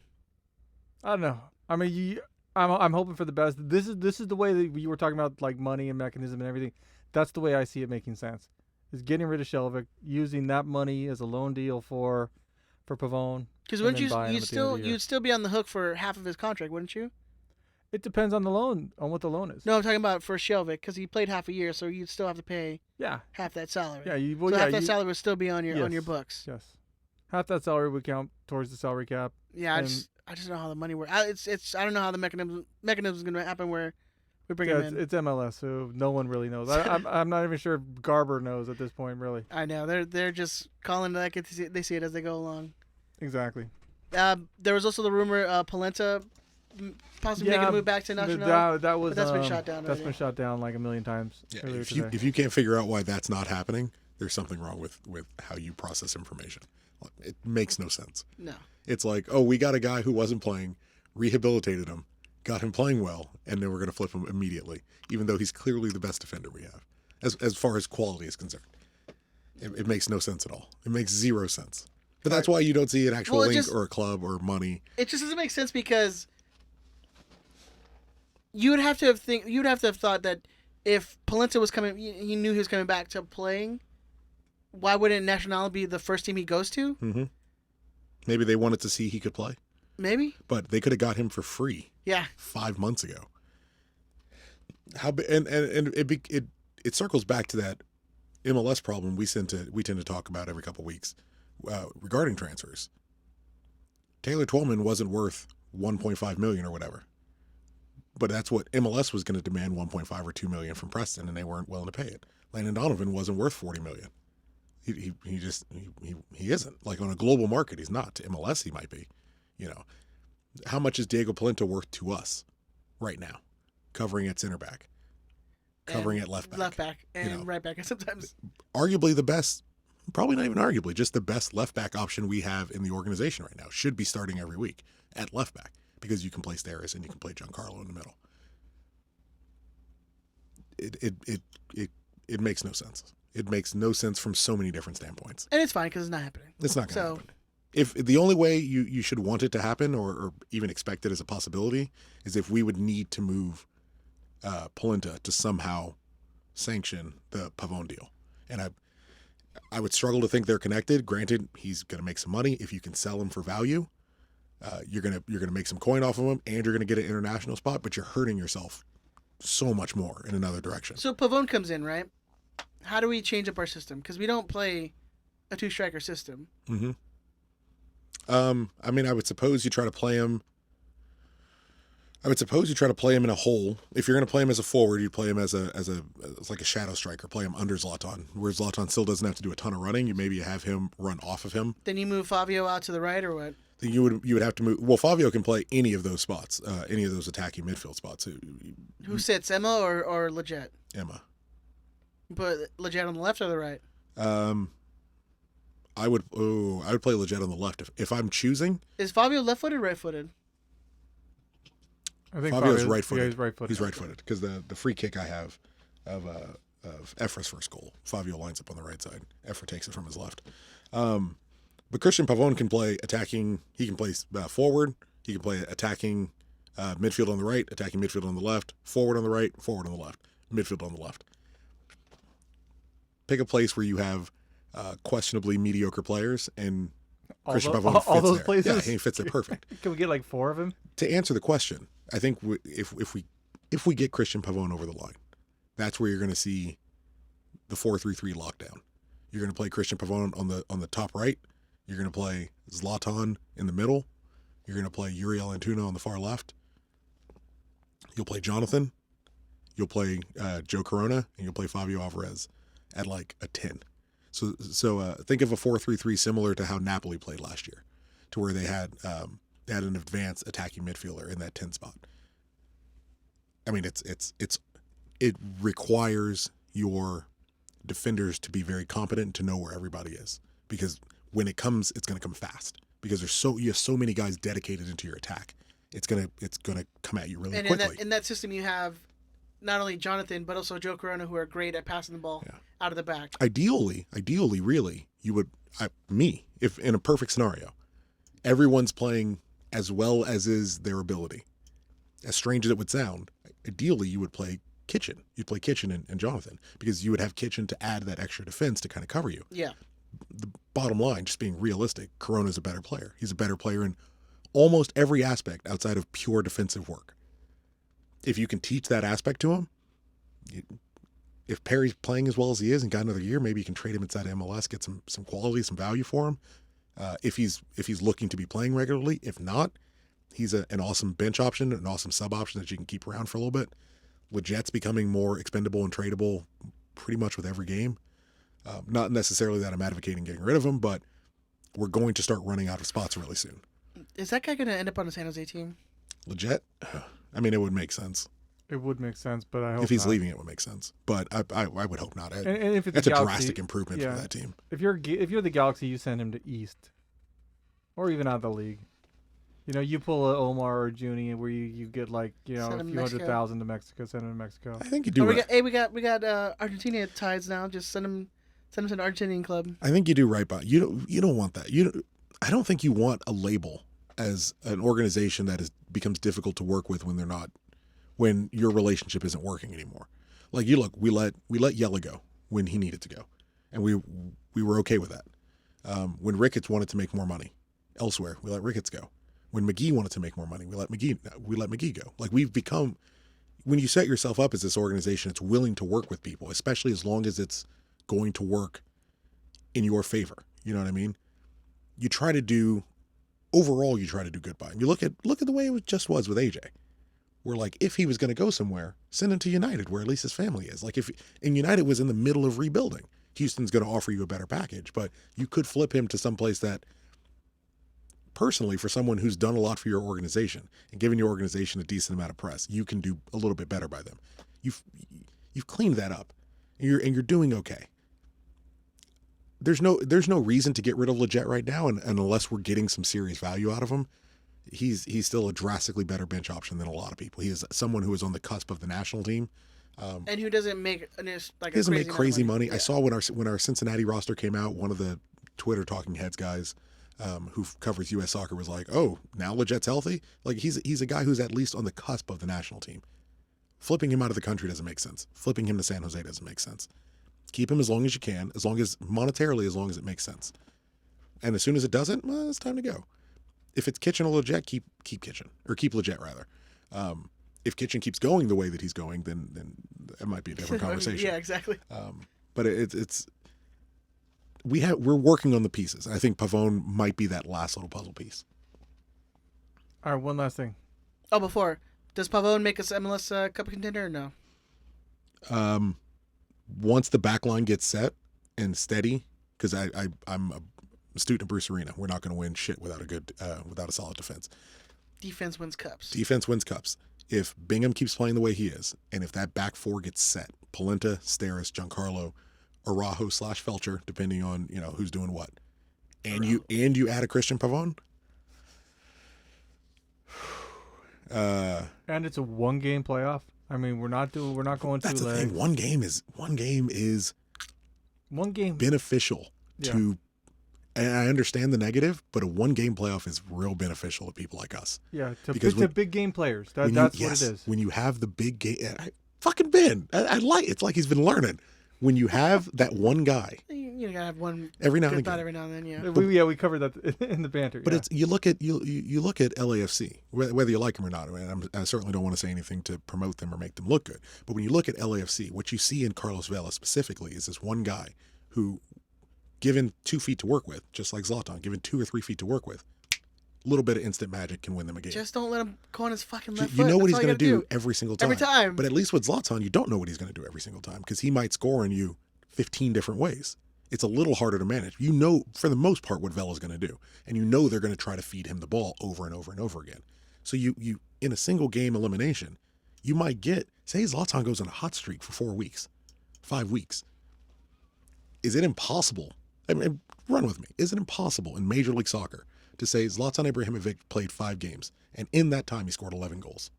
I don't know. I mean, I'm hoping for the best. This is the way that you were talking about, like money and mechanism and everything. That's the way I see it making sense. Is getting rid of Shelvik, using that money as a loan deal for Pavone. Because wouldn't you'd still be on the hook for half of his contract, wouldn't you? It depends on the loan, on what the loan is. No, I'm talking about for Shelvik, because he played half a year, so you'd still have to pay Yeah. half that salary. Yeah. Half that salary would still be on your books. Yes. Half that salary would count towards the salary cap. Yeah, I just don't know how the money works. I don't know how the mechanism is going to happen where we bring him in. It's MLS, so no one really knows. I'm not even sure if Garber knows at this point, really. I know they're just calling like they see it as they go along. Exactly. There was also the rumor Polenta possibly making a move back to Nacional. That's been shot down. That's been shot down like a million times. Yeah, earlier if you can't figure out why that's not happening, there's something wrong with how you process information. It makes no sense. No. It's like, oh, we got a guy who wasn't playing, rehabilitated him, got him playing well, and then we're going to flip him immediately, even though he's clearly the best defender we have, as far as quality is concerned. It makes no sense at all. It makes 0 sense. But that's why you don't see an actual link or a club or money. It just doesn't make sense because you'd have to have thought that if Polenta was coming, he knew he was coming back to playing. Why wouldn't Nacional be the first team he goes to? Mm-hmm. Maybe they wanted to see he could play. Maybe. But they could have got him for free. Yeah. 5 months ago. It circles back to that MLS problem we tend to talk about every couple weeks regarding transfers. Taylor Twellman wasn't worth 1.5 million or whatever, but that's what MLS was going to demand 1.5 or 2 million from Preston, and they weren't willing to pay it. Landon Donovan wasn't worth 40 million. He isn't. Like, on a global market, he's not. To MLS, he might be. You know, how much is Diego Polenta worth to us right now, covering at center back, covering at left back, and right back, and sometimes arguably the best, probably not even arguably, just the best left back option we have in the organization right now. Should be starting every week at left back, because you can play Steres and you can play Giancarlo in the middle. It makes no sense. It makes no sense from so many different standpoints. and it's fine because it's not happening. It's not going to happen. If the only way you should want it to happen, or even expect it as a possibility, is if we would need to move Polenta to somehow sanction the Pavone deal. And I would struggle to think they're connected. Granted, he's going to make some money if you can sell him for value. You're gonna make some coin off of him, and you're gonna get an international spot, but you're hurting yourself so much more in another direction. So Pavone comes in, right? How do we change up our system? Because we don't play a 2-striker system. Mm-hmm. I mean, I would suppose you try to play him. In a hole. If you're going to play him as a forward, you play him as like a shadow striker. Play him under Zlatan, where Zlatan still doesn't have to do a ton of running. You maybe have him run off of him. Then you move Fabio out to the right, or what? Then you would have to move. Well, Fabio can play any of those spots, any of those attacking midfield spots. Who sits, Emma or Leggett? Emma. But Leggett on the left or the right? I would play Leggett on the left if I'm choosing. Is Fabio left-footed or right-footed? I think Fabio's right-footed. Yeah, he's right-footed. He's right-footed because the free kick I have of Efra's first goal, Fabio lines up on the right side. Efra takes it from his left. But Christian Pavone can play attacking. He can play forward. He can play attacking midfield on the right, attacking midfield on the left, forward on the right, forward on the left, midfield on the left. Pick a place where you have questionably mediocre players, and Christian Pavone fits all those there. places? Yeah, he fits there perfect. Can we get like 4 of him? To answer the question, I think if we get Christian Pavone over the line, that's where you're going to see the 4-3-3 lockdown. You're going to play Christian Pavone on the top right. You're going to play Zlatan in the middle. You're going to play Uriel Antuna on the far left. You'll play Jonathan. You'll play Joe Corona, and you'll play Fabio Alvarez at like a 10. So think of a 4-3-3 similar to how Napoli played last year, to where they had an advanced attacking midfielder in that 10 spot. I mean, it requires your defenders to be very competent and to know where everybody is, because when it comes, it's going to come fast, because you have so many guys dedicated into your attack. It's gonna come at you really quickly. In that system, you have not only Jonathan but also Joe Corona, who are great at passing the ball out of the back. Ideally, really, you would if in a perfect scenario, everyone's playing as well as is their ability. As strange as it would sound, ideally you would play Kitchen. You'd play Kitchen and Jonathan, because you would have Kitchen to add that extra defense to kind of cover you. Yeah. The bottom line, just being realistic, Corona's a better player. He's a better player in almost every aspect outside of pure defensive work. If you can teach that aspect to him, if Perry's playing as well as he is and got another year, maybe you can trade him inside MLS, get some quality, some value for him. If he's looking to be playing regularly. If not, he's an awesome bench option, an awesome sub option that you can keep around for a little bit. Leget's becoming more expendable and tradable pretty much with every game. Not necessarily that I'm advocating getting rid of him, but we're going to start running out of spots really soon. Is that guy going to end up on the San Jose team? Leget? I mean, it would make sense. It would make sense, but I hope if he's not. leaving, it would make sense. But I would hope not. And if it's That's a Galaxy, drastic improvement for that team. If you're the Galaxy, you send him to East, or even out of the league. You know, you pull a Omar or Junie where you get like a few $100,000 to Mexico, send him to Mexico. I think you do. We got Argentina ties now. Just send him to an Argentinian club. I think you do right by you. Don't want that. I don't think you want a label as an organization that becomes difficult to work with when your relationship isn't working anymore. Like we let Yella go when he needed to go, and we were okay with that. When Ricketts wanted to make more money elsewhere, we let Ricketts go. When McGee wanted to make more money, we let McGee go. Like, we've become, when you set yourself up as this organization, it's willing to work with people, especially as long as it's going to work in your favor. You know what I mean? You try to do good by him. You look at the way it just was with AJ. Where like if he was going to go somewhere, send him to United where at least his family is. Like and United was in the middle of rebuilding. Houston's going to offer you a better package, but you could flip him to someplace that personally for someone who's done a lot for your organization and given your organization a decent amount of press, you can do a little bit better by them. You've cleaned that up and you're doing okay. There's no reason to get rid of Leggett right now. And unless we're getting some serious value out of him, he's still a drastically better bench option than a lot of people. He is someone who is on the cusp of the national team. And who doesn't make he doesn't make crazy money. Yeah. I saw when our Cincinnati roster came out, one of the Twitter talking heads guys who covers U.S. soccer was like, "Oh, now Leggett's healthy." Like he's a guy who's at least on the cusp of the national team. Flipping him out of the country doesn't make sense. Flipping him to San Jose doesn't make sense. Keep him as long as you can, as long as it makes sense. And as soon as it doesn't, well, it's time to go. If it's Kitchen or Leggett, keep Kitchen, or keep Leggett rather. If Kitchen keeps going the way that he's going, then it might be a different conversation. Yeah, exactly. But we're working on the pieces. I think Pavone might be that last little puzzle piece. All right, one last thing. Oh, does Pavone make us MLS Cup contender or no? Once the back line gets set and steady, because I'm a student of Bruce Arena. We're not going to win shit without a solid defense. Defense wins cups. Defense wins cups. If Bingham keeps playing the way he is, and if that back four gets set, Polenta, Steris, Giancarlo, Araujo / Felcher, depending on who's doing what, and you add a Christian Pavone, and it's a 1-game playoff. I mean, we're not going that's two the legs. thing. One game is beneficial to. And I understand the negative, but a 1-game playoff is real beneficial to people like us. Yeah, to big game players. That's what it is. When you have the big game, fucking Ben, I like it's like he's been learning. When you have that one guy, you gotta have one every now and good thought again. every now and then. Yeah, We covered that in the banter. But yeah. it's you look at LAFC, whether you like them or not. And I certainly don't want to say anything to promote them or make them look good. But when you look at LAFC, what you see in Carlos Vela specifically is this one guy who, given 2 feet to work with, just like Zlatan, given 2 or 3 feet to work with, a little bit of instant magic can win them a game. just don't let him go on his fucking left foot. You know what That's he's all going to you do gotta every single time. Every time. But at least with Zlatan, you don't know what he's going to do every single time because he might score on you 15 different ways. It's a little harder to manage. You know, for the most part, what Vela's going to do. And you know they're going to try to feed him the ball over and over and over again. So you in a single game elimination, you might get, say Zlatan goes on a hot streak for 4 weeks, 5 weeks. Is it impossible? I mean, run with me. Is it impossible in Major League Soccer to say Zlatan Ibrahimovic played 5 games and in that time he scored 11 goals?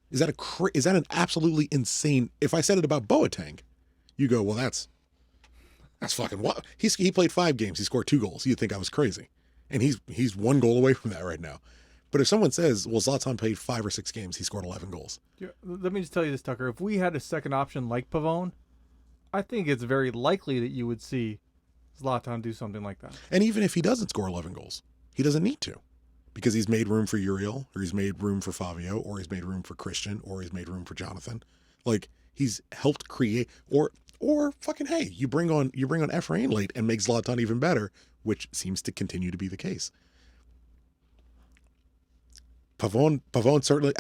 Is that an absolutely insane? If I said it about Boateng, you go, well, that's fucking what? He played 5 games. He scored 2 goals. You'd think I was crazy, and he's 1 goal away from that right now. But if someone says, well, Zlatan played 5 or 6 games, he scored 11 goals. Yeah, let me just tell you this, Tucker. If we had a second option like Pavone, I think it's very likely that you would see Zlatan do something like that. And even if he doesn't score 11 goals, he doesn't need to, because he's made room for Uriel, or he's made room for Fabio, or he's made room for Christian, or he's made room for Jonathan. Like, he's helped create, or fucking hey, you bring on Efrain late and make Zlatan even better, which seems to continue to be the case. Pavone certainly.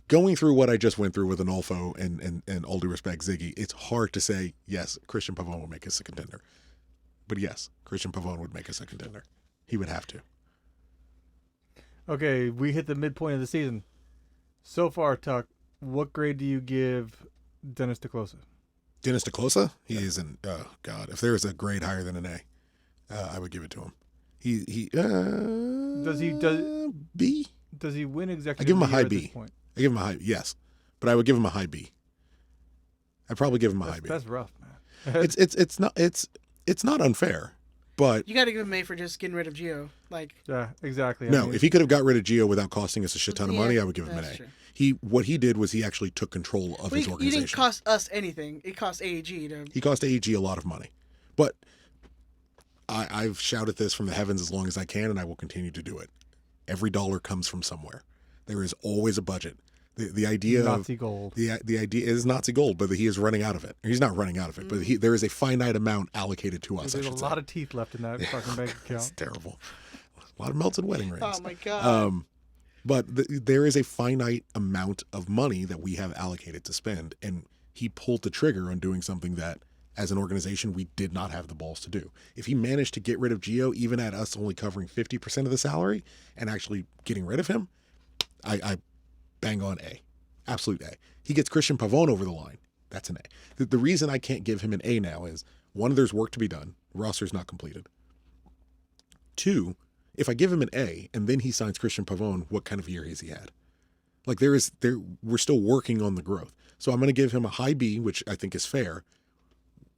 Going through what I just went through with Anolfo and all due respect, Ziggy, it's hard to say yes, Christian Pavone will make us a contender. But yes, Christian Pavone would make us a contender. He would have to. Okay, we hit the midpoint of the season. So far, Tuck, what grade do you give Dennis DeClosa? Dennis DeClosa? He is an God. If there is a grade higher than an A, I would give it to him. B? Does he win executive? I give him a of the high year at B. this point? I give him a high, yes, but I would give him a high B. I'd probably give him a high B. That's rough, man. It's not unfair, but You got to give him A for just getting rid of Gio. Like, Yeah, exactly. I no, mean, if he could have got rid of Gio without costing us a shit ton of money, I would give him an that's A. true. What he did was he actually took control of his He organization. didn't cost us anything. It cost AEG to. He cost AEG a lot of money, but I've shouted this from the heavens as long as I can, and I will continue to do it. Every dollar comes from somewhere. There is always a budget. The idea Nazi of gold. the idea is Nazi gold, but he is running out of it. He's not running out of it, but there is a finite amount allocated to us. There's I a should lot say. of teeth left in that fucking bank It's account. terrible. A lot of melted wedding rings. Oh my god. But there is a finite amount of money that we have allocated to spend, and he pulled the trigger on doing something that, as an organization, we did not have the balls to do. If he managed to get rid of Gio, even at us only covering 50% of the salary, and actually getting rid of him, I bang on A. Absolute A. He gets Christian Pavone over the line. That's an A. The reason I can't give him an A now is, one, there's work to be done. Roster's not completed. Two, if I give him an A and then he signs Christian Pavone, what kind of year has he had? Like we're still working on the growth. So I'm going to give him a high B, which I think is fair,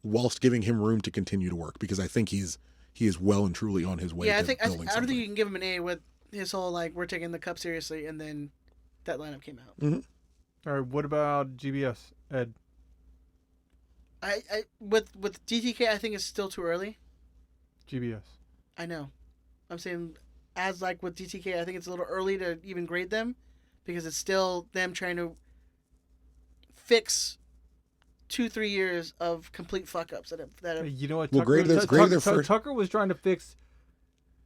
whilst giving him room to continue to work, because I think he is well and truly on his way. Yeah, to I building don't think something. you can give him an A with his whole like we're taking the cup seriously, and then that lineup came out. Mm-hmm. All right, what about GBS, Ed? I with DTK, I think it's still too early. GBS. I know. I'm saying, as like with DTK, I think it's a little early to even grade them, because it's still them trying to fix 2-3 years of complete fuck ups that have You know what? Well, grade their first. Tucker was trying to fix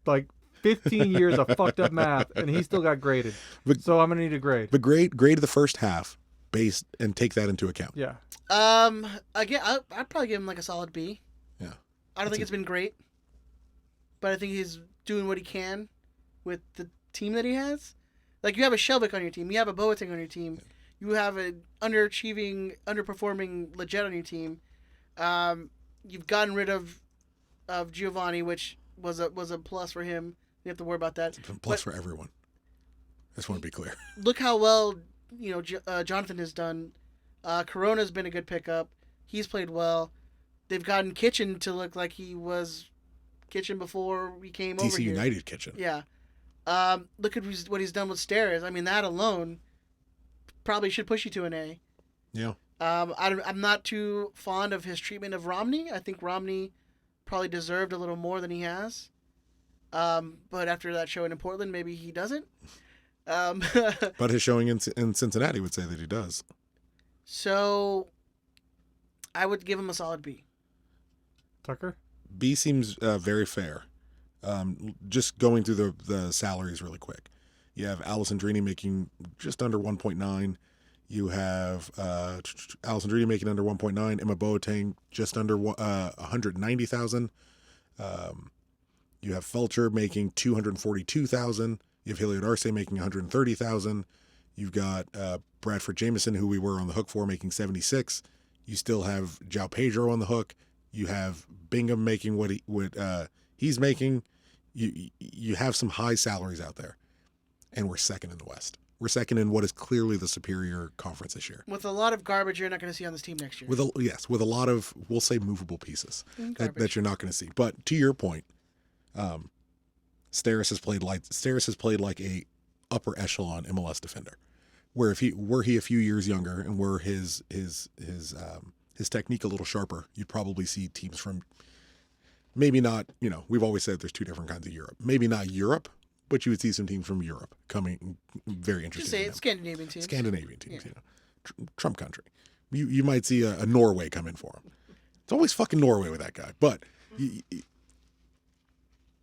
like 15 years of fucked up math, and he still got graded. But- So I'm gonna need a grade. But grade the first half based and take that into account. Yeah. Again, I'd probably give him like a solid B. Yeah. I don't think it's been great, but I think he's doing what he can with the team that he has. Like, you have a Shelvick on your team, you have a Boateng on your team, you have an underperforming Leggett on your team. You've gotten rid of Giovanni, which was a plus for him. You have to worry about that. It's a plus for everyone. I just want to be clear. Look how well Jonathan has done. Corona's been a good pickup. He's played well. They've gotten Kitchen to look like he was Kitchen before we came over DC here. United Kitchen. Yeah. Look at what he's done with Stairs. I mean, that alone probably should push you to an A. Yeah. I'm not too fond of his treatment of Romney. I think Romney probably deserved a little more than he has. But after that showing in Portland, maybe he doesn't. But his showing in Cincinnati would say that he does. So I would give him a solid B. Tucker. B seems very fair. Just going through the salaries really quick. You have Alessandrini making just under 1.9. You have Alessandrini making under 1.9. Emma Boateng just under 190,000. You have Felcher making 242,000. You have Hilliard Arce making 130,000. You've got Bradford Jameson, who we were on the hook for, making 76. You still have João Pedro on the hook. You have Bingham making what he's making. You have some high salaries out there, and we're second in the West. We're second in what is clearly the superior conference this year. With a lot of garbage you're not going to see on this team next year. With a lot of, we'll say, movable pieces that Garbage. you're not going to see. But to your point, Steris has played like a upper echelon MLS defender. Where if were he a few years younger and were his technique a little sharper, you'd probably see teams from maybe not, we've always said there's two different kinds of Europe. Maybe not Europe, but you would see some teams from Europe coming very interesting. Just say it's Scandinavian teams. Scandinavian teams, Trump country. You might see a Norway come in for him. It's always fucking Norway with that guy. But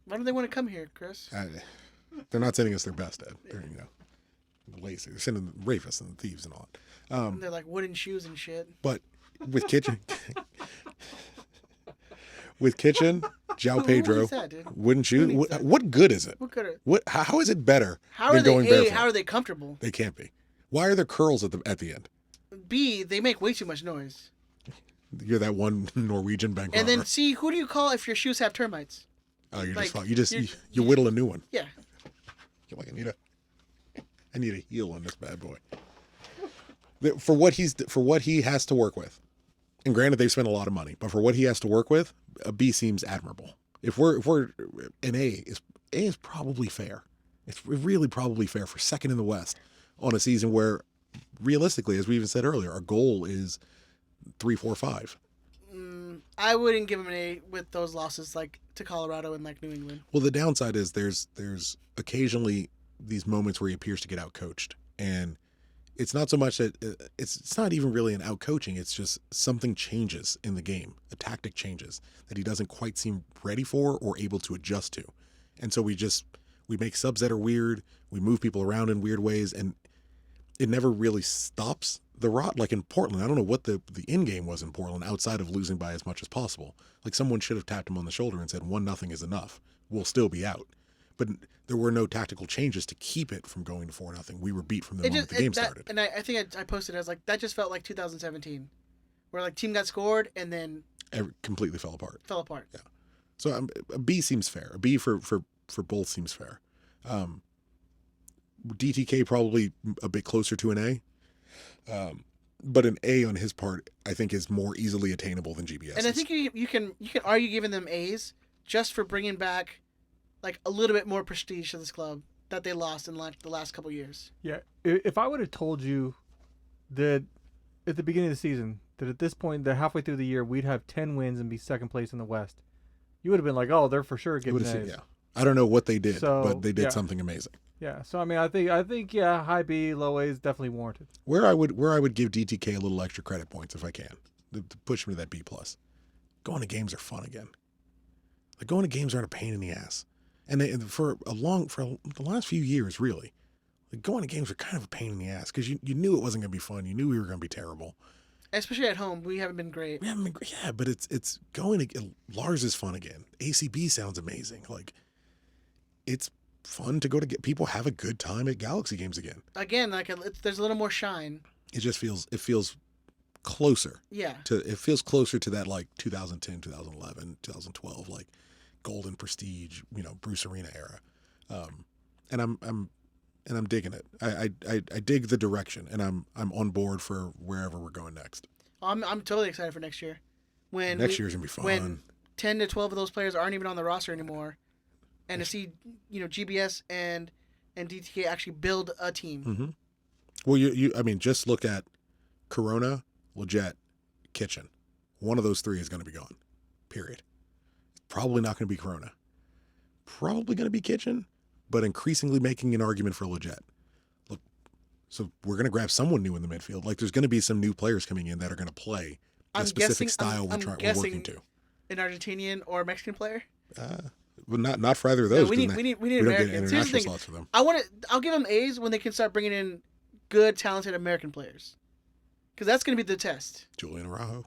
Why do they want to come here, Chris? they're not sending us their best, Ed. They're lazy. They're sending the rapists and the thieves and all that. They're like wooden shoes and shit. But with Kitchen, João Pedro, What is that, dude? wouldn't you? needs that? What good is it? What could it? How is it better How are than they? going A, barefoot? how are they comfortable? They can't be. Why are there curls at the end? B, they make way too much noise. You're that one Norwegian bank And robber. then C, who do you call if your shoes have termites? Oh, you're like, just fine. you're- You whittle a new one. Yeah. You're like, I need a heel on this bad boy. For what he has to work with, and granted they've spent a lot of money, but for what he has to work with, a B seems admirable. If we're an A is probably fair. It's really probably fair for second in the West on a season where, realistically, as we even said earlier, our goal is 3, 4, 5. I wouldn't give him an A with those losses like to Colorado and like New England. Well, the downside is there's occasionally these moments where he appears to get outcoached, and it's not so much that it's not even really an out coaching. It's just something changes in the game. A tactic changes that he doesn't quite seem ready for or able to adjust to. And so we make subs that are weird. We move people around in weird ways, and it never really stops the rot. Like in Portland, I don't know what the end game was in Portland outside of losing by as much as possible. Like someone should have tapped him on the shoulder and said 1-0 is enough. We'll still be out. But there were no tactical changes to keep it from going to 4-0. We were beat from the moment the game started. And I think I posted as like that just felt like 2017, where like team got scored and then Completely fell apart. Yeah. So a B seems fair. A B for both seems fair. DTK probably a bit closer to an A. But an A on his part, I think, is more easily attainable than GBS. And I think you can argue giving them A's just for bringing back like a little bit more prestige to this club that they lost in the last couple years. Yeah, if I would have told you that at the beginning of the season, that at this point, that halfway through the year, we'd have 10 wins and be second place in the West, you would have been like, oh, they're for sure getting A's. Yeah. I don't know what they did, So, but they did yeah. something amazing. Yeah, so I mean, I think yeah, high B, low A is definitely warranted. Where I would give DTK a little extra credit points if I can to push him to that B+. Going to games are fun again. Like going to games aren't a pain in the ass, and for the last few years, really, like going to games are kind of a pain in the ass because you knew it wasn't going to be fun. You knew we were going to be terrible. Especially at home, we haven't been great. We haven't been great, yeah, but it's going to Lars is fun again. ACB sounds amazing. Like it's fun to go to get people have a good time at Galaxy games again. Again, like there's a little more shine. It just feels closer. Yeah. It feels closer to that like 2010, 2011, 2012 like golden prestige, Bruce Arena era. And I'm digging it. I dig the direction, and I'm on board for wherever we're going next. I'm totally excited for next year. Next year's gonna be fun. When 10 to 12 of those players aren't even on the roster anymore, and to see GBS and DTK actually build a team. Mm-hmm. Well, I mean, just look at Corona, Leggett, Kitchen. One of those three is going to be gone. Period. Probably not going to be Corona. Probably going to be Kitchen, but increasingly making an argument for Leggett. Look, so we're going to grab someone new in the midfield. Like there's going to be some new players coming in that are going to play the specific style we're working to. An Argentinian or Mexican player. Well, not for either of those. No, we need we don't Americans. get international slots for them. I'll give them A's when they can start bringing in good, talented American players, because that's going to be the test. Julian Araujo.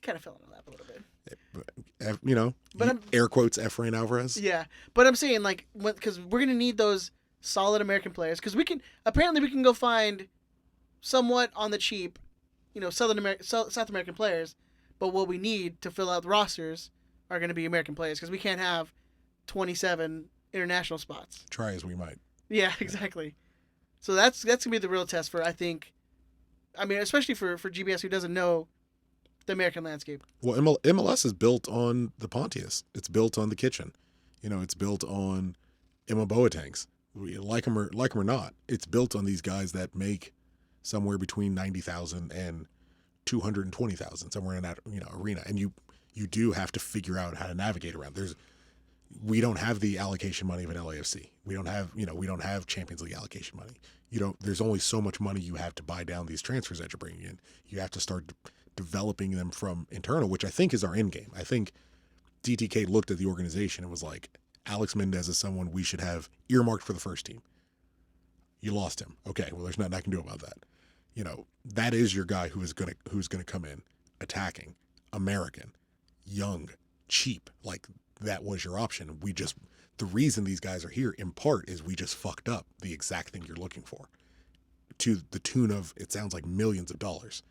Kind of fell in the lap a little bit. But air quotes Efrain Alvarez. Yeah, but I'm saying like because we're going to need those solid American players, because we can go find somewhat on the cheap, South American players, but what we need to fill out the rosters are going to be American players, because we can't have 27 international spots. Try as we might. Yeah, exactly. So that's going to be the real test for, I think, especially for GBS, who doesn't know the American landscape. Well, MLS is built on the Pontius. It's built on the Kitchen. It's built on Emma Boatangs. Like them or not, it's built on these guys that make somewhere between 90,000 and 220,000, somewhere in that arena. And you do have to figure out how to navigate around. We don't have the allocation money of an LAFC. We don't have Champions League allocation money. There's only so much money you have to buy down these transfers that you're bringing in. You have to start developing them from internal, which I think is our end game. I think DTK looked at the organization and was like, Alex Mendez is someone we should have earmarked for the first team. You lost him. Okay, well, there's nothing I can do about that. That is your guy who's gonna come in attacking, American, young, cheap. Like that was your option. The reason these guys are here in part is we just fucked up the exact thing you're looking for, to the tune of, it sounds like, millions of dollars.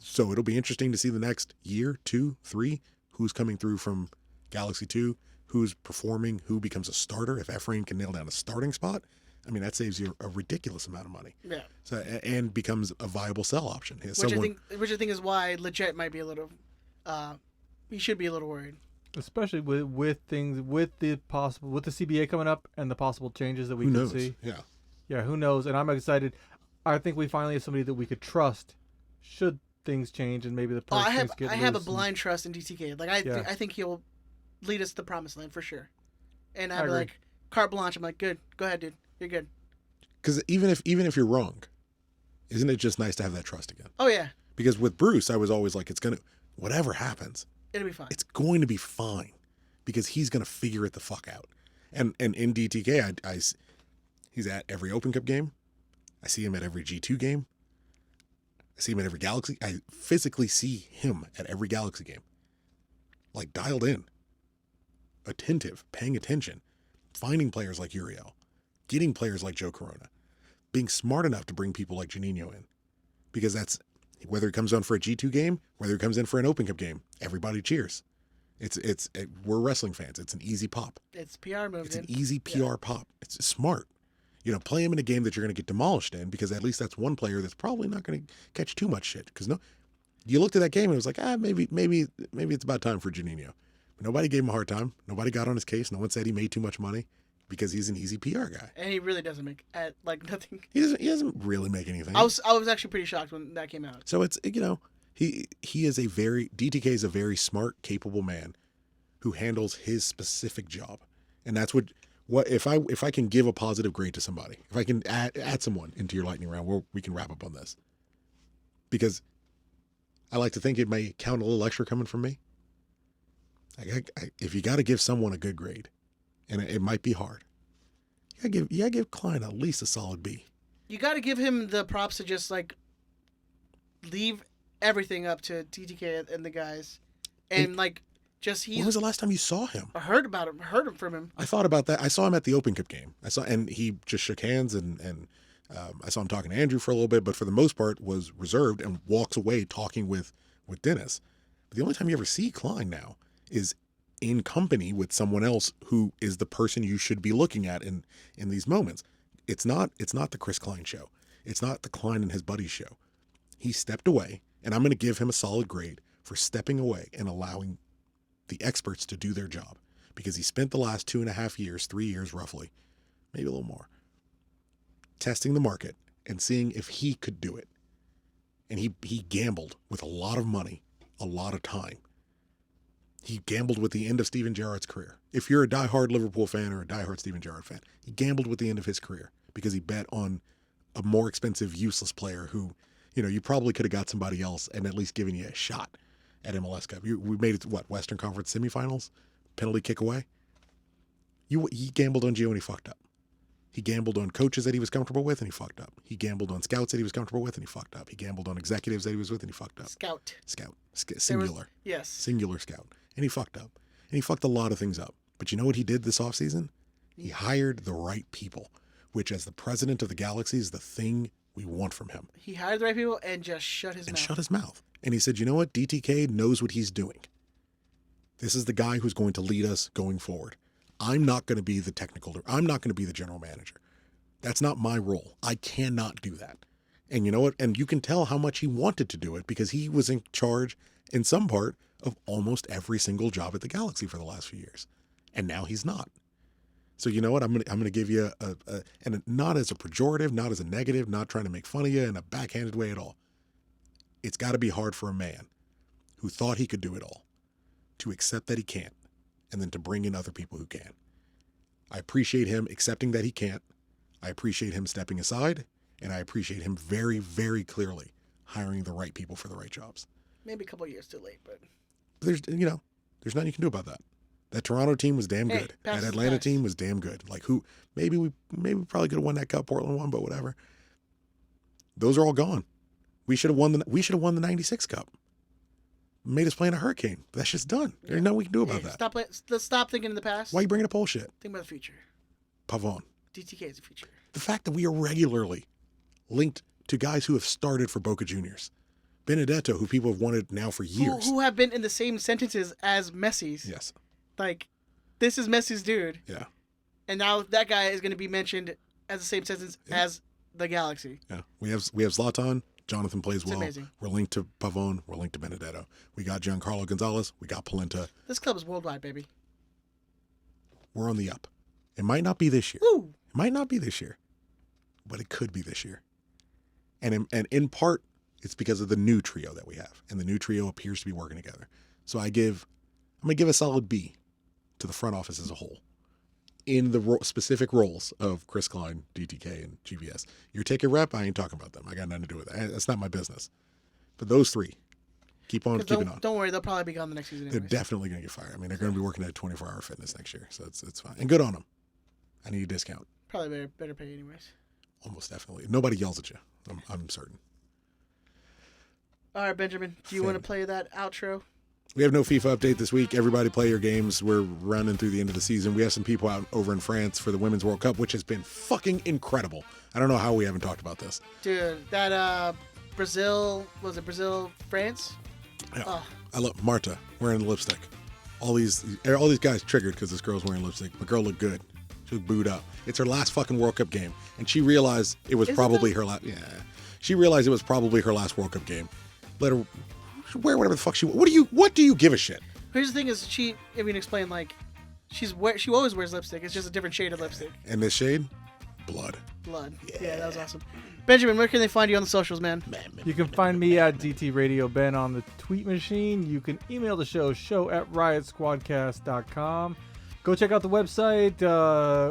So it'll be interesting to see the next year, 2, 3, who's coming through from Galaxy 2, who's performing, who becomes a starter. If Efrain can nail down a starting spot, that saves you a ridiculous amount of money. Yeah. So and becomes a viable sell option. Which I think is why Leggett might be a little. He should be a little worried. Especially with the CBA coming up and the possible changes that we could see. Yeah, who knows? And I'm excited. I think we finally have somebody that we could trust should things change and maybe the purse I get have a loose blind trust in DTK. Like I think he'll lead us to the promised land for sure. And I'd be agree. like, carte blanche. I'm like, good. Go ahead, dude. You're good. Because even if you're wrong, Isn't it just nice to have that trust again? Oh yeah, Because with Bruce, I was always like, whatever happens, it'll be fine. it's going to be fine because he's going to figure it the fuck out. And in DTK, he's at every Open Cup game. I see him at every G2 game. I see him at every Galaxy. I physically see him at every Galaxy game. Like dialed in, attentive, paying attention, finding players like Uriel, getting players like Joe Corona, being smart enough to bring people like Juninho in. Because that's, whether he comes on for a G2 game, whether he comes in for an Open Cup game, everybody cheers. We're wrestling fans. It's an easy pop. It's PR move. It's an easy PR pop. It's smart. Play him in a game that you're going to get demolished in, because at least that's one player that's probably not going to catch too much shit. Because you looked at that game and it was like, maybe it's about time for Juninho. But nobody gave him a hard time. Nobody got on his case. No one said he made too much money because he's an easy PR guy. And he really doesn't make nothing. He doesn't really make anything. I was actually pretty shocked when that came out. So it's he is DTK is a very smart, capable man who handles his specific job, and that's what if I can give a positive grade to somebody, if I can add someone into your lightning round, we can wrap up on this, because I like to think it may count a little extra coming from me. If you got to give someone a good grade, and it might be hard, you gotta give Klein at least a solid B. You got to give him the props to just leave everything up to TTK and the guys, and when was the last time you saw him? I heard about him. Heard him from him. I thought about that. I saw him at the Open Cup game. And he just shook hands, and I saw him talking to Andrew for a little bit, but for the most part was reserved and walks away talking with Dennis. But the only time you ever see Klein now is in company with someone else who is the person you should be looking at in these moments. It's not the Chris Klein show. It's not the Klein and his buddies show. He stepped away, and I'm going to give him a solid grade for stepping away and allowing the experts to do their job, because he spent the last 2.5 years, 3 years roughly, maybe a little more, testing the market and seeing if he could do it. And he gambled with a lot of money, a lot of time. He gambled with the end of Steven Gerrard's career. If you're a diehard Liverpool fan or a diehard Steven Gerrard fan, he gambled with the end of his career because he bet on a more expensive, useless player who, you probably could have got somebody else and at least given you a shot at MLS Cup. We made it to Western Conference semifinals, penalty kick away. He gambled on Gio and he fucked up. He gambled on coaches that he was comfortable with and he fucked up. He gambled on scouts that he was comfortable with and he fucked up. He gambled on executives that he was with and he fucked up. Scout. Singular. Yes. Singular scout. And he fucked up. And he fucked a lot of things up. But you know what he did this offseason? He hired the right people, which as the president of the Galaxy is the thing we want from him. He hired the right people and just shut his mouth. And he said, you know what? DTK knows what he's doing. This is the guy who's going to lead us going forward. I'm not going to be the technical, I'm not going to be the general manager. That's not my role. I cannot do that. And you know what? And you can tell how much he wanted to do it because he was in charge in some part of almost every single job at the Galaxy for the last few years. And now he's not. So you know what? I'm going to give you and not as a pejorative, not as a negative, not trying to make fun of you in a backhanded way at all. It's got to be hard for a man who thought he could do it all to accept that he can't, and then to bring in other people who can. I appreciate him accepting that he can't. I appreciate him stepping aside, and I appreciate him very, very clearly hiring the right people for the right jobs. Maybe a couple of years too late, but there's nothing you can do about that. That Toronto team was damn good. That Atlanta team was damn good. Maybe we probably could have won that cup. Portland won, but whatever. Those are all gone. We should have won the '96 Cup. Made us play in a hurricane. That's just done. There's nothing we can do about that. Let's stop thinking in the past. Why are you bringing up bullshit? Think about the future. Pavone. DTK is the future. The fact that we are regularly linked to guys who have started for Boca Juniors. Benedetto, who people have wanted now for years. Who have been in the same sentences as Messi's. Yes. This is Messi's dude. Yeah. And now that guy is going to be mentioned as the same sentence as the Galaxy. Yeah. We have Zlatan. Jonathan plays well. Amazing. We're linked to Pavone. We're linked to Benedetto. We got Giancarlo Gonzalez. We got Polenta. This club is worldwide, baby. We're on the up. It might not be this year. Woo! It might not be this year, but it could be this year. And in part, it's because of the new trio that we have, and the new trio appears to be working together. So I'm gonna give a solid B to the front office as a whole. in the specific roles of Chris Klein, DTK, and GVS. Your ticket rep, I ain't talking about them. I got nothing to do with that. That's not my business. But those three, keep on keeping on. Don't worry, they'll probably be gone the next season anyways. They're definitely going to get fired. I mean, they're going to be working at 24-hour fitness next year, so it's fine. And good on them. I need a discount. Probably better pay anyways. Almost definitely. Nobody yells at you. I'm certain. All right, Benjamin, do you want to play that outro? We have no FIFA update this week. Everybody play your games. We're running through the end of the season. We have some people out over in France for the Women's World Cup, which has been fucking incredible. I don't know how we haven't talked about this. Dude, that Brazil, was it Brazil, France? Yeah. Oh. I love Marta wearing the lipstick. All these guys triggered because this girl's wearing lipstick. The girl looked good. She was booed up. It's her last fucking World Cup game, and she realized it was probably her last. Yeah, she realized it was probably her last World Cup game. Let her wear whatever the fuck she. What do you give a shit? Here's the thing: is she? I mean, explain like, she always wears lipstick. It's just a different shade of lipstick. And this shade, blood. Blood. Yeah, that was awesome. Benjamin, where can they find you on the socials, man? You can find me at DT Radio Ben on the tweet machine. You can email the show at riotsquadcast.com. Go check out the website,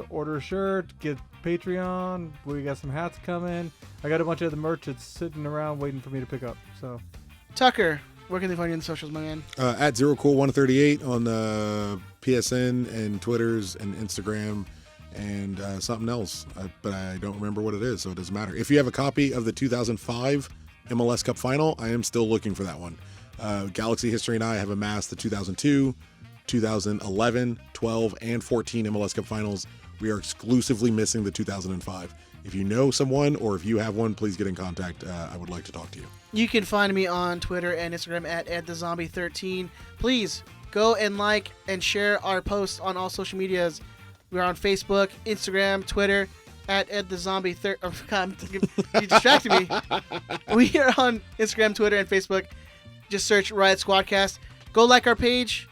order a shirt, get Patreon. We got some hats coming. I got a bunch of the merch that's sitting around waiting for me to pick up. So, Tucker, where can they find you on the socials, my man? At ZeroCool138 on the PSN and Twitters and Instagram and something else, but I don't remember what it is, so it doesn't matter. If you have a copy of the 2005 MLS Cup Final, I am still looking for that one. Galaxy History and I have amassed the 2002, 2011, 12, and 14 MLS Cup Finals. We are exclusively missing the 2005. If you know someone or if you have one, please get in contact. I would like to talk to you. You can find me on Twitter and Instagram at EdTheZombie13. Please go and like and share our posts on all social medias. We're on Facebook, Instagram, Twitter, at EdTheZombie13. Oh, God, you distracted me. We are on Instagram, Twitter, and Facebook. Just search Riot Squadcast. Go like our page.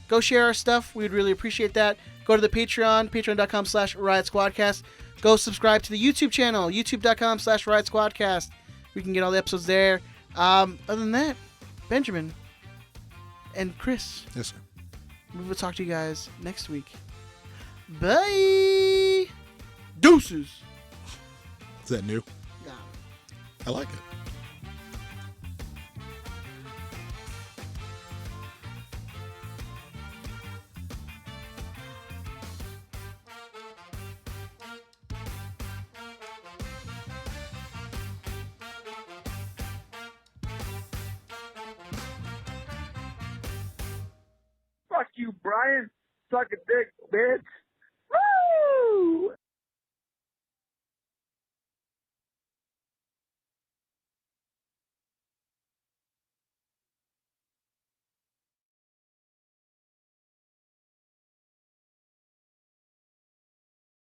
Go share our stuff. We'd really appreciate that. Go to the Patreon, patreon.com/Riot Squadcast. Go subscribe to the YouTube channel, youtube.com/Riot Squadcast. We can get all the episodes there. Other than that, Benjamin and Chris. Yes, sir. We will talk to you guys next week. Bye. Deuces. Is that new? Yeah. I like it. Fuck you, Brian. Suck a dick, bitch. Woo!